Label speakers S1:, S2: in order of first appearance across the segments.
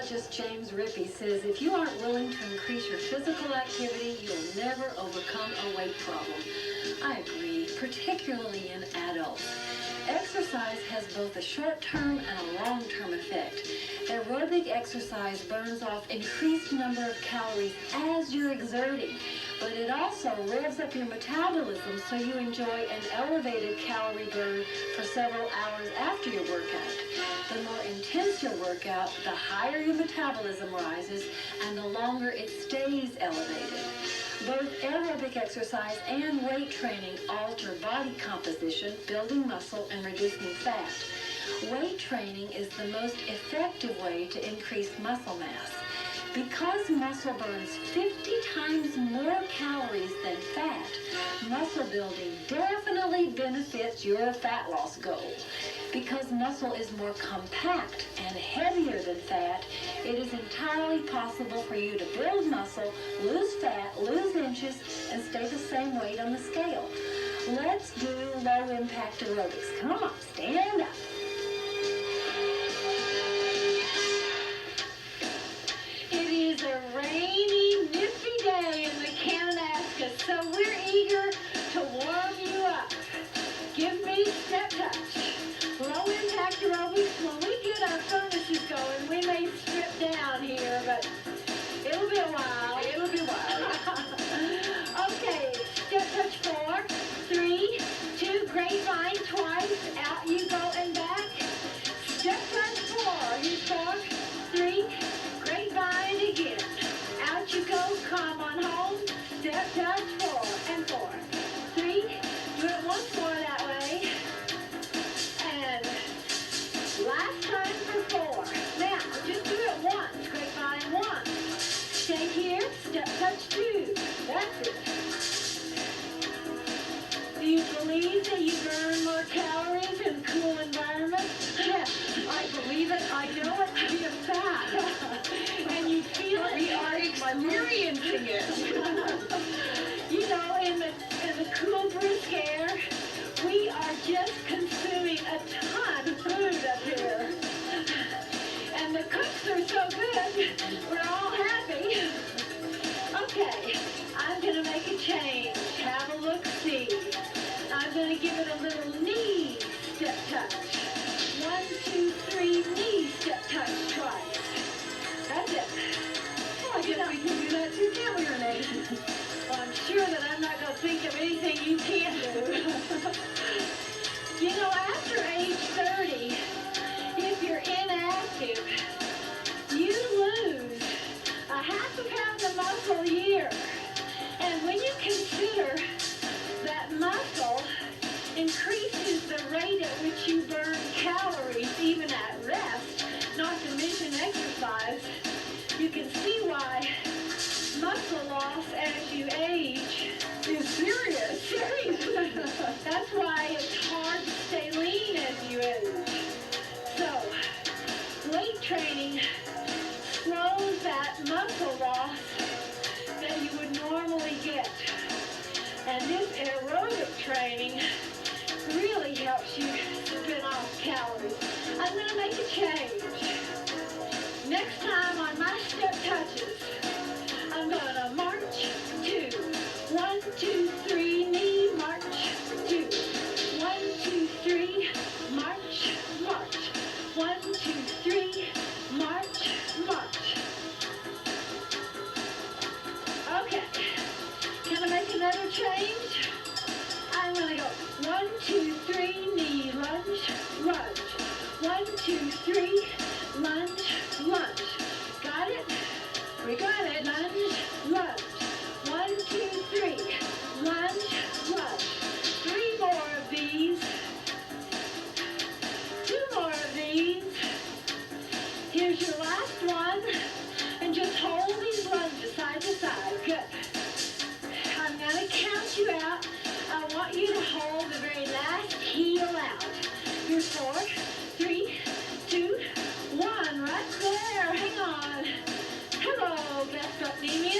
S1: Psychologist James Rippey says if you aren't willing to increase your physical activity, you'll never overcome a weight problem. I agree, particularly in adults. Exercise has both a short-term and a long-term effect. Aerobic exercise burns off increased number of calories as you're exerting, but it also revs up your metabolism so you enjoy an elevated calorie burn for several hours after your workout. The more intense your workout, the higher your metabolism rises and the longer it stays elevated. Both aerobic exercise and weight training alter body composition, building muscle and reducing fat. Weight training is the most effective way to increase muscle mass. Because muscle burns 50 times more calories than fat, muscle building definitely benefits your fat loss goal. Because muscle is more compact and heavier than fat, it is entirely possible for you to build muscle, lose fat, lose inches, and stay the same weight on the scale. Let's do low-impact aerobics. Come on, stand up. It is a rainy, nippy day in the Kananaskis, so we're eager to warm you up. Give me step touch. Low impact aerobics. When we get our furnaces going, we may strip down here, but it'll be a while. It'll be a while. Okay, step touch 4, 3, 2, grapevine twice. Out you go and back. Step touch 4. Here's 4, 3, grapevine again. Out you go, come on home. Step touch 4 and 4, 3. Do it once more that way. And last time for 4. Now, just do it once. Grapevine 1. Stay here. Step touch 2. That's it. Do you believe that you burn more calories in a cool environment? Yes, I believe it. I know it to be a fact. And you feel it.
S2: We are experiencing it.
S1: You know, in the cool, brisk air, we are just consuming a ton of food up here. And the cooks are so good, we're all happy. Okay, I'm going to make a change. Have a look-see. I'm going to give it a little knee step touch. 1, 2, 3, knee step touch twice. That's it.
S2: Well, I guess we can do that too, can't we, Renee?
S1: Well, I'm sure that I'm not going to think of anything you can't do. You know, after age 30, if you're inactive, you lose a half a pound of muscle a year. And when you consider that muscle increases the rate at which you burn calories even at rest, not to mention exercise, you can see why muscle loss as you age
S2: Is serious.
S1: That's why it's hard to stay lean as you age. So, weight training slows that muscle loss that you would normally get. And this aerobic training really helps you spin off calories. I'm going to make a change. Next time on my step touches, I'm going to march 2. 1, 2, 3, knee, march 2. 1, 2, 3, march, march. 1, 2, 3, march, march. Okay. Can I make another change? I'm going to go 1, 2, 3, knee, lunge, lunge. 1, 2, 3, lunge, lunge. Got it?
S2: We got it.
S1: Lunge, lunge. 1, 2, 3, lunge, lunge. 3 more of these. 2 more of these. Here's your last one. And just hold these lunges side to side. Good. I'm going to count you out. I want you to hold the very last heel out. Here's 4, 3, 2, 1. Right there. Hang on. Hello, best up knee.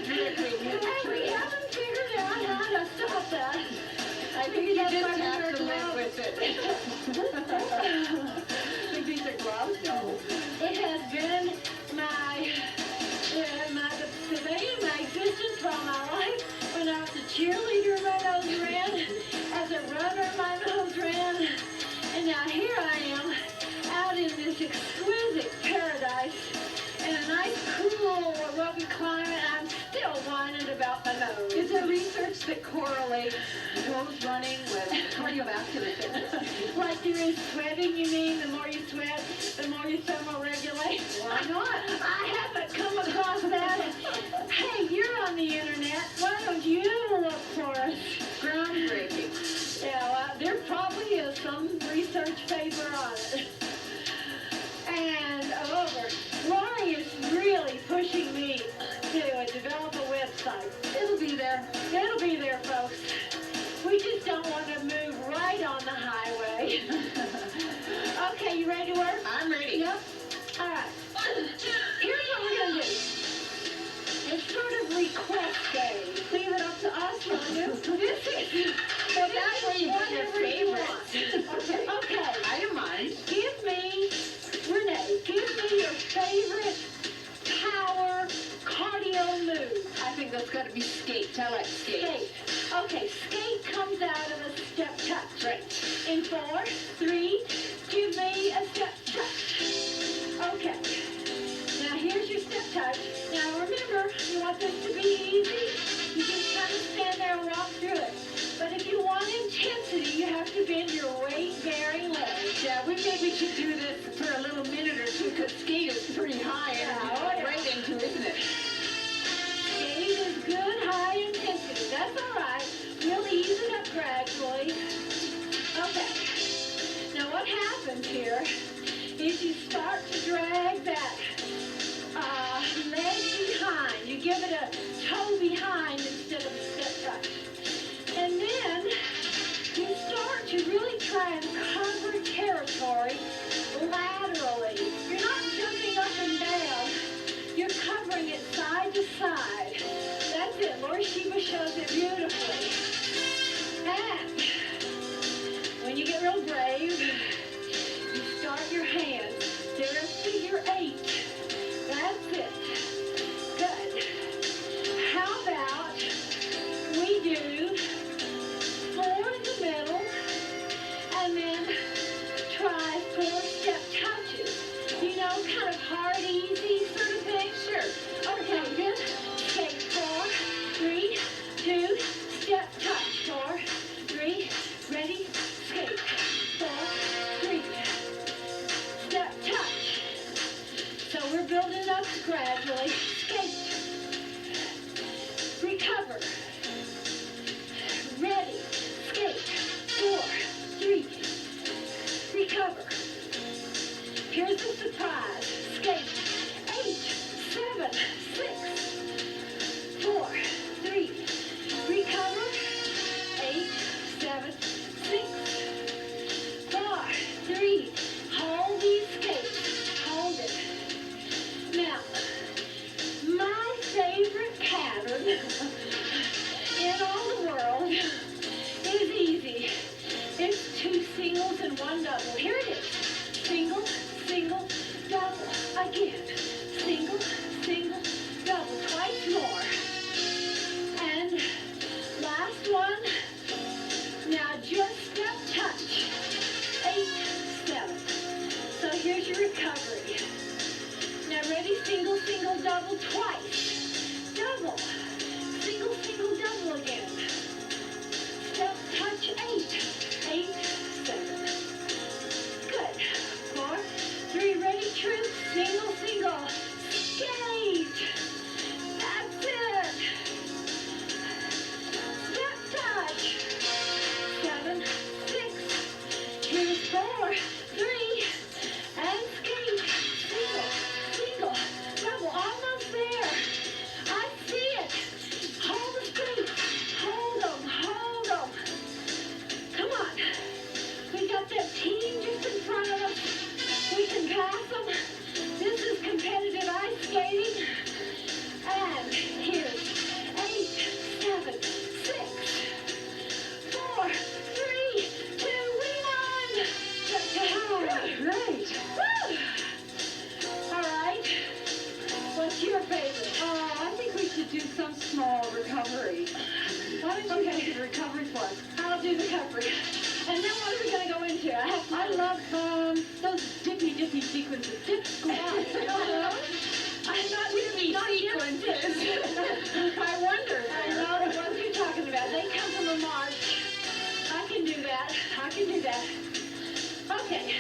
S1: We haven't figured out how to stop that.
S2: I think you just have to live with it. I think these are gloves, though.
S1: It has been the bane of my existence all my life. When I was a cheerleader, my nose ran. As a runner, my nose ran. And now here I am, out in this exquisite paradise, in a nice, cool, aerobic climate. I'm still whining about my nose.
S2: Is there research that correlates nose running with cardiovascular fitness?
S1: Like there is sweating, you mean? The more you sweat, the more you thermoregulate?
S2: Why not?
S1: I haven't come across that. Hey, you're on the internet. Why don't you look for us?
S2: Groundbreaking.
S1: Yeah, well, there probably is some research paper on it. And Lori is really pushing me to develop a website.
S2: It'll be there.
S1: It'll be there, folks. We just don't want to move right on the highway. Okay, you ready to work?
S2: I'm ready.
S1: Yep. All right. Here's what we're going to do. It's sort of request day. Leave it up to us, will you? This is...
S2: Well, that's where you put your favorites.
S1: Okay.
S2: I don't mind.
S1: Give me, Renee, give me your favorite power cardio move.
S2: I think that's got to be skate. I like skate.
S1: Skate. Okay, skate comes out of a step touch.
S2: Right.
S1: In 4, 3, give me a step touch. Okay. Now here's your step touch. Now remember, you want this to be easy. You just kind of stand there and walk through it. But if you want intensity, you have to bend your weight-bearing legs.
S2: Yeah, maybe should do this for a little minute or two because skate is pretty high and right into, isn't it?
S1: Skate is good high intensity. That's all right. We'll ease it up gradually. Okay. Now what happens here is you start to drag that leg behind. You give it a toe behind instead of a step touch. And then you start to really try and cover territory laterally. You're not jumping up and down. You're covering it side to side. That's it. Lori Sheba shows it beautifully. And when you get real brave, you start your hands. They're a figure 8. That's it. Good. How about we do 4 in the middle, and then try 4 step touches. You know, kind of hard, easy sort of thing. Sure. Okay, good. Skate 4, 3, 2, step touch. 4, 3, ready, skate. 4, 3, step touch. So we're building up gradually. Skate. Recover. Ready, skate, 4, 3, recover. Here's the surprise. Skate, 8, 7, 6, 4, 3, recover. 8, 7, 6, 4, 3. Hold these skates. Hold it. Now, my favorite pattern in all the world is easy. It's 2 singles and 1 double. Here it is. Single, single, double. Again. Single, single, double. Twice more. And last one. Now just step touch. 8, 7. So here's your recovery. Now ready? Single, single, double. Twice. Double. Single, single, double again. Step touch 8, 8, 7. Good. 4, 3, ready, true. Single, single.
S2: Okay, the recovery plus. I'll do the recovery. And then what are we going to go into? I love those dippy sequences. Dip squats. I'm not dippy sequences. I wonder. I know the ones you're talking about. They come from a march. I can do that. I can do that. Okay.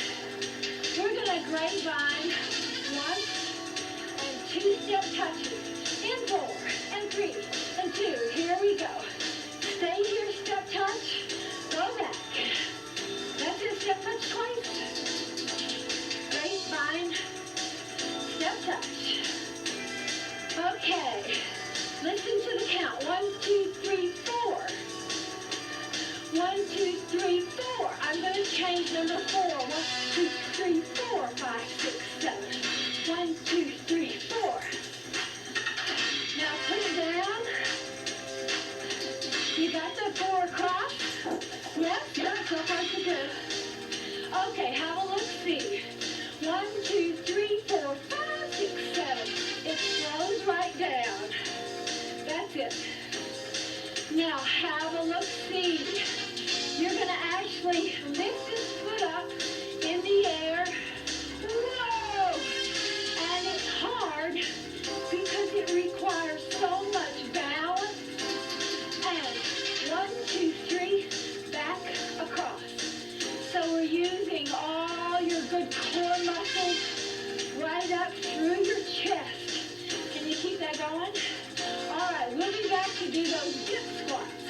S2: We're going to grapevine 1 and 2 step touches. In 4 and 3 and 2. Here we go. Stay here, step touch. Go back. That's it, step touch twice. Grapevine. Step touch. Okay. Listen to the count. 1, 2, 3, 4. 1, 2, 3, 4. I'm going to change number 4. 1, 2, 3, 4, 5, 6, 7. 1, 2, 3, 4. Now put it down. You got the 4 across? Yes? Yeah, so far so good. Okay, have a look-see. 1, 2, 3, 4, 5, 6, 7. It slows right down. That's it. Now have a look-see. You're going to actually lift this foot up in the air. Whoa! And it's hard because it requires so much balance. And 1, 2, 3, back across. So we're using all your good core muscles right up through your chest. Can you keep that going? All right, we'll be back to do those dip squats.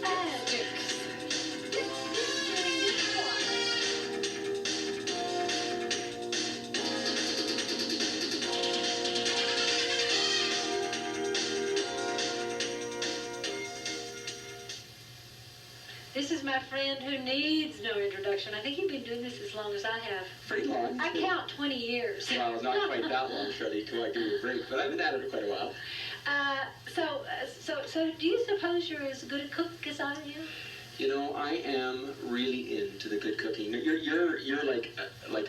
S2: And dip squats.
S1: This is my friend who needs no introduction. I think you've been doing this as long as I have.
S3: Pretty long.
S1: I count 20 years.
S3: Well, not quite that long, Charlie, till I give you a break, but I've been at it quite a while.
S1: So do you suppose you're as good a cook as I am?
S3: You know, I am really into the good cooking. You're like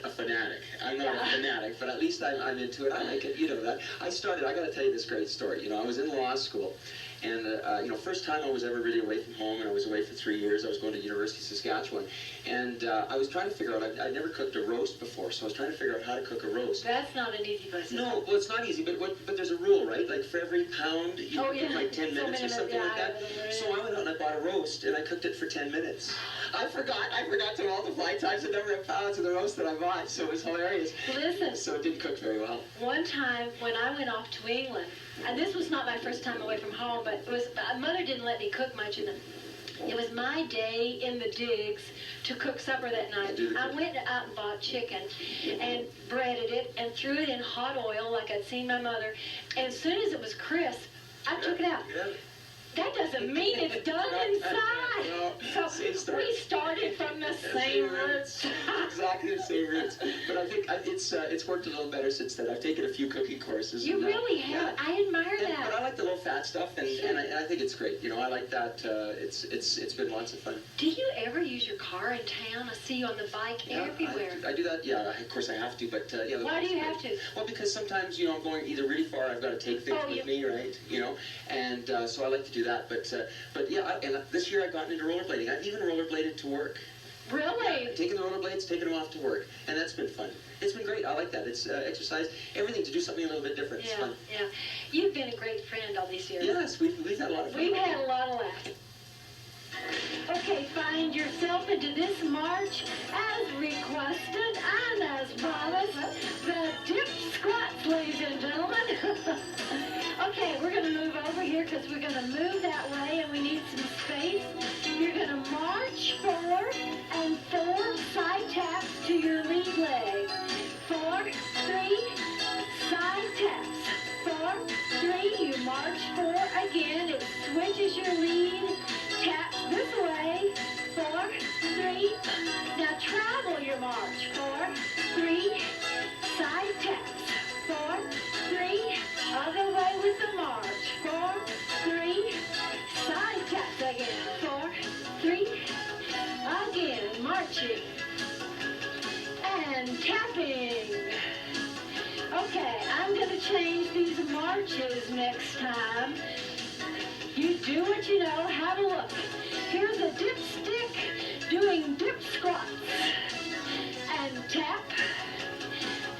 S3: a fanatic. I'm not a fanatic, but at least I'm into it. I like it. You know that. I got to tell you this great story. You know, I was in law school. And, you know, first time I was ever really away from home, and I was away for 3 years. I was going to University of Saskatchewan. And I was trying to figure out, I'd never cooked a roast before, so I was trying to figure out how to cook a roast.
S1: That's not an easy question.
S3: No, well, it's not easy, but there's a rule, right? Like, for every pound, you cook like 10 minutes or something like that. So I went out and I bought a roast, and I cooked it for 10 minutes. I forgot to multiply times the number of pounds of the roast that I bought, so it was hilarious.
S1: Listen.
S3: So it didn't cook very well.
S1: One time when I went off to England, and this was not my first time away from home, but it was, Mother didn't let me cook much in it was my day in the digs to cook supper that night. I went out and bought chicken and breaded it and threw it in hot oil like I'd seen my mother. And as soon as it was crisp, I took it out. That doesn't mean it's done inside. So we started from the same roots.
S3: Exactly the same roots. But I think it's worked a little better since then. I've taken a few cooking courses.
S1: You really have. Yeah. I admire that.
S3: But I like the low fat stuff, and I think it's great. You know, I like that. It's been lots of fun.
S1: Do you ever use your car in town? I see you on the bike everywhere.
S3: I do that. Yeah, of course I have to. But yeah.
S1: Why do you have to?
S3: Well, because sometimes I'm going either really far. I've got to take things with me, right? And so I like to do that, but yeah, and this year I've gotten into rollerblading. I've even rollerbladed to work.
S1: Really?
S3: Yeah, taking the rollerblades, taking them off to work, and that's been fun. It's been great. I like that. It's exercise, everything to do something a little bit different. It's fun.
S1: Yeah. You've been a great friend all these years.
S3: Yes, we've had a lot of fun.
S1: We've had a lot of laughs. Okay, find yourself into this march as requested and as promised. The dip squats, ladies and gentlemen. Okay, we're going to move over here because we're going to move that way and we need some space. You're going to march 4 and 4 side taps to your lead leg. 4, 3, side taps. 4, 3, you march 4 again. It switches your lead. Taps this way. 4, 3. Now travel your march. 4, 3, side taps. 4, 3, other way with the march. 4, 3, side taps again. 4, 3, again, marching and tapping. Okay, I'm going to change these marches next time
S2: You do what you know. Have a look. Here's a dipstick doing dip squats. And tap.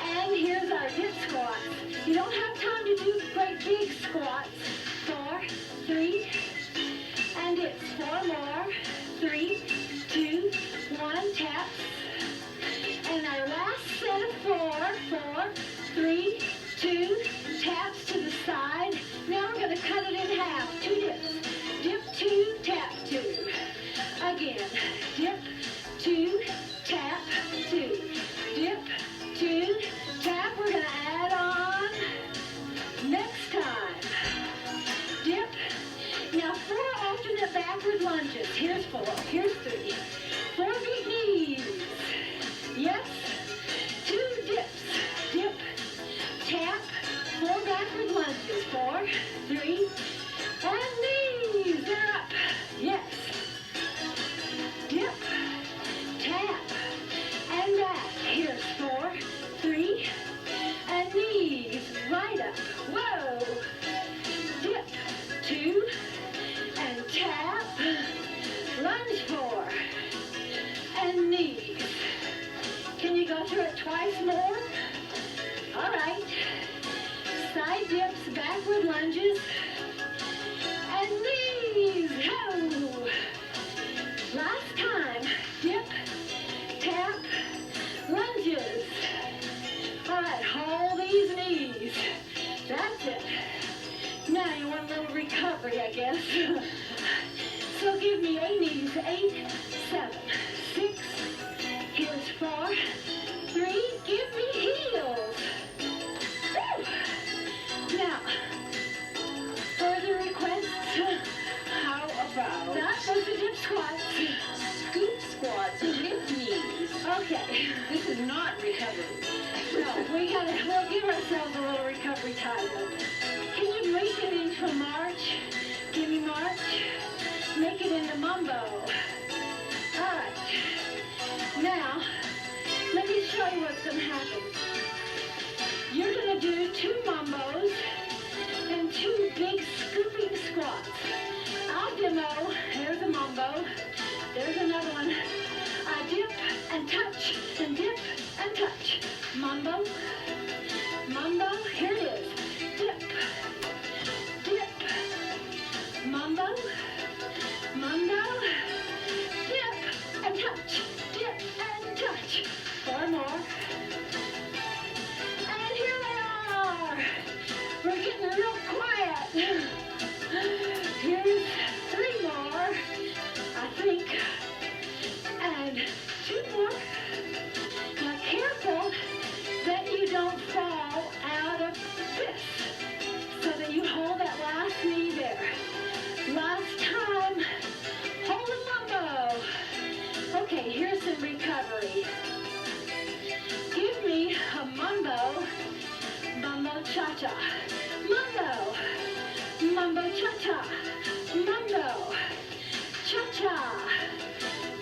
S2: And here's our dip squats. You don't have time to do great big squats. 4, 3, and it's 4 more. 3, 2, 1, tap. And our last set of 4, 4, 3, 2, taps to the side. Now we're going to cut it in half. 2 dips. Dip 2, tap 2. Again. Dip 2, tap 2. Dip 2, tap. We're going to add on next time. Dip. Now 4 alternate backward lunges. Here's 4. Here's 3. 4 big knees. Yes. 2 dips. Dip. Tap. 4 backward lunges. 4, 3, and knees. They're up. Yes. Dip. Tap. And back. Here's 4, 3, and knees. Right up. Whoa. Dip. 2, and tap. Lunge 4, and knees. Can you go through it twice more? All right. Side dips, backward lunges, and knees. Ho! Last time. Dip, tap, lunges. All right, hold these knees. That's it. Now you want a little recovery, I guess. So give me 8 knees. 8, 7, 6. Here's 4, 3. Give me heels. Woo! Now, further requests? How about that was the dip squats.
S1: Scoop squats and dip knees.
S2: Okay.
S1: This is not recovery.
S2: No, we'll give ourselves a little recovery time. Can you make it into a march? Give me march. Make it into mumbo. All right. Now, let me show you what's going to happen. You're going to do 2 mumbos and 2 big scooping squats. I'll demo. There's a mumbo. There's another one. I dip and touch and dip and touch. Mumbo. Mumbo. Here it is. Dip. Dip. Mumbo. Mumbo. Dip and touch. Dip and touch. 4 more. And here they are. We're getting real quiet. Here's 3 more, I think. And 2 more. Now careful that you don't fall out of this. So that you hold that last knee there. Last time. Hold a mumbo. Okay, here's some recovery. Give me a mumbo. Mumbo cha-cha. Mumbo. Mumbo cha-cha. Mumbo. Cha-cha.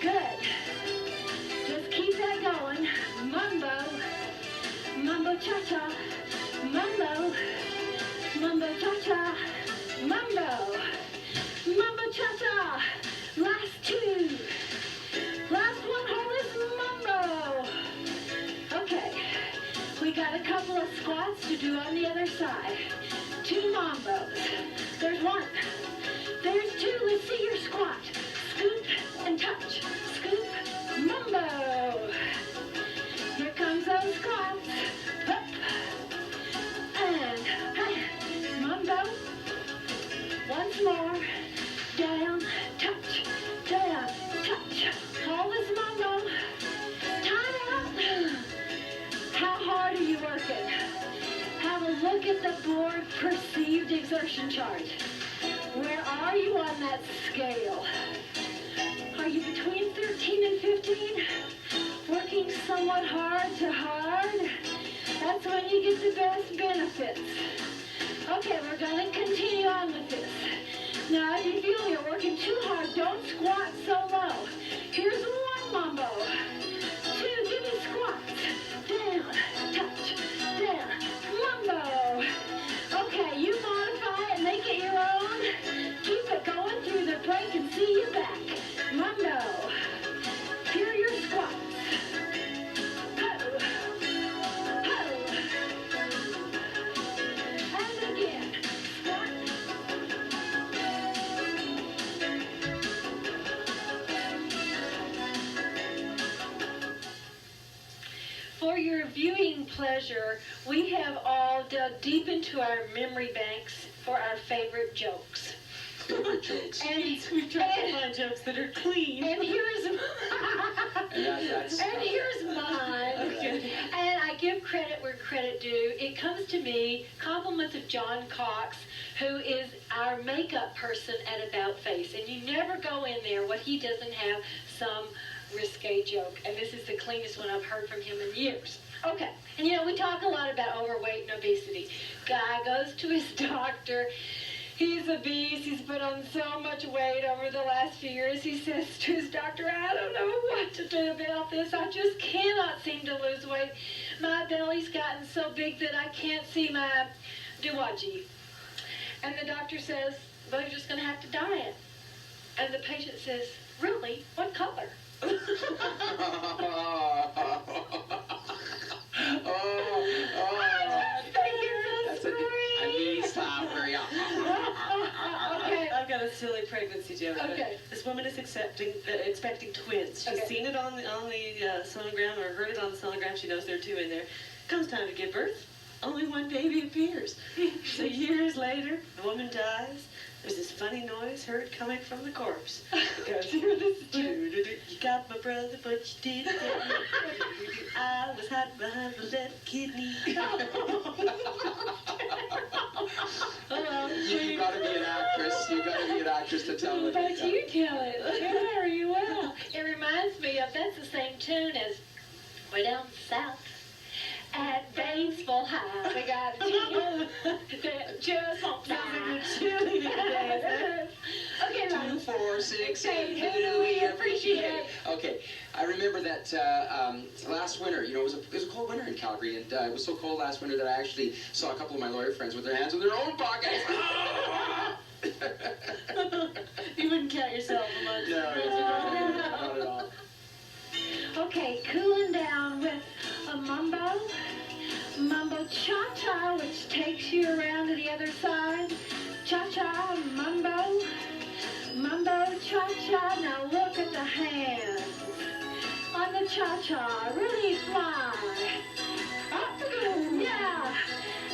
S2: Good. Just keep that going. Mumbo. Mumbo cha-cha. Mumbo. Mumbo cha-cha. Mumbo. Mumbo cha-cha. Last 2. Last one, hold this mumbo. Okay. We got a couple of squats to do on the other side. 2 mambos. There's 1. There's 2. Let's see your squat. Scoop and touch. Scoop. Mumbo. Here comes those squats. Up. And hi. Mumbo. Once more. Down. Touch. Down. Touch. Hold this mumbo. Time out. How hard are you working? Have a look at the board perceived exertion chart. Where are you on that scale? Are you between 13 and 15? Working somewhat hard to hard? That's when you get the best benefits. Okay, we're going to continue on with this. Now, if you feel you're working too hard, don't squat so low. Here's 1 mumbo. 2, give me squats. Down, touch, down, mumbo. Okay, you modify it, make it your own. pleasure, we have all dug deep into our memory banks for our favorite jokes.
S3: Favorite jokes.
S2: And we've tried to find jokes that are clean. And here's here's mine.
S3: Okay.
S2: And I give credit where credit due. It comes to me, compliments of John Cox, who is our makeup person at About Face. And you never go in there what he doesn't have some risque joke. And this is the cleanest one I've heard from him in years. Okay. And you know, we talk a lot about overweight and obesity. Guy goes to his doctor. He's obese. He's put on so much weight over the last few years. He says to his doctor, I don't know what to do about this. I just cannot seem to lose weight. My belly's gotten so big that I can't see my dowaji. And the doctor says, well, you're just going to have to diet. And the patient says, really? What color?
S4: Okay, I've got a silly pregnancy joke.
S2: Okay.
S4: This woman is expecting twins. She's seen it on the sonogram or heard it on the sonogram. She knows there are two in there. Comes time to give birth. Only one baby appears. So years later, the woman dies. There's this funny noise heard coming from the corpse. It goes, you got my brother, but you didn't get me. I was hiding behind the left kidney.
S3: You gotta be an actress. You gotta be an actress to tell it.
S2: But you tell it very well. It reminds me of, that's the same tune as way down south. At Batesville High, we got a team that just won't die. Okay,
S3: 2, 4, 6, 8.
S2: who do we appreciate?
S3: Okay, I remember that last winter. You know, it was a cold winter in Calgary, and it was so cold last winter that I actually saw a couple of my lawyer friends with their hands in their own pockets.
S4: You wouldn't count yourself amongst
S3: No, not at all.
S2: Okay, cooling down with a mambo cha-cha, which takes you around to the other side. Cha-cha, mambo cha-cha. Now look at the hands on the cha-cha, really fly. Up, yeah,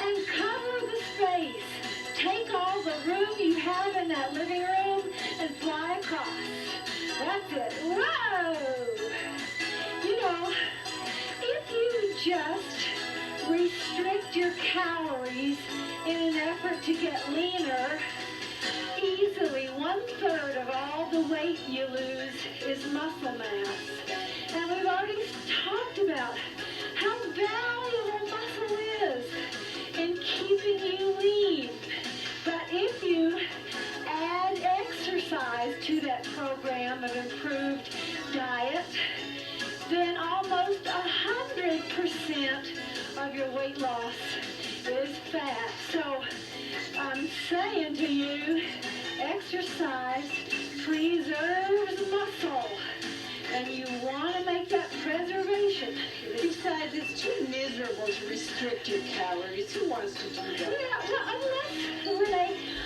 S2: and cover the space. Take all the room you have in that living room and fly across. That's it. Whoa! You know, if you just restrict your calories in an effort to get leaner, easily 1/3 of all the weight you lose is muscle mass. And we've already talked about how valuable muscle is in keeping you lean. But if you add exercise to that program of improved diet, then almost 100% of your weight loss is fat. So I'm saying to you, exercise preserves muscle. And you want to make that preservation.
S5: Besides, it's too miserable to restrict your calories. Who wants to do that?
S2: Yeah, well,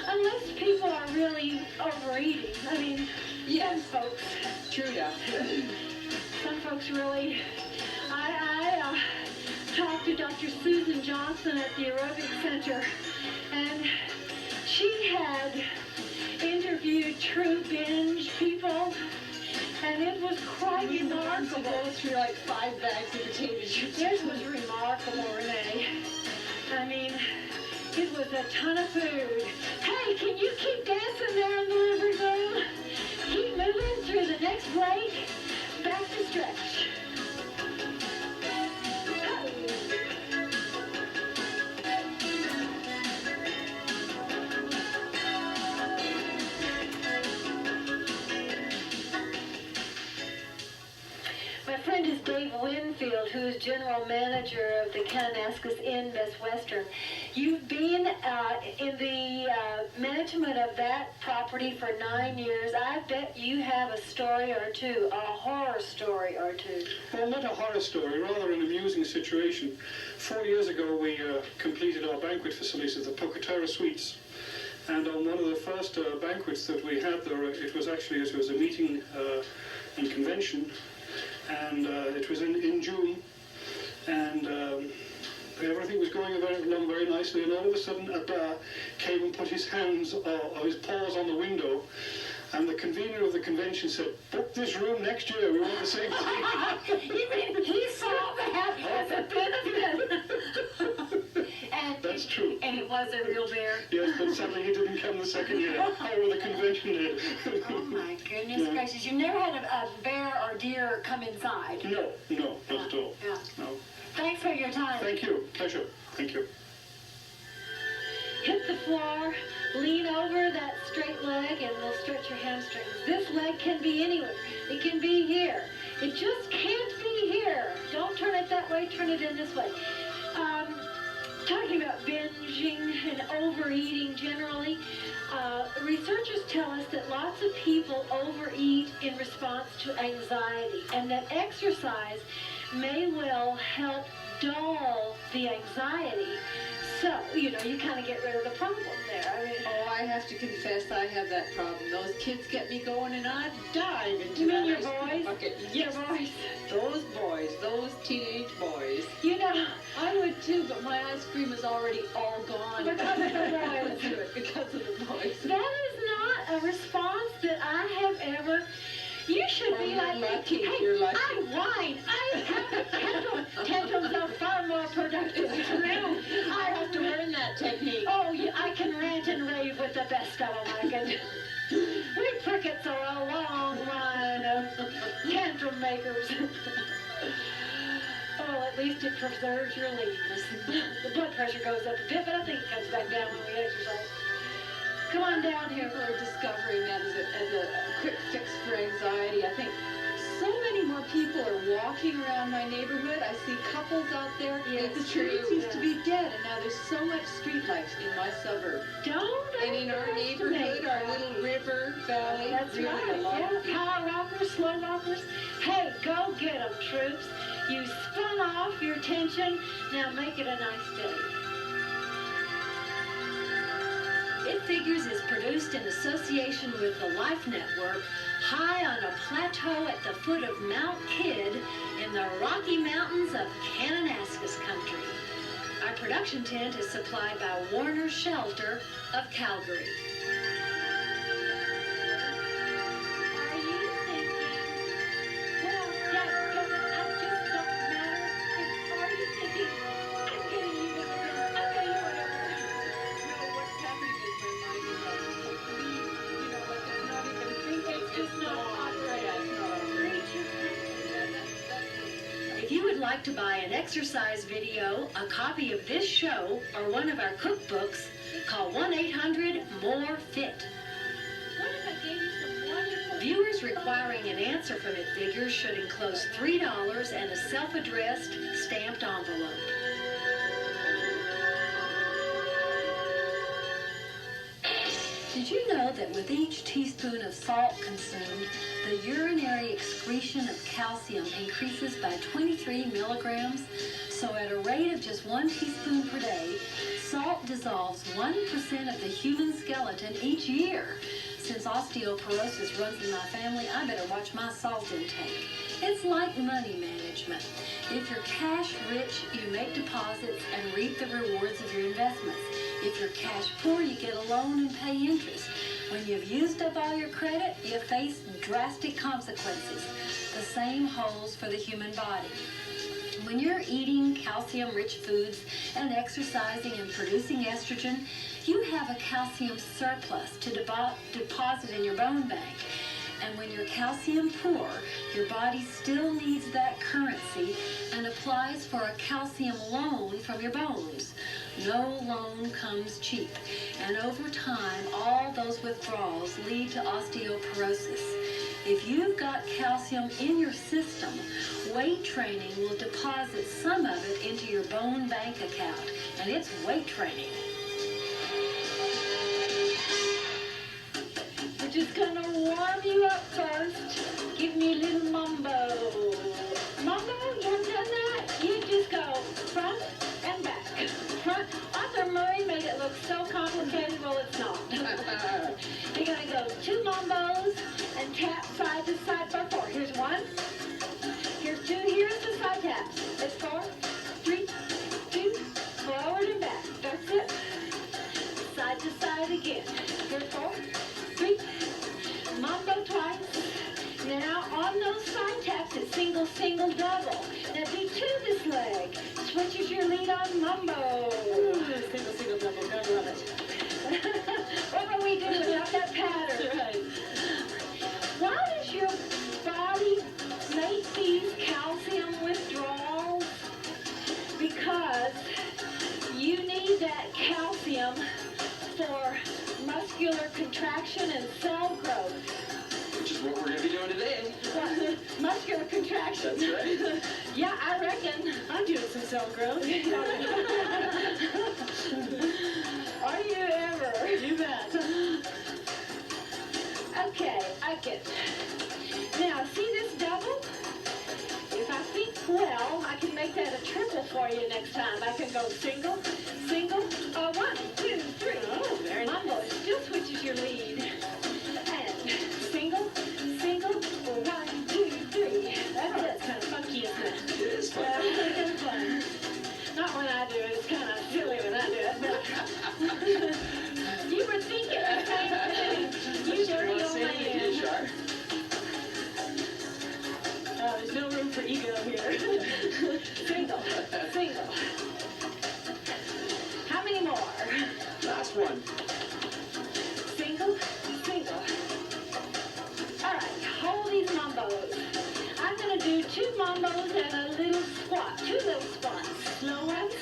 S2: unless people are really overeating. I mean,
S5: Yes.
S2: some folks.
S5: True enough.
S2: Some folks really. I talked to Dr. Susan Johnson at the Aerobic Center, and she had interviewed true binge people, and it was quite
S5: We the ones who
S2: remarkable.
S5: go through like 5 bags of potato chips.
S2: This was remarkable, Renee. I mean, it was a ton of food. Hey, can you keep dancing there in the living room? Keep moving through the next break. Back to stretch. My friend is Dave Winfield, who is general manager of the Kananaskis Inn Best Western. You've been in the management of that property for 9 years. I bet you have a story or two, a horror story or two.
S6: Well, not a horror story, rather an amusing situation. 4 years ago, we completed our banquet facilities at the Pocatara Suites. And on one of the first banquets that we had there, it was a meeting and convention. And it was in June, and everything was going along very nicely, and all of a sudden a bear came and put his hands or his paws on the window, and the convener of the convention said, book this room next year, we want the same thing.
S2: You mean he saw that as a benefit? And
S6: That's true.
S1: And it was a real bear?
S6: Yes, but sadly he didn't come the second year. However, the convention did.
S1: Oh my goodness
S6: Yeah.
S1: gracious. You never had a bear or deer come inside?
S6: No, not at all.
S1: Yeah.
S6: No.
S1: Thanks for your time.
S6: Thank you. Pleasure. Thank you.
S2: Hit the floor, lean over that straight leg, and we'll stretch your hamstrings. This leg can be anywhere. It can be here. It just can't be here. Don't turn it that way, turn it in this way. Talking about binging and overeating generally, researchers tell us that lots of people overeat in response to anxiety, and that exercise may well help dull the anxiety. So, you kind of get rid of the problem there. I mean,
S5: Oh, I have to confess I have that problem. Those kids get me going and I dive into
S2: you mean
S5: that
S2: your
S5: ice cream
S2: boys?
S5: bucket.
S2: Your boys.
S5: Those boys, those teenage boys. I would too, but my ice cream is already all gone.
S2: Because of the boys.
S5: Because of the boys.
S2: That is not a response that I have ever... You should be
S5: you're
S2: like,
S5: lucky,
S2: hey,
S5: you're lucky.
S2: I whine. I have tantrums are far more productive.
S5: I have to learn that technique.
S2: Oh, yeah, I can rant and rave with the best of them. I can. We Pricketts are a long line of tantrum makers. Oh, at least it preserves your leanness. The blood pressure goes up a bit, but I think it comes back down when we exercise. Come on down here.
S5: People are discovering that as a quick fix for anxiety. I think so many more people are walking around my neighborhood. I see couples out there.
S2: Yes,
S5: The streets
S2: true,
S5: used to be dead, and now there's so much street life in my suburb.
S2: Don't
S5: And in our neighborhood, our little river valley,
S2: That's
S5: really
S2: right.
S5: a lot of
S2: Yeah. Power rockers, slow rockers. Hey, go get 'em, troops. You spun off your tension. Now make it a nice day.
S1: It Figures is produced in association with the Life Network, high on a plateau at the foot of Mount Kidd in the Rocky Mountains of Kananaskis country. Our production tent is supplied by Warner Shelter of Calgary.
S2: Are you thinking, well, I just don't matter? Are you thinking, I'm getting you whatever, I'm getting you whatever?
S5: No, what's happening is my mind is like complete, like it's not even thinking.
S2: It's just not operating.
S5: Yeah, it's not operating.
S1: If you would like to buy an exercise video, a copy of this show, or one of our cookbooks, call 1-800-MORE-FIT.
S2: What if I gave you some wonderful...
S1: Viewers requiring an answer from It Figures should enclose $3 and a self-addressed stamped envelope. Did you know that with each teaspoon of salt consumed, the urinary excretion of calcium increases by 23 milligrams? So at a rate of just 1 teaspoon per day, salt dissolves 1% of the human skeleton each year. Since osteoporosis runs in my family, I better watch my salt intake. It's like money management. If you're cash rich, you make deposits and reap the rewards of your investments. If you're cash poor, you get a loan and pay interest. When you've used up all your credit, you face drastic consequences. The same holds for the human body. When you're eating calcium-rich foods and exercising and producing estrogen, you have a calcium surplus to deposit in your bone bank. And when you're calcium poor, your body still needs that currency and applies for a calcium loan from your bones. No loan comes cheap. And over time, all those withdrawals lead to osteoporosis. If you've got calcium in your system, weight training will deposit some of it into your bone bank account. And it's weight training.
S2: We're just gonna warm you up first. Give me a little mambo. Mambo, you haven't done that? You just go front and back. Front. Arthur Murray made it look so complicated. Well, it's not. You're gonna go 2 mambos and tap side to side for 4. Here's 1. Here's 2. Here's the side taps. It's 4, 3, 2, again. Here, 4, 3. Mambo twice. Now on those side taps, it's single, single, double. Now do 2 this leg. Switches your lead on mambo.
S4: Single, single, double, I love it.
S2: What will we do without that pattern?
S4: That's right.
S2: Why does your body make these calcium withdrawals? Because you need that calcium for muscular contraction and cell growth.
S3: Which is what we're going to be doing today.
S2: What? Muscular contraction.
S3: That's right.
S2: Yeah, I reckon.
S4: I'm doing some cell growth.
S2: Are you ever?
S4: You bet.
S2: Okay, I get. Now, see this double? If I think well, I can make that a triple for you next time. I can go single, single, 1, 2, 3.
S4: Oh, very nice.
S2: Mambo, it still switches your lead. And single, single, 1, 2, 3. That's it.
S4: Kind of funky, isn't it?
S3: It is fun.
S2: Yeah, it's kind of fun. Not when I do it. It's kind of silly when I do it. But you were thinking the same thing. You dirty old man.
S4: There's no room for ego here.
S2: Single, single. How many more?
S3: Last one.
S2: Single, single. All right, hold these mambos. I'm going to do 2 mambos and a little squat. 2 little squats. Slow ones?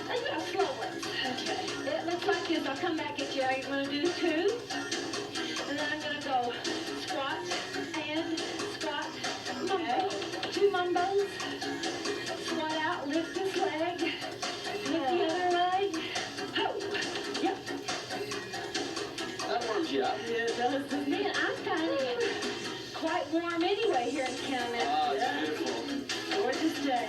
S2: Yeah, slow ones. Okay. It looks like this. I'll come back at you. I'm going to do 2. And then I'm going to go squat and squat, mambo. 2 mambos. Squat out, lift this leg. Lift the other leg. Ho. Yep.
S3: That warms you up.
S4: Yeah, it does.
S2: Man, I'm finding it quite warm anyway here in Canada.
S3: Oh, it's beautiful.
S4: Gorgeous day.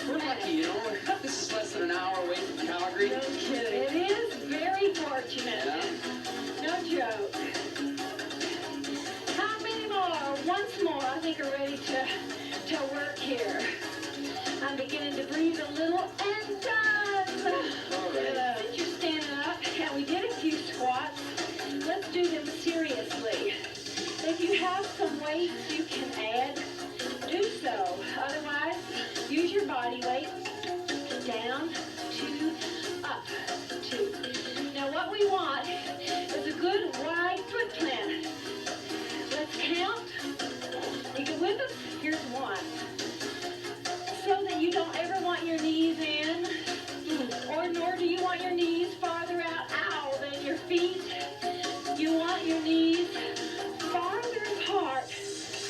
S3: We're lucky, you know. This is less than an hour away from Calgary.
S4: No kidding.
S2: It is very fortunate.
S3: Yeah.
S2: No joke. How many more? Once more, I think are ready to work here. I'm beginning to breathe a little and done.
S3: All right.
S2: Since you're standing up, and we did a few squats, let's do them seriously. If you have some weights you can add, do so. Otherwise, use your body weight. Down, 2, up, 2. Now what we want is a good wide foot plant. Let's count. You can with us? Here's 1. So that you don't ever want your knees in, or nor do you want your knees farther out, than your feet. You want your knees farther apart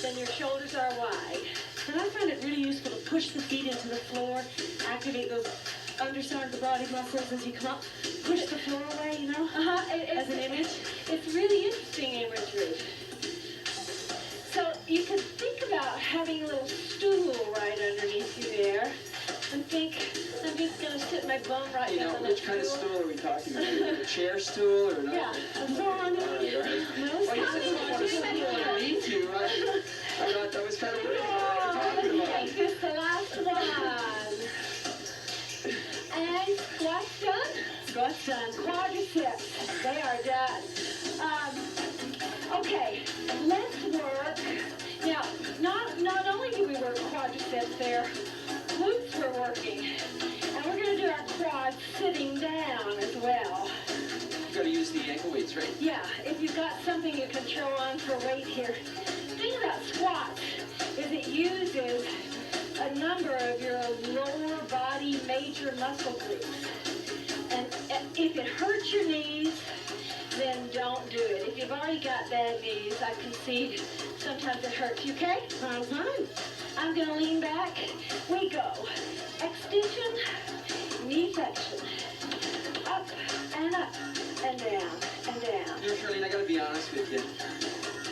S2: than your shoulders are wide.
S4: And I find it really useful to push the feet into the floor, activate those underside of the body muscles as you come up. Push the floor away, you know, as an image.
S2: It's really interesting imagery. So you can think about having a little stool right underneath you there, and think, I'm just going to sit my bum right
S3: You
S2: down
S3: know,
S2: on the
S3: which kind of stool are we talking about? A chair stool or not?
S2: Yeah, a
S3: All
S2: fawn.
S3: right, all right. Well, you said you want to stool underneath you. I thought that was kind of weird. What are you
S2: Let's
S3: talking about?
S2: make this the last one. And squats done?
S4: Squats done.
S2: Quadriceps, they are done. Okay, let's work. Now, not only do we work quadriceps there, glutes we're working. And we're going to do our quads sitting down as well.
S3: You got to use the ankle weights, right?
S2: Yeah, if you've got something you can throw on for weight here. The thing about squats is it uses a number of your lower body major muscle groups. And if it hurts your knees, then don't do it. If you've already got bad knees, I concede sometimes it hurts. You okay?
S4: I'm fine.
S2: I'm going to lean back. We go. Extension, knee flexion. Up and up and down and down.
S3: You know, Charlene, I got to be honest with you.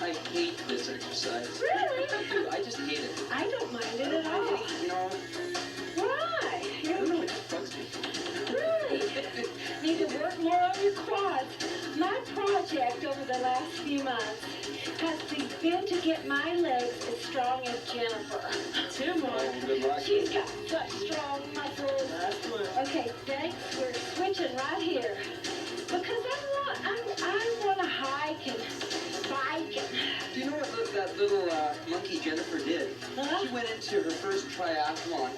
S3: I hate this exercise.
S2: Really?
S3: I do. I just hate it.
S2: I don't mind
S3: I
S2: it
S3: don't
S2: at all.
S3: mind any, you know,
S2: Why?
S3: I don't know, it just bugs me.
S2: Really? Need to work more on your quads. My project over the last few months has been to get my legs as strong as Jennifer.
S4: 2 more.
S3: Oh, good luck.
S2: She's got such strong muscles.
S4: Last one.
S2: Okay, thanks. We're switching right here. Because I
S3: little monkey Jennifer did.
S2: Huh?
S3: She went into her first triathlon,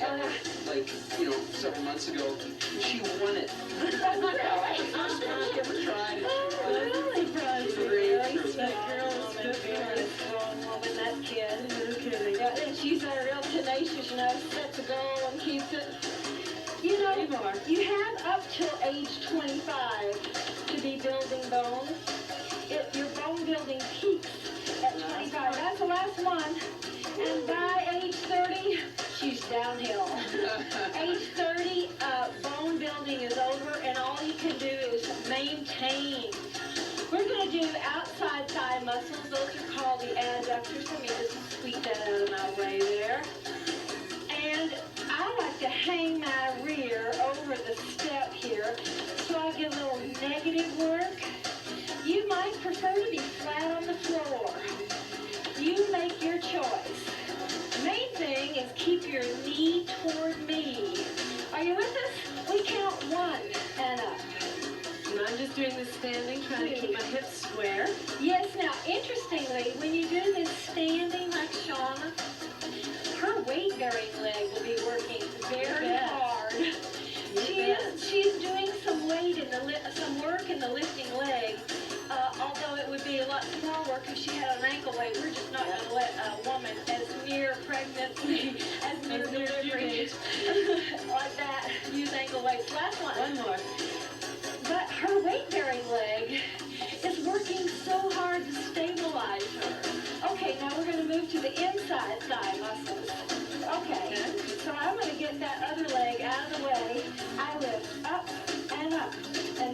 S3: like, you know, several months ago. And she won it. First time she ever tried it.
S2: Oh, really?
S3: Great.
S2: That girl is a very strong woman, that kid. No kidding. Yeah, and she's real tenacious, you know, sets a goal and keeps it. You know, you have up till age 25 to be building bone. Your bone building peaks at 25. That's the last one. And by age 30, she's downhill. Age 30, bone building is over, and all you can do is maintain. We're going to do outside thigh muscles. Those are called the adductors. Let me just squeak that out of my way there. And I like to hang my rear over the step here so I get a little negative work. You might prefer to be flat on the floor. You make your choice. The main thing is keep your knee toward me. Are you with us? We count 1 and up.
S4: And I'm just doing this standing, trying to keep my hips square.
S2: Yes, now, interestingly, when you do this standing like Shauna, her weight-bearing leg will be working very hard. She's doing some weight in some work in the lifting leg. Although it would be a lot more work if she had an ankle weight. We're just not going to let a woman as near pregnancy, as near delivery, like that, use ankle weights. Last one.
S4: One more.
S2: But her weight-bearing leg is working so hard to stabilize her. Okay, now we're going to move to the inside thigh muscles. Okay, so I'm going to get that other leg out of the way. I lift up and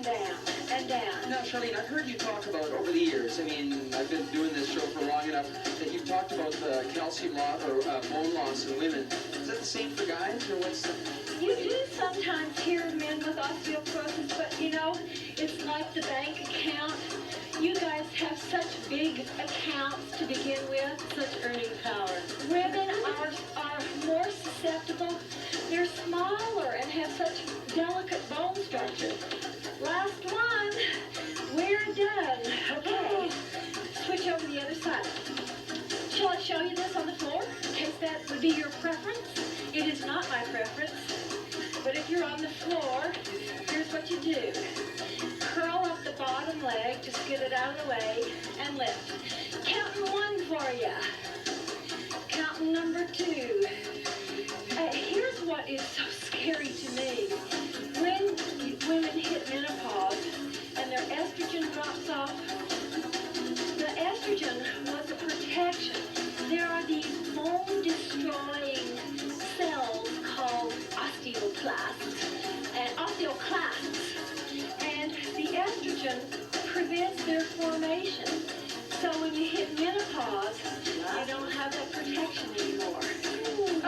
S2: down and down.
S3: Now, Charlene, I've heard you talk about over the years, I mean, I've been doing this show for long enough, that you've talked about the calcium loss or bone loss in women. Is that the same for guys, or what's the...
S2: You do sometimes hear men with osteoporosis, but you know, it's like the bank account. You guys have such big accounts to begin with.
S4: Such earning power.
S2: Women are more susceptible. They're smaller and have such delicate bone structure. Last one. We're done. Okay. Switch over to the other side. Shall I show you this on the floor in case that would be your preference? It is not my preference. But if you're on the floor, here's what you do. Curl up the bottom leg, just get it out of the way, and lift. Counting 1 for you. Counting number 2. Here's what is so scary to me. When women hit menopause and their estrogen drops off, the estrogen was a protection. There are these bone-destroying cells called osteoclasts. And the estrogen prevents their formation. So when you hit menopause, you don't have that protection anymore.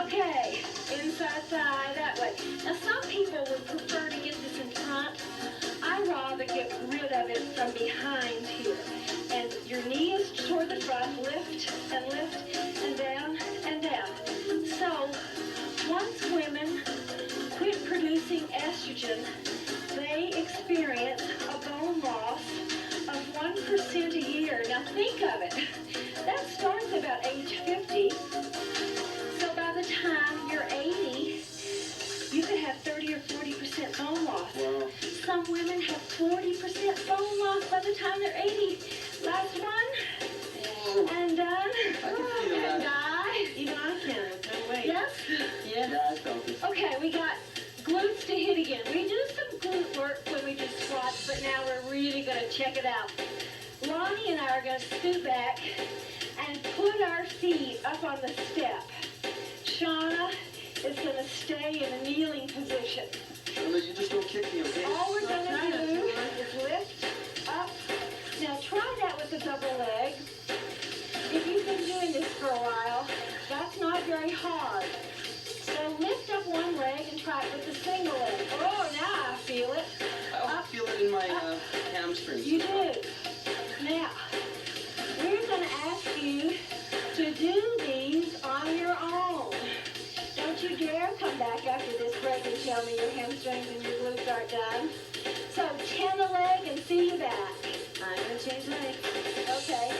S2: Okay, inside thigh, that way. Now some people would prefer to get this in front. I rather get rid of it from behind here. And your knee is toward the front, lift and down and down. So once women quit producing estrogen, they experience a bone loss of 1% a year. Now think of it. That starts about age 50. So by the time you're 80, you could have 30 or 40% bone loss.
S3: Wow.
S2: Some women have 40% bone loss by the time they're 80. Last one. And done.
S3: I can feel
S2: And
S3: that.
S2: die.
S4: Even I can. No way.
S2: Yes?
S4: Yes.
S3: Yeah, I felt it.
S2: Okay, we got glutes to hit again. We do some glute work when we do squats, but now we're really going to check it out. Lonnie and I are going to scoot back and put our feet up on the step. Shauna is going to stay in a kneeling position.
S3: Well, you just don't kick me, okay?
S2: All we're going to do is lift up. Now try that with the double leg. If you've been doing this for a while, that's not very hard. So lift up one leg and try it with the single leg. Oh, now I feel it.
S3: I feel it in my hamstrings.
S2: You do. Now, we're going to ask you to do these on your own. Don't you dare come back after this break and tell me your hamstrings and your glutes aren't done. So 10 a leg and see you back.
S4: I'm going to change legs.
S2: Okay.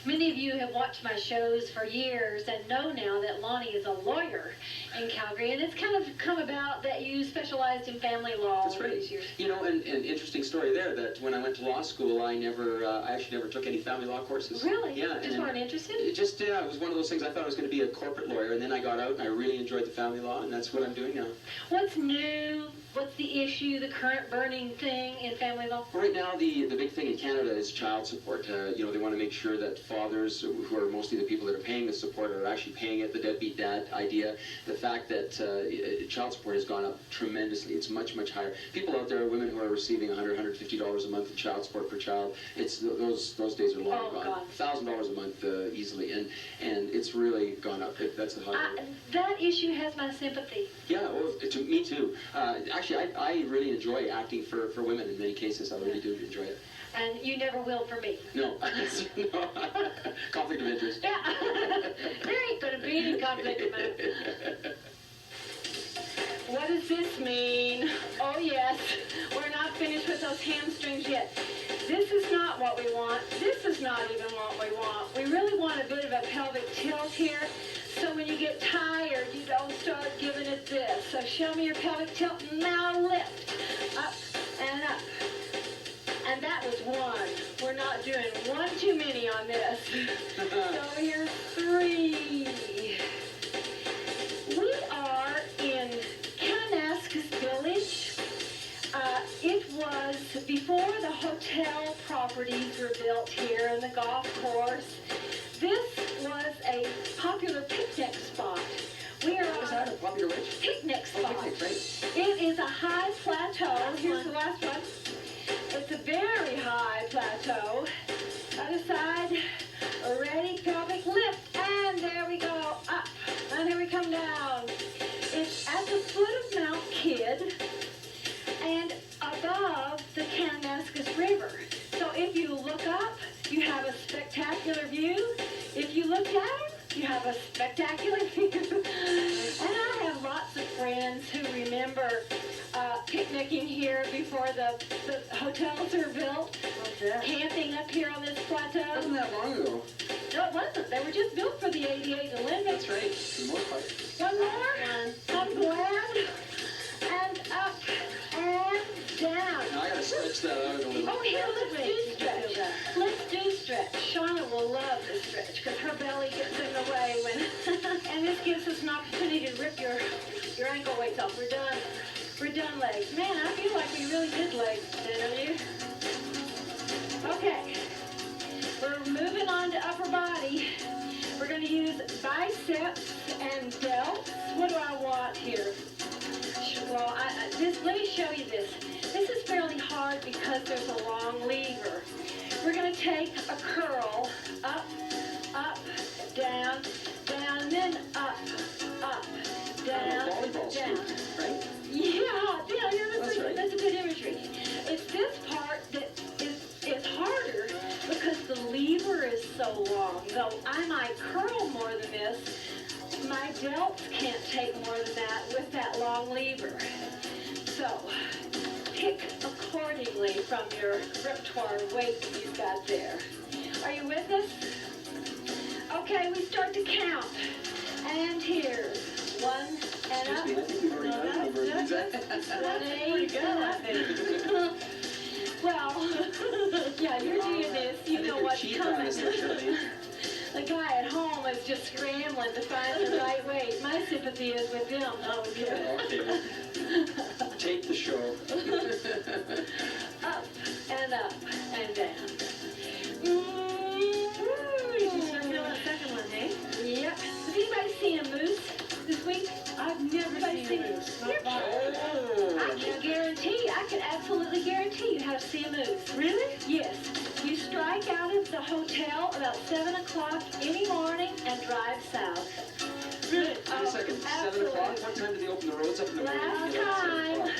S1: Many of you have watched my shows for years and know now that Lonnie is a lawyer in Calgary, and it's kind of come about that you specialized in family law.
S3: That's right.
S1: These years.
S3: You know, and interesting story there, that when I went to law school, I actually never took any family law courses.
S1: Really?
S3: Yeah.
S1: Just weren't interested?
S3: It just, yeah, it was one of those things. I thought I was going to be a corporate lawyer, and then I got out and I really enjoyed the family law, and that's what I'm doing now.
S1: What's new? What's the issue, the current burning thing in family law?
S3: Right now, the big thing in Canada is child support. You know, they want to make sure that fathers, who are mostly the people that are paying the support, are actually paying it, the deadbeat dad idea. The fact that child support has gone up tremendously. It's much, much higher. People out there, women who are receiving $100, $150 a month in child support per child, it's those days are long gone. $1,000 a month easily, and it's really gone up. That's the high.
S1: That issue has my sympathy.
S3: Yeah, well, me too. Actually, I really enjoy acting for women in many cases. I really do enjoy it.
S1: And you never will for me.
S3: No. No. Conflict of interest.
S1: Yeah. There ain't gonna be any conflict of interest. What does this mean? Oh yes, we're not finished with those hamstrings yet. This is not what we want. This is not even what we want. We really want a bit of a pelvic tilt here. So when you get tired, you don't start giving it this. So show me your pelvic tilt. Now lift. Up and up. And that was one. We're not doing one too many on this. So here's 3. We are in Kananaskis Village. It was before the hotel properties were built here and the golf course. This was a popular picnic spot. We are
S3: Is that a popular which?
S1: picnic spot.
S3: Oh, picnic, right.
S1: It is a high plateau. Here's the last one. It's a very high plateau. Other side, ready, pelvic lift, and there we go, up, and here we come down. It's at the foot of Mount Kidd and above the Kananaskis River. So if you look up, you have a spectacular view. If you look down, you have a spectacular view. And I have lots of friends who remember picnicking here before the hotels were built. Camping up here on this plateau.
S3: Wasn't that long ago?
S1: No, it wasn't. They were just built for the 88 Olympics.
S3: That's right. For the most part.
S1: One more. I'm glad. And up and down.
S3: Now I gotta stretch that out a little.
S1: Oh, here, let's do stretch. Let's do stretch. Shauna will love this stretch because her belly gets in the way when. And this gives us an opportunity to rip your ankle weights off. We're done. We're done legs. Man, I feel like we really did legs, didn't you? Okay. We're moving on to upper body. We're going to use biceps and delts. What do I want here? Well, let me show you this. This is fairly hard because there's a long lever. We're going to take a curl, up, up, down, down, then up, down,
S3: volleyball
S1: down.
S3: scoop, right?
S1: Yeah,
S3: right.
S1: That's a good imagery. It's this part that is harder because the lever is so long. Though I might curl more than this, my delts can't take more than that with that long lever. So, pick accordingly from your repertoire weight that you've got there. Are you with us? Okay, we start to count. And here's 1 and up.
S3: Excuse me, I think we've already done the number. Exactly.
S1: 1, 8, and up. Well, yeah, you're doing this. You know what's coming. The guy at home is just scrambling to find the right weight. My sympathy is with them. Oh, good.
S3: Okay. Take the show.
S1: Up and down.
S4: You sure feel that second one, hey?
S1: Yep. Has anybody seen a moose this week?
S4: I've never seen a moose.
S1: I can absolutely guarantee you have to see a moose.
S4: Really?
S1: Yes. You strike out of the hotel about 7 o'clock any morning and drive south.
S4: Really?
S3: Wait a second, 7 o'clock? What time do they open the roads up in the morning?
S1: Last
S3: Yeah,
S1: time.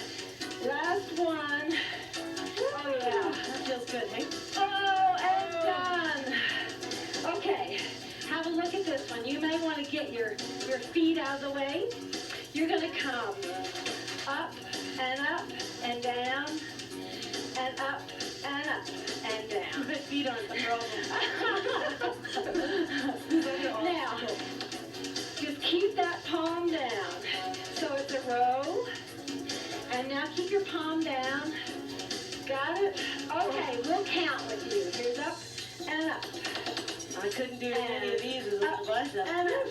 S1: Last one. Oh, yeah.
S4: That feels good, hey?
S1: Oh, and done. Okay. Have a look at this one. You may want to get your feet out of the way. You're going to come up and down and up and up and down.
S4: My feet aren't the problem. I couldn't do any of these with
S2: up,
S4: the bicep.
S2: and up.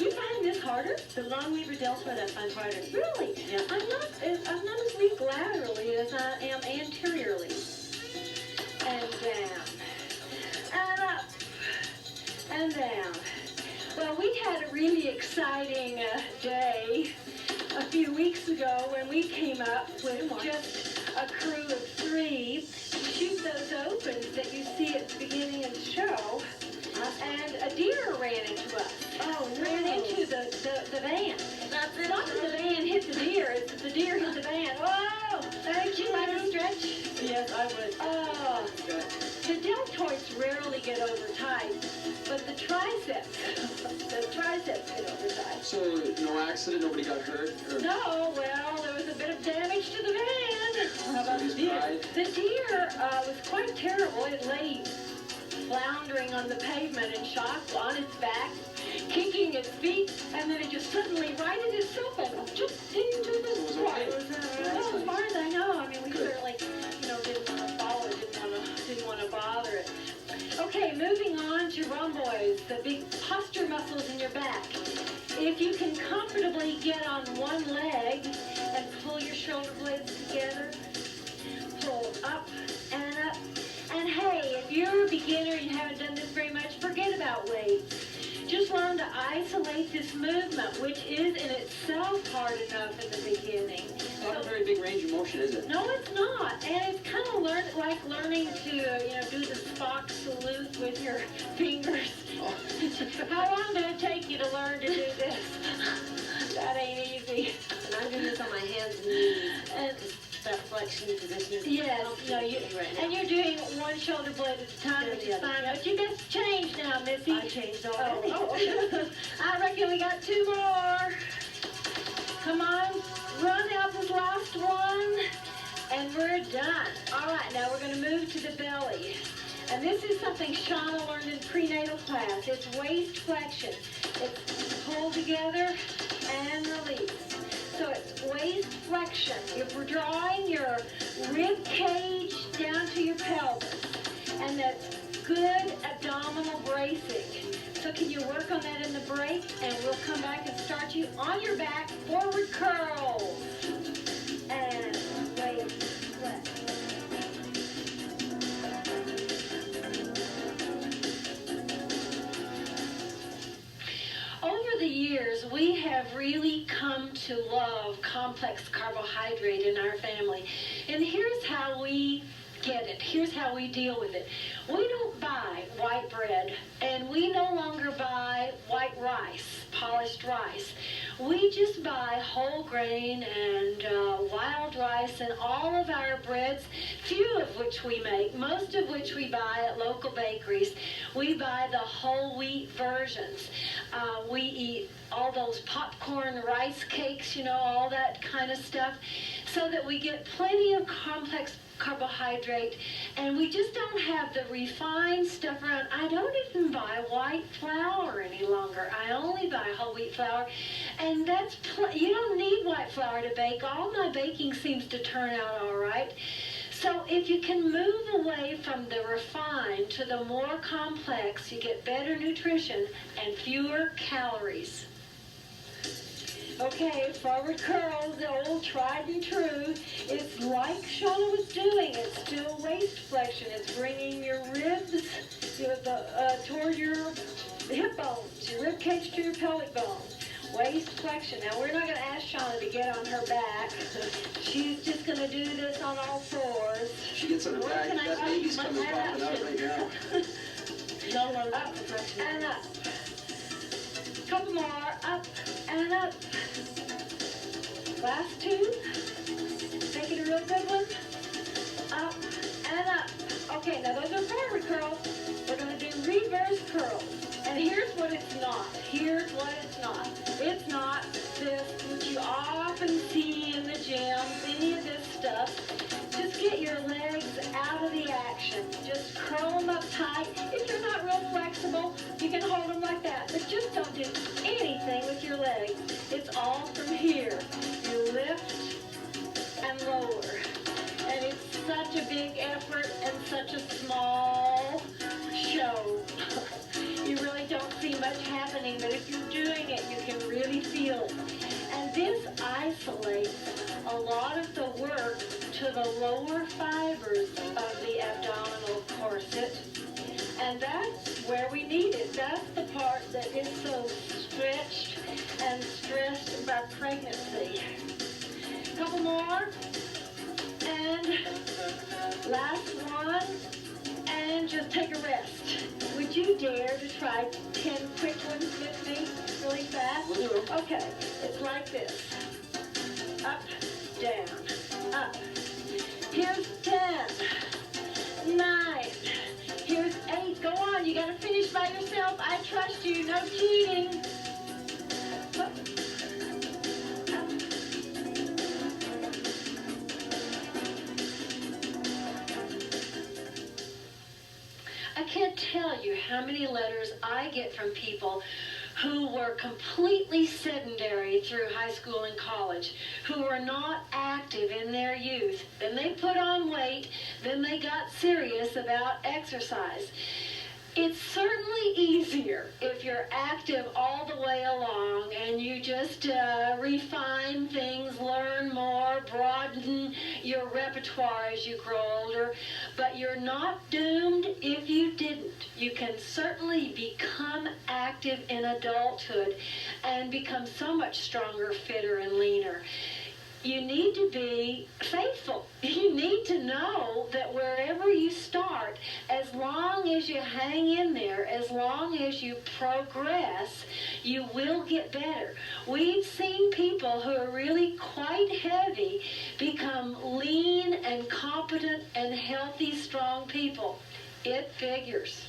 S2: You find this harder?
S4: The long lever deltoid I find harder.
S2: Really?
S4: Yeah.
S2: I'm not as weak laterally as I am anteriorly. And down. And up. And down. Well, we had a really exciting day a few weeks ago when we came up with just a crew of 3 to shoot those opens that you see at the beginning of the show. And a deer ran into us.
S4: Oh, no.
S2: Ran into the van.
S4: That's it.
S2: Not that the van hit the deer, it's that the deer hit the van. Whoa! Would you like a stretch?
S4: Yes, I would.
S2: Oh, the deltoids rarely get over tight, but the triceps get over tight.
S3: So no accident, nobody got hurt? Or
S2: No, well, there was a bit of damage to the van.
S4: How about the
S3: somebody's
S4: deer?
S3: pride?
S2: The deer was quite terrible. It lay floundering on the pavement in shock, on its back, kicking its feet, and then it just suddenly righted itself and just into the
S3: It was
S2: squat.
S3: okay.
S2: Well, as far as I know, I mean, we
S3: Good.
S2: certainly, didn't want to follow it, didn't want to bother it. Okay, moving on to rhomboids, the big posture muscles in your back. If you can comfortably get on one leg and pull your shoulder blades together, pull up and up. And hey, if you're a beginner and you haven't done this very much, forget about weights. Just learn to isolate this movement, which is in itself hard enough in the beginning.
S3: Not a very big range of motion, is it?
S2: No, it's not. And it's kind of like learning to, do the Spock salute with your fingers. How long did it take you to learn to do this? That ain't easy.
S4: And I'm doing this on my hands and knees.
S2: And
S4: That flexion position is
S2: yes,
S4: right now.
S2: and you're doing one shoulder blade at a time, which is fine. But you got to change now, Missy.
S4: I changed already.
S2: Oh. I reckon we got 2 more. Come on, run out this last one, and we're done. All right, now we're going to move to the belly. And this is something Shauna learned in prenatal class. It's waist flexion. It's pull together and release. So it's waist flexion. If we're drawing your rib cage down to your pelvis, and that's good abdominal bracing. So can you work on that in the break? And we'll come back and start you on your back, forward curl. And waist flex. Over the years, we have really come to love complex carbohydrate in our family. And here's how we get it. Here's how we deal with it. We don't buy white bread, and we no longer buy white rice, polished rice. We just buy whole grain and wild rice and all of our breads, few of which we make, most of which we buy at local bakeries. We buy the whole wheat versions. We eat all those popcorn rice cakes, all that kind of stuff, so that we get plenty of complex carbohydrate, and we just don't have the refined stuff around. I don't even buy white flour any longer. I only buy whole wheat flour, and that's you don't need white flour to bake. All my baking seems to turn out all right. So if you can move away from the refined to the more complex, you get better nutrition and fewer calories. Okay, forward curls, the old tried and true. It's like Shauna was doing. It's still waist flexion. It's bringing your ribs toward your hip bones, your rib cage to your pelvic bone. Waist flexion. Now, we're not going to ask Shauna to get on her back. She's just going to do this on all fours.
S3: She gets on her back, that baby's coming popping out right now.
S4: No one
S2: Up and up. Couple more. Up and up. Last 2. Make it a real good one. Up and up. Okay, now those are forward curls. We're going to do reverse curls. And here's what it's not. Here's what it's not. It's not this, which you often see in the gym, any of this stuff. Just get your legs out of the action. Just curl them up tight. If you're not real flexible, you can hold them like that. But just don't do anything with your legs. It's all from here. You lift and lower. And it's such a big effort and such a small show. isolates a lot of the work to the lower fibers of the abdominal corset. And that's where we need it. That's the part that is so stretched and stressed by pregnancy. Couple more. And last one. And just take a rest. Would you dare to try 10 quick ones with me really fast? Okay, it's like this. Up, down, up. Here's 10, 9, here's 8. Go on, you gotta finish by yourself. I trust you, no cheating. Up.
S1: I can't tell you how many letters I get from people who were completely sedentary through high school and college, who were not active in their youth. Then they put on weight, then they got serious about exercise. It's certainly easier if you're active all the way along and you just refine things, learn more, broaden your repertoire as you grow older. But you're not doomed if you didn't. You can certainly become active in adulthood and become so much stronger, fitter, and leaner. You need to be faithful. You need to know that wherever you start, as long as you hang in there, as long as you progress, you will get better. We've seen people who are really quite heavy become lean and competent and healthy, strong people. It figures.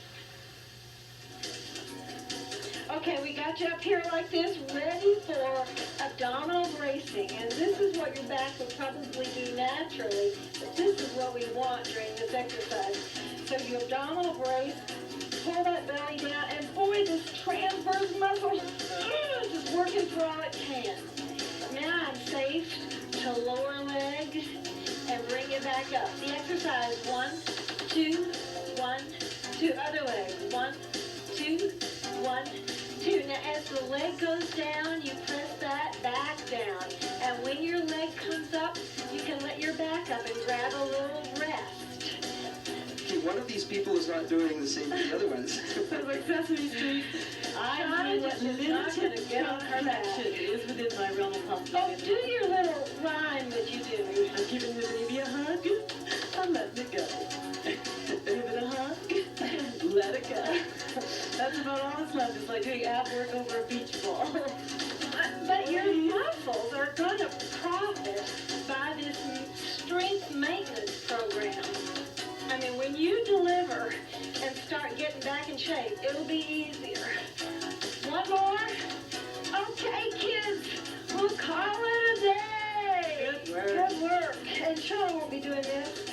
S2: Okay, we got you up here like this, ready for abdominal bracing. And this is what your back would probably do naturally, but this is what we want during this exercise. So you abdominal brace, pull that belly down, and boy, this transverse muscle is just working through all it can. Now I'm safe to lower leg and bring it back up. The exercise, 1, 2, 1, 2, other leg, 1, 2, 1, 2. Now as the leg goes down, you press that back down. And when your leg comes up, you can let your back up and grab a little rest.
S7: Okay, one of these people is not doing the same as the other ones.
S4: Sounds like Sesame Street. I'm doing what limited connection is within my realm of
S2: Oh,
S4: possibility.
S2: do your little rhyme that you do.
S4: I'm giving the baby a hug. I'm letting it go. Give it a hug. Let it go. That's about all that's left. It's like doing ab work over a beach ball.
S2: But your muscles are going to profit by this strength maintenance program. I mean, when you deliver and start getting back in shape, it'll be easier. One more? Okay, kids, we'll call it a day.
S4: Good work.
S2: Good work. And Charlene won't be doing this,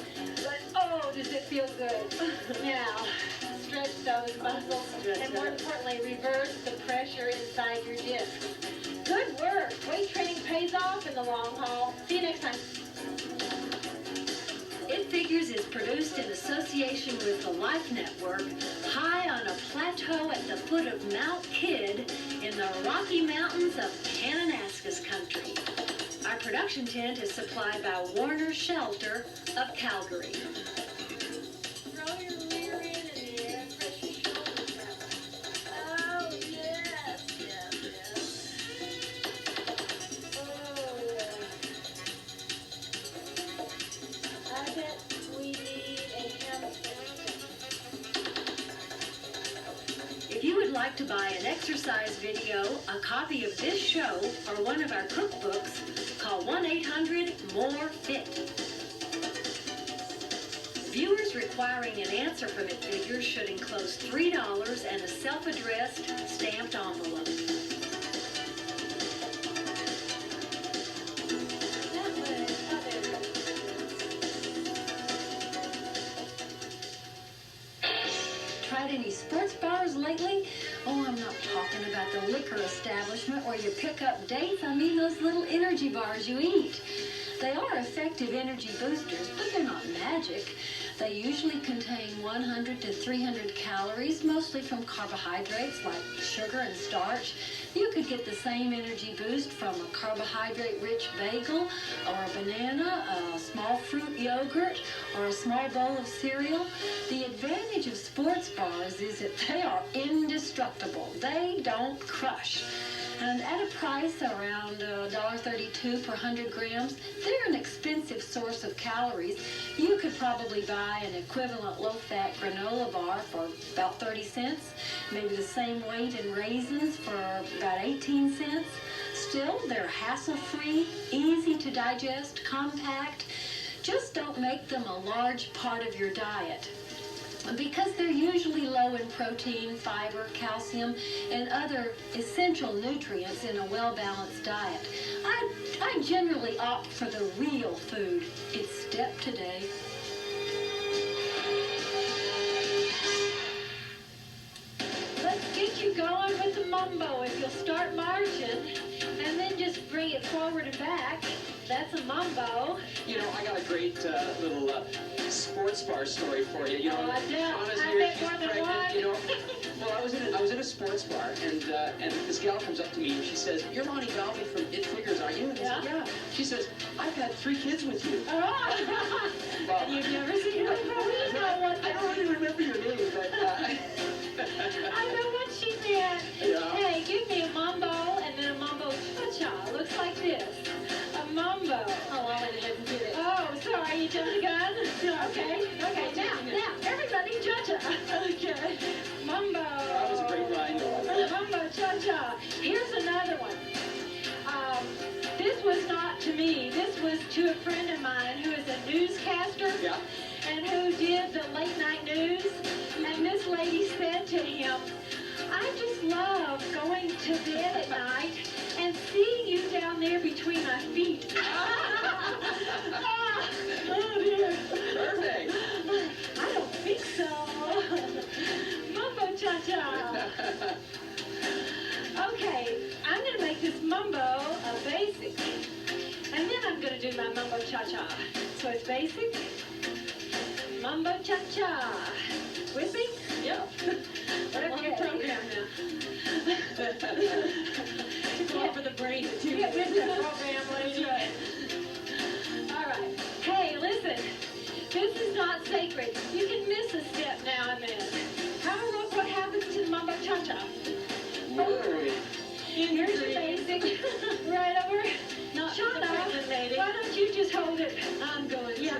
S2: but oh, does it feel good. Now, stretch those muscles, and more importantly, reverse the pressure inside your discs. Good work. Weight training pays off in the long haul. See you next time.
S1: It Figures is produced in association with the Life Network, high on a plateau at the foot of Mount Kidd in the Rocky Mountains of Kananaskis country. Our production tent is supplied by Warner Shelter of Calgary.
S2: Throw your rear end in the air and press your shoulders out. Oh, yes, yes, yes. Oh, yeah. I bet we need a hamstring.
S1: If you would like to buy an exercise video, a copy of this show, or one of our cookbooks, call 1-800-MORE-FIT. Viewers requiring an answer from It Figures should enclose $3 and a self-addressed stamped envelope.
S2: That way. Oh, there we go.
S1: Tried any sports bars lately? Oh, I'm not talking about the liquor establishment where you pick up dates. I mean those little energy bars you eat. They are effective energy boosters, but they're not magic. They usually contain 100 to 300 calories, mostly from carbohydrates like sugar and starch. You could get the same energy boost from a carbohydrate-rich bagel or a banana, a small fruit yogurt, or a small bowl of cereal. The advantage of sports bars is that they are indestructible. They don't crush. And at a price around $1.32 per 100 grams, they're an expensive source of calories. You could probably buy an equivalent low-fat granola bar for about 30 cents, maybe the same weight in raisins for about 18 cents. Still, they're hassle-free, easy to digest, compact. Just don't make them a large part of your diet. Because they're usually low in protein, fiber, calcium, and other essential nutrients in a well-balanced diet, I generally opt for the real food. It's step today.
S2: Let's get you going with the mumbo. If you'll start marching, and then just bring it forward and back. That's a mumbo.
S7: You know, I got a great little sports bar story for you. You know,
S2: Oh, I bet.
S7: Shauna's
S2: I
S7: here,
S2: bet
S7: she's
S2: more than
S7: pregnant.
S2: one.
S7: You know, well, I was in a sports bar, and this gal comes up to me and she says, "You're Lonnie Galvey from It Figures, aren't you?" And I said,
S2: Yeah.
S7: "Yeah." She says, "I've had 3 kids with you."
S2: Oh.
S7: Well,
S2: And you've never seen her before. We know what
S7: I don't really remember your name, but
S2: I know what she meant.
S7: Yeah.
S2: Hey, give me a mumbo and then a mumbo cha-cha. Looks like this. A mumbo.
S1: Oh, I went ahead and did it.
S2: Oh, sorry, you jumped the gun? Okay, now, everybody cha-cha. Okay, mumbo.
S7: that was a great line, though.
S2: Mumbo cha-cha. Here's another one. This was not to me. This was to a friend of mine who is a newscaster.
S7: Yeah.
S2: And who did the late night news. And this lady said to him, "I just love going to bed at night and seeing you down there between my feet." Oh dear.
S7: Perfect.
S2: I don't think so. Mumbo cha-cha. Okay, I'm going to make this mumbo a basic. And then I'm going to do my mumbo cha-cha. So it's basic. Mumbo cha-cha. With me?
S4: Yeah. Right on your program now. Go for the brain too.
S2: Get with the program, lady. All right. Hey, listen. This is not sacred. You can miss a step now and then. Have a look what happens to the mumbo cha-cha.
S7: Whoa.
S2: Here's the basic. Right over.
S4: Not
S2: Shauna,
S4: the pregnant lady.
S2: why don't you just hold it?
S4: I'm going to.
S2: Yeah.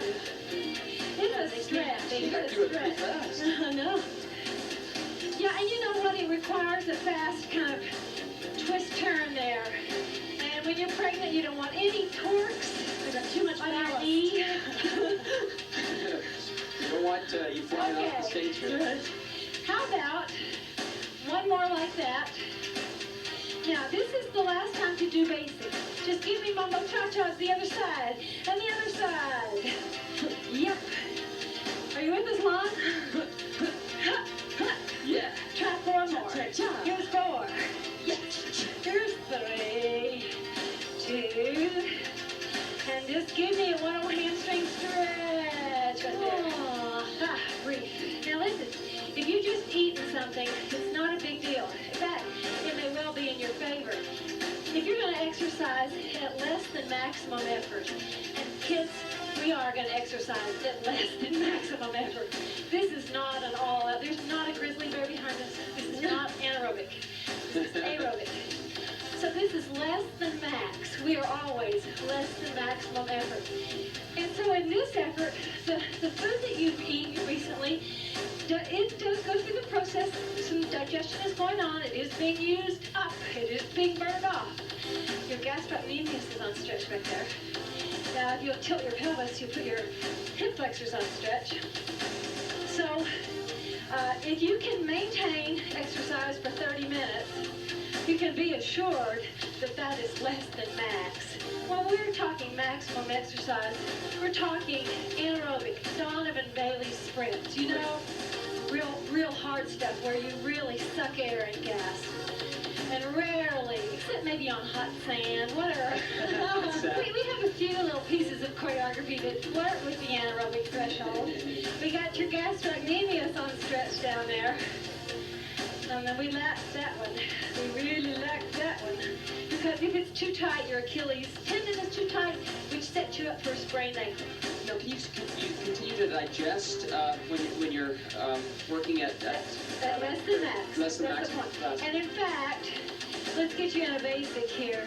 S2: It's a stretch.
S7: You gotta
S2: It's
S7: do
S2: a
S7: it pretty
S2: stretch.
S7: fast.
S2: I know. Yeah, and you know what? It requires a fast kind of twist turn there. And when you're pregnant, you don't want any torques.
S4: I got too much
S2: On your
S4: ballast.
S2: knee.
S7: You don't want you flying off the stage here.
S2: Good. How about one more like that? Now, this is the last time to do basic. Just give me mumbo cha-chas the other side. And the other side. Yep. Are you with us, Lon?
S7: Yeah.
S2: Try 4 more.
S4: Cha-cha.
S2: Here's 4. Yes. Here's 3, 2. And just give me a one old hamstring stretch right there. Ah, breathe. Now listen, if you're just eating something, it's not a big deal. In fact, it may well be in your favor. If you're going to exercise at less than maximum effort, and kids, we are going to exercise at less than maximum effort. This is not an all-out, there's not a grizzly bear behind us. This is not anaerobic. This is aerobic. So this is less than max. We are always less than maximum effort. And so in this effort, the food that you've eaten recently, it does go through the process. Some digestion is going on. It is being used up. It is being burned off. Your gastrocnemius is on stretch back there. Now, if you'll tilt your pelvis, you'll put your hip flexors on stretch. So, if you can maintain exercise for 30 minutes, you can be assured that that is less than max. When we're talking maximum exercise, we're talking anaerobic, Donovan Bailey sprints, you know, real hard stuff where you really suck air and gas. And rarely, except maybe on hot sand, whatever. We have a few little pieces of choreography that flirt with the anaerobic threshold. We got your gastrocnemius on stretch down there. And then we lacked that one. We really lacked that one. Because if it's too tight, your Achilles tendon is too tight, which sets you up for a sprained ankle.
S7: Now, can you continue to digest when you're working at
S2: less than max.
S7: Less than
S2: That's
S7: max.
S2: the point. And in fact, let's get you in a basic here.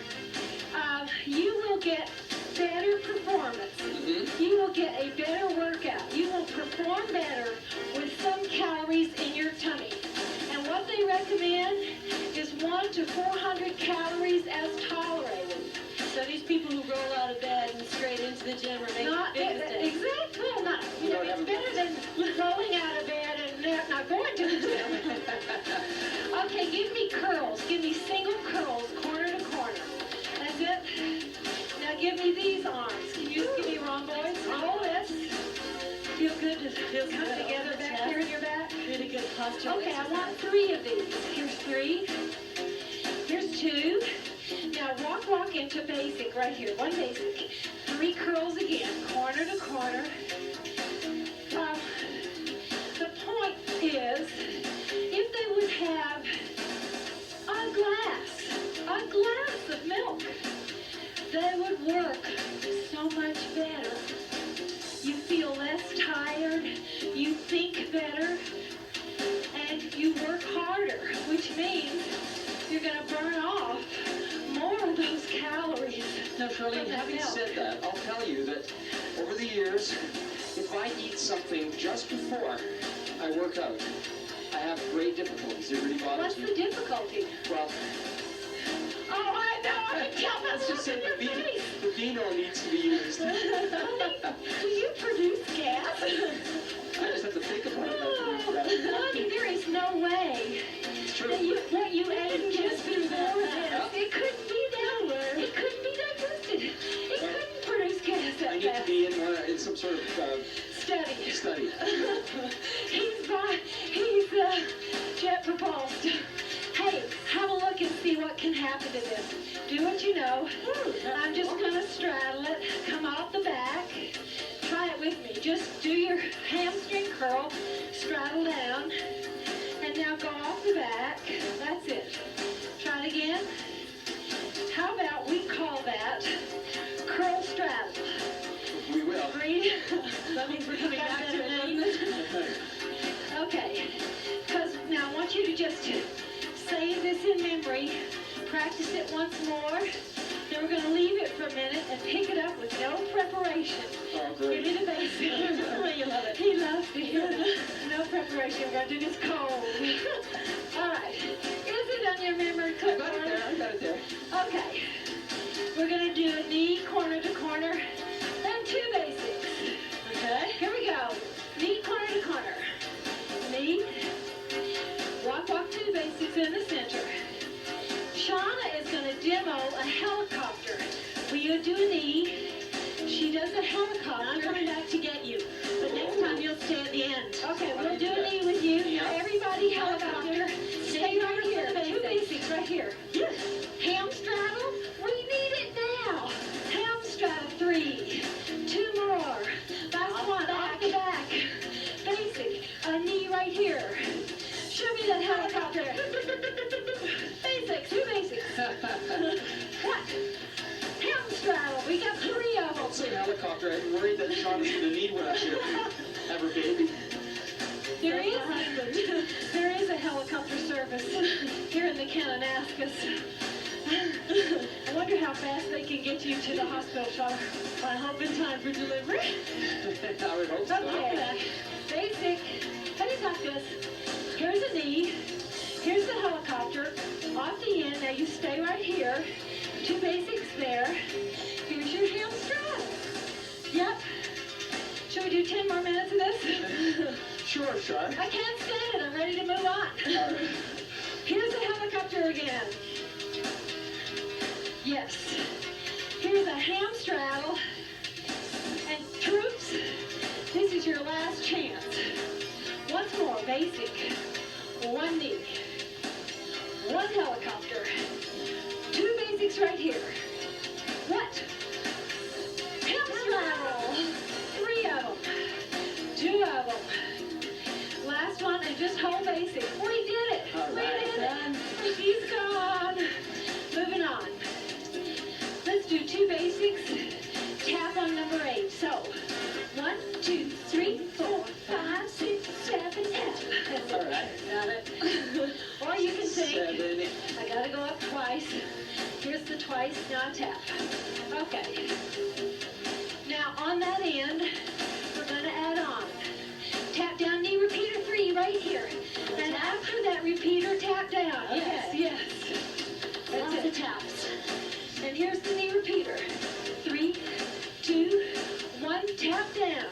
S2: You will get better performance.
S7: Mm-hmm.
S2: You will get a better workout. You will perform better with some calories in your tummy. And what they recommend is 100 to 400 calories as tolerated.
S4: So these people who roll out of bed and straight into the gym are making
S2: Not
S4: a big mistake.
S2: exactly. Well, not. You know, it's better than rolling out of bed and not going to the gym. Okay, give me curls. Give me single curls, corner to corner. That's it. Now give me these arms. Can you just give me rhomboids? Oh, that's feel good to come together back here in your back.
S4: Really good posture.
S2: Okay, I want 3 of these. Here's 3. Here's 2. Now walk into basic right here. 1 basic. 3 curls again, corner to corner. The point is, if they would have a glass of milk, they would work so much better. You feel less tired, you think better, and you work harder, which means you're going to burn off more of those calories.
S7: Now, Charlene, having said that, I'll tell you that over the years, if I eat something just before I work out, I have great difficulties. It really bothers me.
S2: What's the difficulty?
S7: Well,
S2: Oh, I know, I can tell that
S7: let's just say
S2: look in your face.
S7: the vino needs to be used.
S2: Do you produce gas?
S7: I just have to think about it.
S2: Honey, there is no way
S7: It's true.
S2: that what you ate just before this, it couldn't be that. It couldn't be digested. It couldn't produce gas
S7: I
S2: that
S7: need to
S2: fast.
S7: be in some sort of
S2: Study.
S7: study.
S2: He's jet propulsed. Hey, have a look and see what can happen to this. Do what you know. I'm just going to straddle it. Come off the back. Try it with me. Just do your hamstring curl. Straddle down. And now go off the back. That's it. Try it again. How about we call that curl straddle?
S7: We will.
S2: Agreed?
S4: That means we're coming back to it.
S2: Okay. Because now I want you to just save this in memory. Practice it once more. Then we're going to leave it for a minute and pick it up with no preparation.
S7: Oh,
S2: Give
S7: great.
S2: me the basics.
S4: You love it.
S2: He loves to hear that. No preparation. We're going to do this cold. All right. Is it on your memory
S7: I
S2: clipboard?
S7: got it there. I got it there.
S2: Okay. We're going to do a knee, corner to corner, then 2 basics.
S4: Okay.
S2: Here we go. Knee, corner to corner. Knee. Walk 2 basics in the center. Shauna is going to demo a helicopter. We do a knee. She does a helicopter.
S4: I'm coming back to get you. But next time you'll stay at the end.
S2: Okay, we'll do a knee with you. Now everybody helicopter. Stay right here. 2 basics right here.
S4: Yes.
S2: Ham straddle. We need it now. Ham straddle 3. 2 more. Last one. Off the back. Basic. A knee right here. Show me that helicopter. Basics. 2 basics. What? Ham straddle. We got 3 of them.
S7: Don't say helicopter. I'm worried that Sean is going to need one up here. Have her baby.
S2: There is a helicopter service here in the Kananaskis. I wonder how fast they can get you to the hospital, Sean.
S4: I hope in time for delivery.
S7: I would hope so.
S2: Okay. Basic. How do you talk this? Here's a knee. Here's the helicopter. Off the end. Now you stay right here. 2 basics there. Here's your ham straddle. Yep. Should we do 10 more minutes of this?
S7: Sure, Sean.
S2: I can't stand it. I'm ready to move on. Here's the helicopter again. Yes. Here's a ham straddle. And troops, this is your last chance. Once more, basic. 1 knee. 1 helicopter. basics right here. What? Hamster. 3 of them. 2 of them. Last one, and just whole basic. We did it.
S7: All right.
S2: We did it. He's gone. Moving on. Let's do 2 basics. Tap on number 8. So, 1, 2, 3, 4, 5, 6, 7, 8.
S7: All right.
S2: Got it. Or you can think,
S7: 7.
S2: I gotta go up twice. Here's the twice, now tap. Okay. Now on that end, we're gonna add on. Tap down knee repeater 3 right here. And after that repeater, tap down. Yes, yes. That's the taps. And here's the knee repeater. 3, 2, 1, tap down.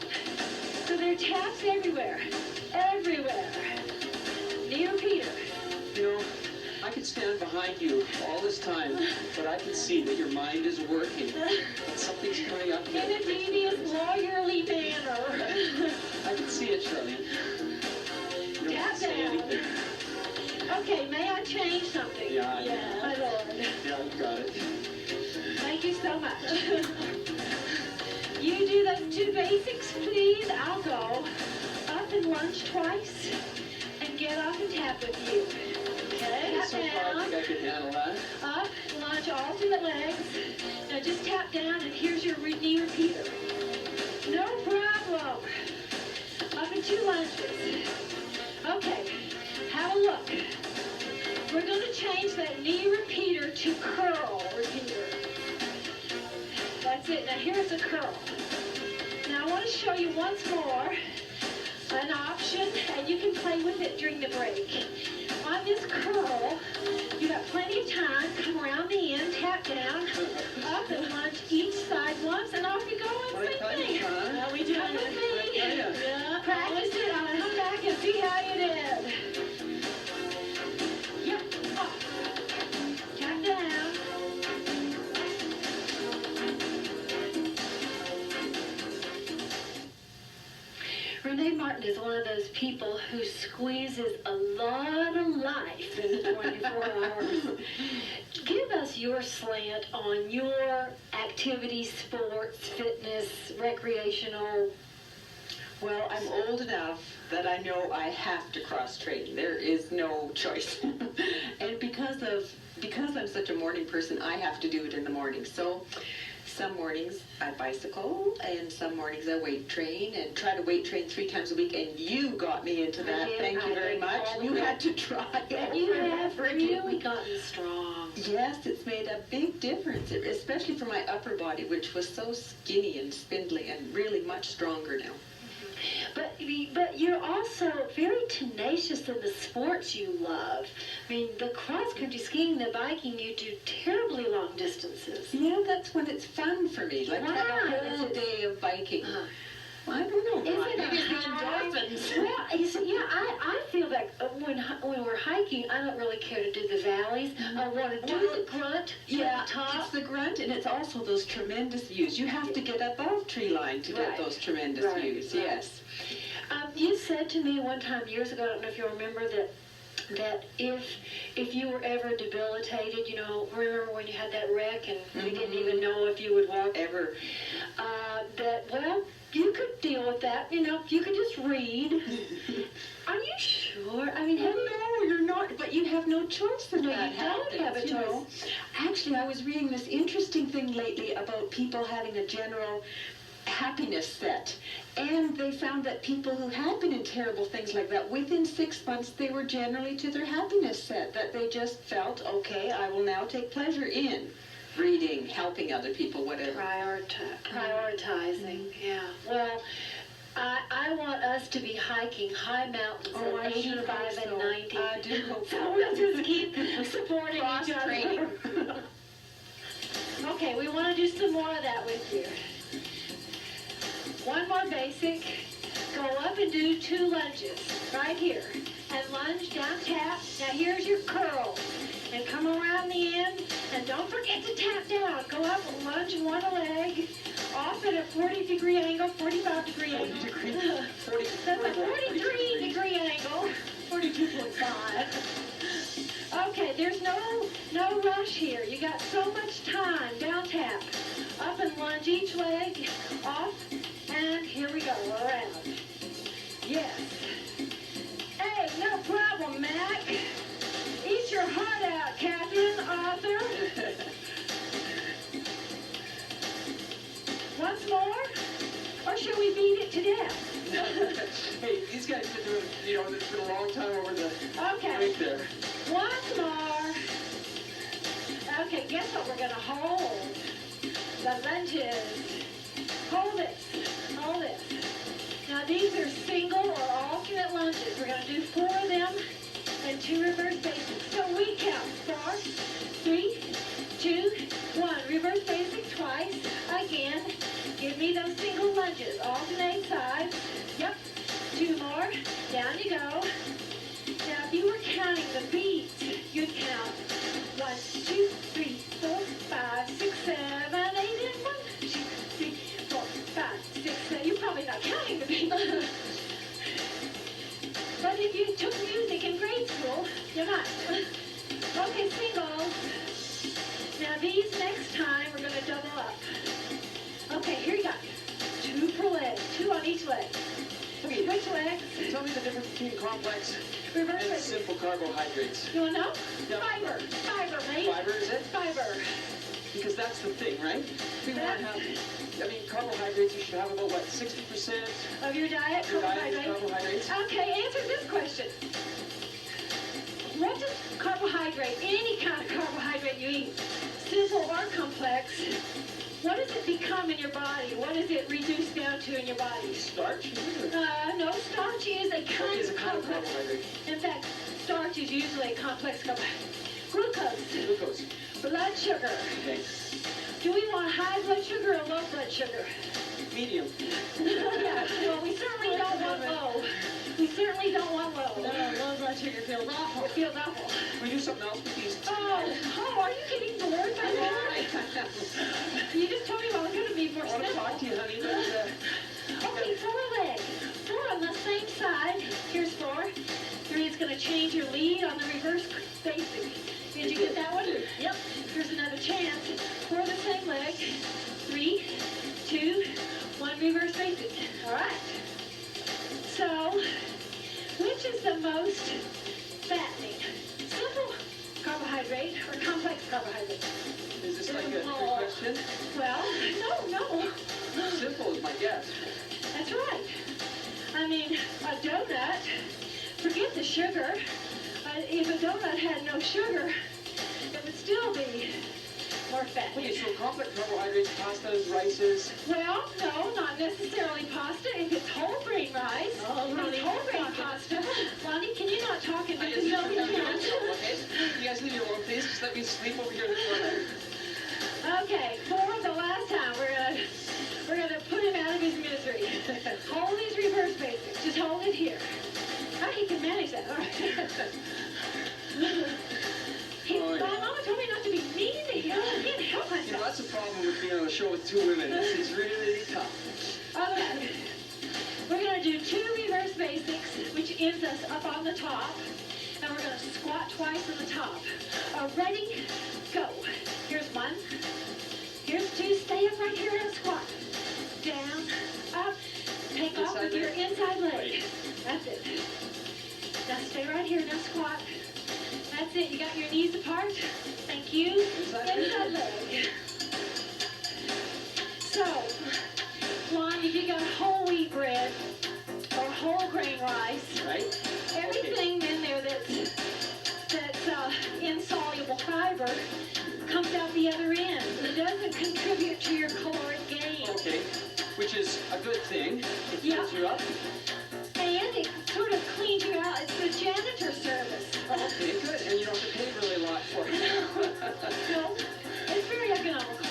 S2: So there are taps everywhere. Everywhere. Knee repeater.
S7: You know, I could stand behind you all this time, but I can see that your mind is working. And something's coming up here.
S2: In a devious, lawyerly manner.
S7: I can see it, Charlene. You don't have to say
S2: Tap down.
S7: anything.
S2: Okay, may I change something?
S7: Yeah,
S2: My lord.
S7: Yeah, you got it.
S2: Thank you so much. You do those 2 basics, please. I'll go up and lunge twice and get off and tap with you. Okay, tap
S7: So far, I
S2: down.
S7: think I can handle that.
S2: Up, lunge all through the legs. Now just tap down and here's your knee repeater. No problem. Up in 2 lunges. Okay, have a look. We're going to change that knee repeater to curl repeater. That's it. Now here's a curl. Now I want to show you once more an option, and you can play with it during the break. On this curl, you got plenty of time. Come around the end, tap down, up and lunge each side once, and off you go and same thing.
S7: Huh?
S2: How we doing? Come with me.
S7: Yeah.
S2: Practice it. I'll come back and see how you did. Yep. Up. Tap down. Renee Martin is one of those people who squeezes a lot of life in 24 hours. Give us your slant on your activity, sports, fitness, recreational.
S5: Well, I'm old enough that I know I have to cross-train. There is no choice. And because I'm such a morning person, I have to do it in the morning. So some mornings I bicycle, and some mornings I weight train, and try to weight train 3 times a week. And you got me into that. Thank you very much. You had to try it.
S2: And you have really gotten strong.
S5: Yes, it's made a big difference, especially for my upper body, which was so skinny and spindly, and really much stronger now.
S2: But you're also very tenacious in the sports you love. I mean, the cross-country skiing, the biking, you do terribly long distances.
S5: Yeah, that's when it's fun for me. Like
S2: Why?
S5: have a whole day of biking. I don't know.
S2: Is it
S5: Maybe it's the
S2: a high?
S5: endorphins.
S2: Well, you see, yeah, I feel like when we're hiking, I don't really care to do the valleys. I want to do the grunt
S5: Yeah,
S2: at the top.
S5: it's the grunt, and it's also those tremendous views. You have to get above tree line to get
S2: Right.
S5: those tremendous
S2: Right,
S5: views.
S2: right.
S5: Yes.
S2: You said to me one time years ago, I don't know if you remember, that if you were ever debilitated, you know, remember when you had that wreck and we didn't even know if you would walk
S5: Ever.
S2: well, you could deal with that, you know, you could just read. Are you sure? I mean, have you...
S5: No, you're not. But you have no choice in
S2: No,
S5: that.
S2: you don't have a
S5: you know.
S2: choice.
S5: Actually, I was reading this interesting thing lately about people having a general happiness set. And they found that people who had been in terrible things like that, within 6 months, they were generally to their happiness set. That they just felt, okay, I will now take pleasure in reading, helping other people, whatever.
S2: Prioritizing, yeah. Well, I want us to be hiking high mountains
S5: I
S2: at
S5: sure
S2: 85
S5: hope
S2: and
S5: so.
S2: 90.
S5: I do hope so.
S2: So we'll just keep supporting each
S5: Cross-training.
S2: other. Okay, we want to do some more of that with you. One more basic. Go up and do 2 lunges right here. And lunge, down, tap. Now here's your curl. And come around the end. And don't forget to tap down. Go up and lunge one leg. Off at a 40-degree angle, 45-degree angle.
S5: 40.
S2: That's a 43-degree angle. 42.5. Okay, there's no no rush here. You got so much time. Down tap. Up and lunge each leg. Off. And here we go. Around. Yes. Hey, no problem, Mac. Eat your heart out, Catherine, Arthur. Once more? Or should we beat it to death?
S7: Hey, these guys have been doing, it's been a long time over the
S2: Okay.
S7: break there.
S2: Once more. Okay, guess what we're going to hold? The lunges. Hold it. Hold it. Now these are single or alternate lunges. We're going to do 4 of them and 2 reverse basics. So we count 4, 3, 2, 1. Reverse basic twice. Again. Give me those single lunges. Alternate sides. Yep. 2 more. Down you go. Now if you were counting the beats, you'd count 1, 2, 3, 4, 5, 6, 7, 8, and 1, 2, 3, 4, 5, 6, 7. You're probably not counting the beats. But if you took music in grade school, you might. Okay, singles. Now these next time we're going to double up. Okay, here you go. 2 per leg. 2 on each leg.
S7: Okay,
S2: Switch legs.
S7: tell me the difference between complex
S2: Reverse
S7: and
S2: basic.
S7: simple carbohydrates.
S2: You want to know?
S7: Yeah.
S2: Fiber. Fiber, mate.
S7: Fiber, is it?
S2: Fiber.
S7: Because that's the thing, right? We want to have, carbohydrates, you should have about, 60%
S2: Of your diet,
S7: of your diet is
S2: carbohydrates.
S7: carbohydrates?
S2: Okay, answer this question. What does carbohydrate, any kind of carbohydrate you eat, simple or complex, what does it become in your body? What does it reduce down to in your body?
S7: Starch?
S2: No, starch is a kind
S7: Is a
S2: of
S7: kind of
S2: complex.
S7: carbohydrate.
S2: In fact, starch is usually a complex carbohydrate. Glucose,
S7: Glucose.
S2: blood sugar.
S7: Okay.
S2: Do we want high blood sugar or low blood sugar?
S7: Medium.
S2: Yeah, well, we certainly don't want low. We certainly don't want low.
S4: No, low blood sugar feels awful.
S2: It feels awful.
S7: We do something else with these.
S2: Oh, are you getting bored by that? You just told me I was going to be more
S7: I want to
S2: simple.
S7: talk to you, honey, but,
S2: Okay, 4 legs. 4 on the same side. Here's 4. 3 is going to change your lead on the reverse basic. Did you get that one?
S7: Did.
S2: Yep. Here's another chance. 4 the same leg. 3, 2, 1 reverse basic. All right. So, which is the most fattening? Simple carbohydrate or complex carbohydrate?
S7: is this like a trick question?
S2: Well, no.
S7: Simple is my guess.
S2: That's right. I mean, a donut, forget the sugar. If a donut had no sugar, it would still be more fattening.
S7: Okay, so complex carbohydrates, pastas, rices.
S2: Well, no, not necessarily pasta. If it's whole grain rice,
S4: Oh,
S2: if
S4: Ronnie,
S2: it's whole grain
S4: talking.
S2: pasta. Ronnie, can you not talk into
S7: I
S2: this? No, we
S7: Okay,
S2: can't.
S7: you guys leave me alone, please. Just let me sleep over here in the corner.
S2: Okay, for the last time, we're gonna put him out of his misery. Hold his reverse basics. Just hold it here. Oh, he can manage that. All right.
S7: Oh, yeah.
S2: My mama told me not to be mean to him. I can't help
S7: You know,
S2: myself.
S7: that's the problem with being on a show with 2 women. This is really tough.
S2: Okay. We're gonna do 2 reverse basics, which ends us up on the top. And we're gonna squat twice on the top. Ready? Go. Here's 1. Here's 2. Stay up right here and squat. Down, up. Take off
S7: Inside
S2: with your
S7: leg?
S2: inside leg.
S7: Right.
S2: That's it. Now stay right here. Now squat. That's it. You got your knees apart. Thank you.
S7: Inside leg?
S2: Inside leg. So, Juan, if you got whole wheat bread or whole grain rice,
S7: Right?
S2: everything in there that's insoluble fiber comes out the other end. It doesn't contribute to your caloric gain.
S7: Okay. Which is a good thing. It fills
S2: Yeah.
S7: you up.
S2: And it sort of cleans you out. It's the janitor service.
S7: Okay, good. And you don't have to pay really a lot for it.
S2: No, it's very economical.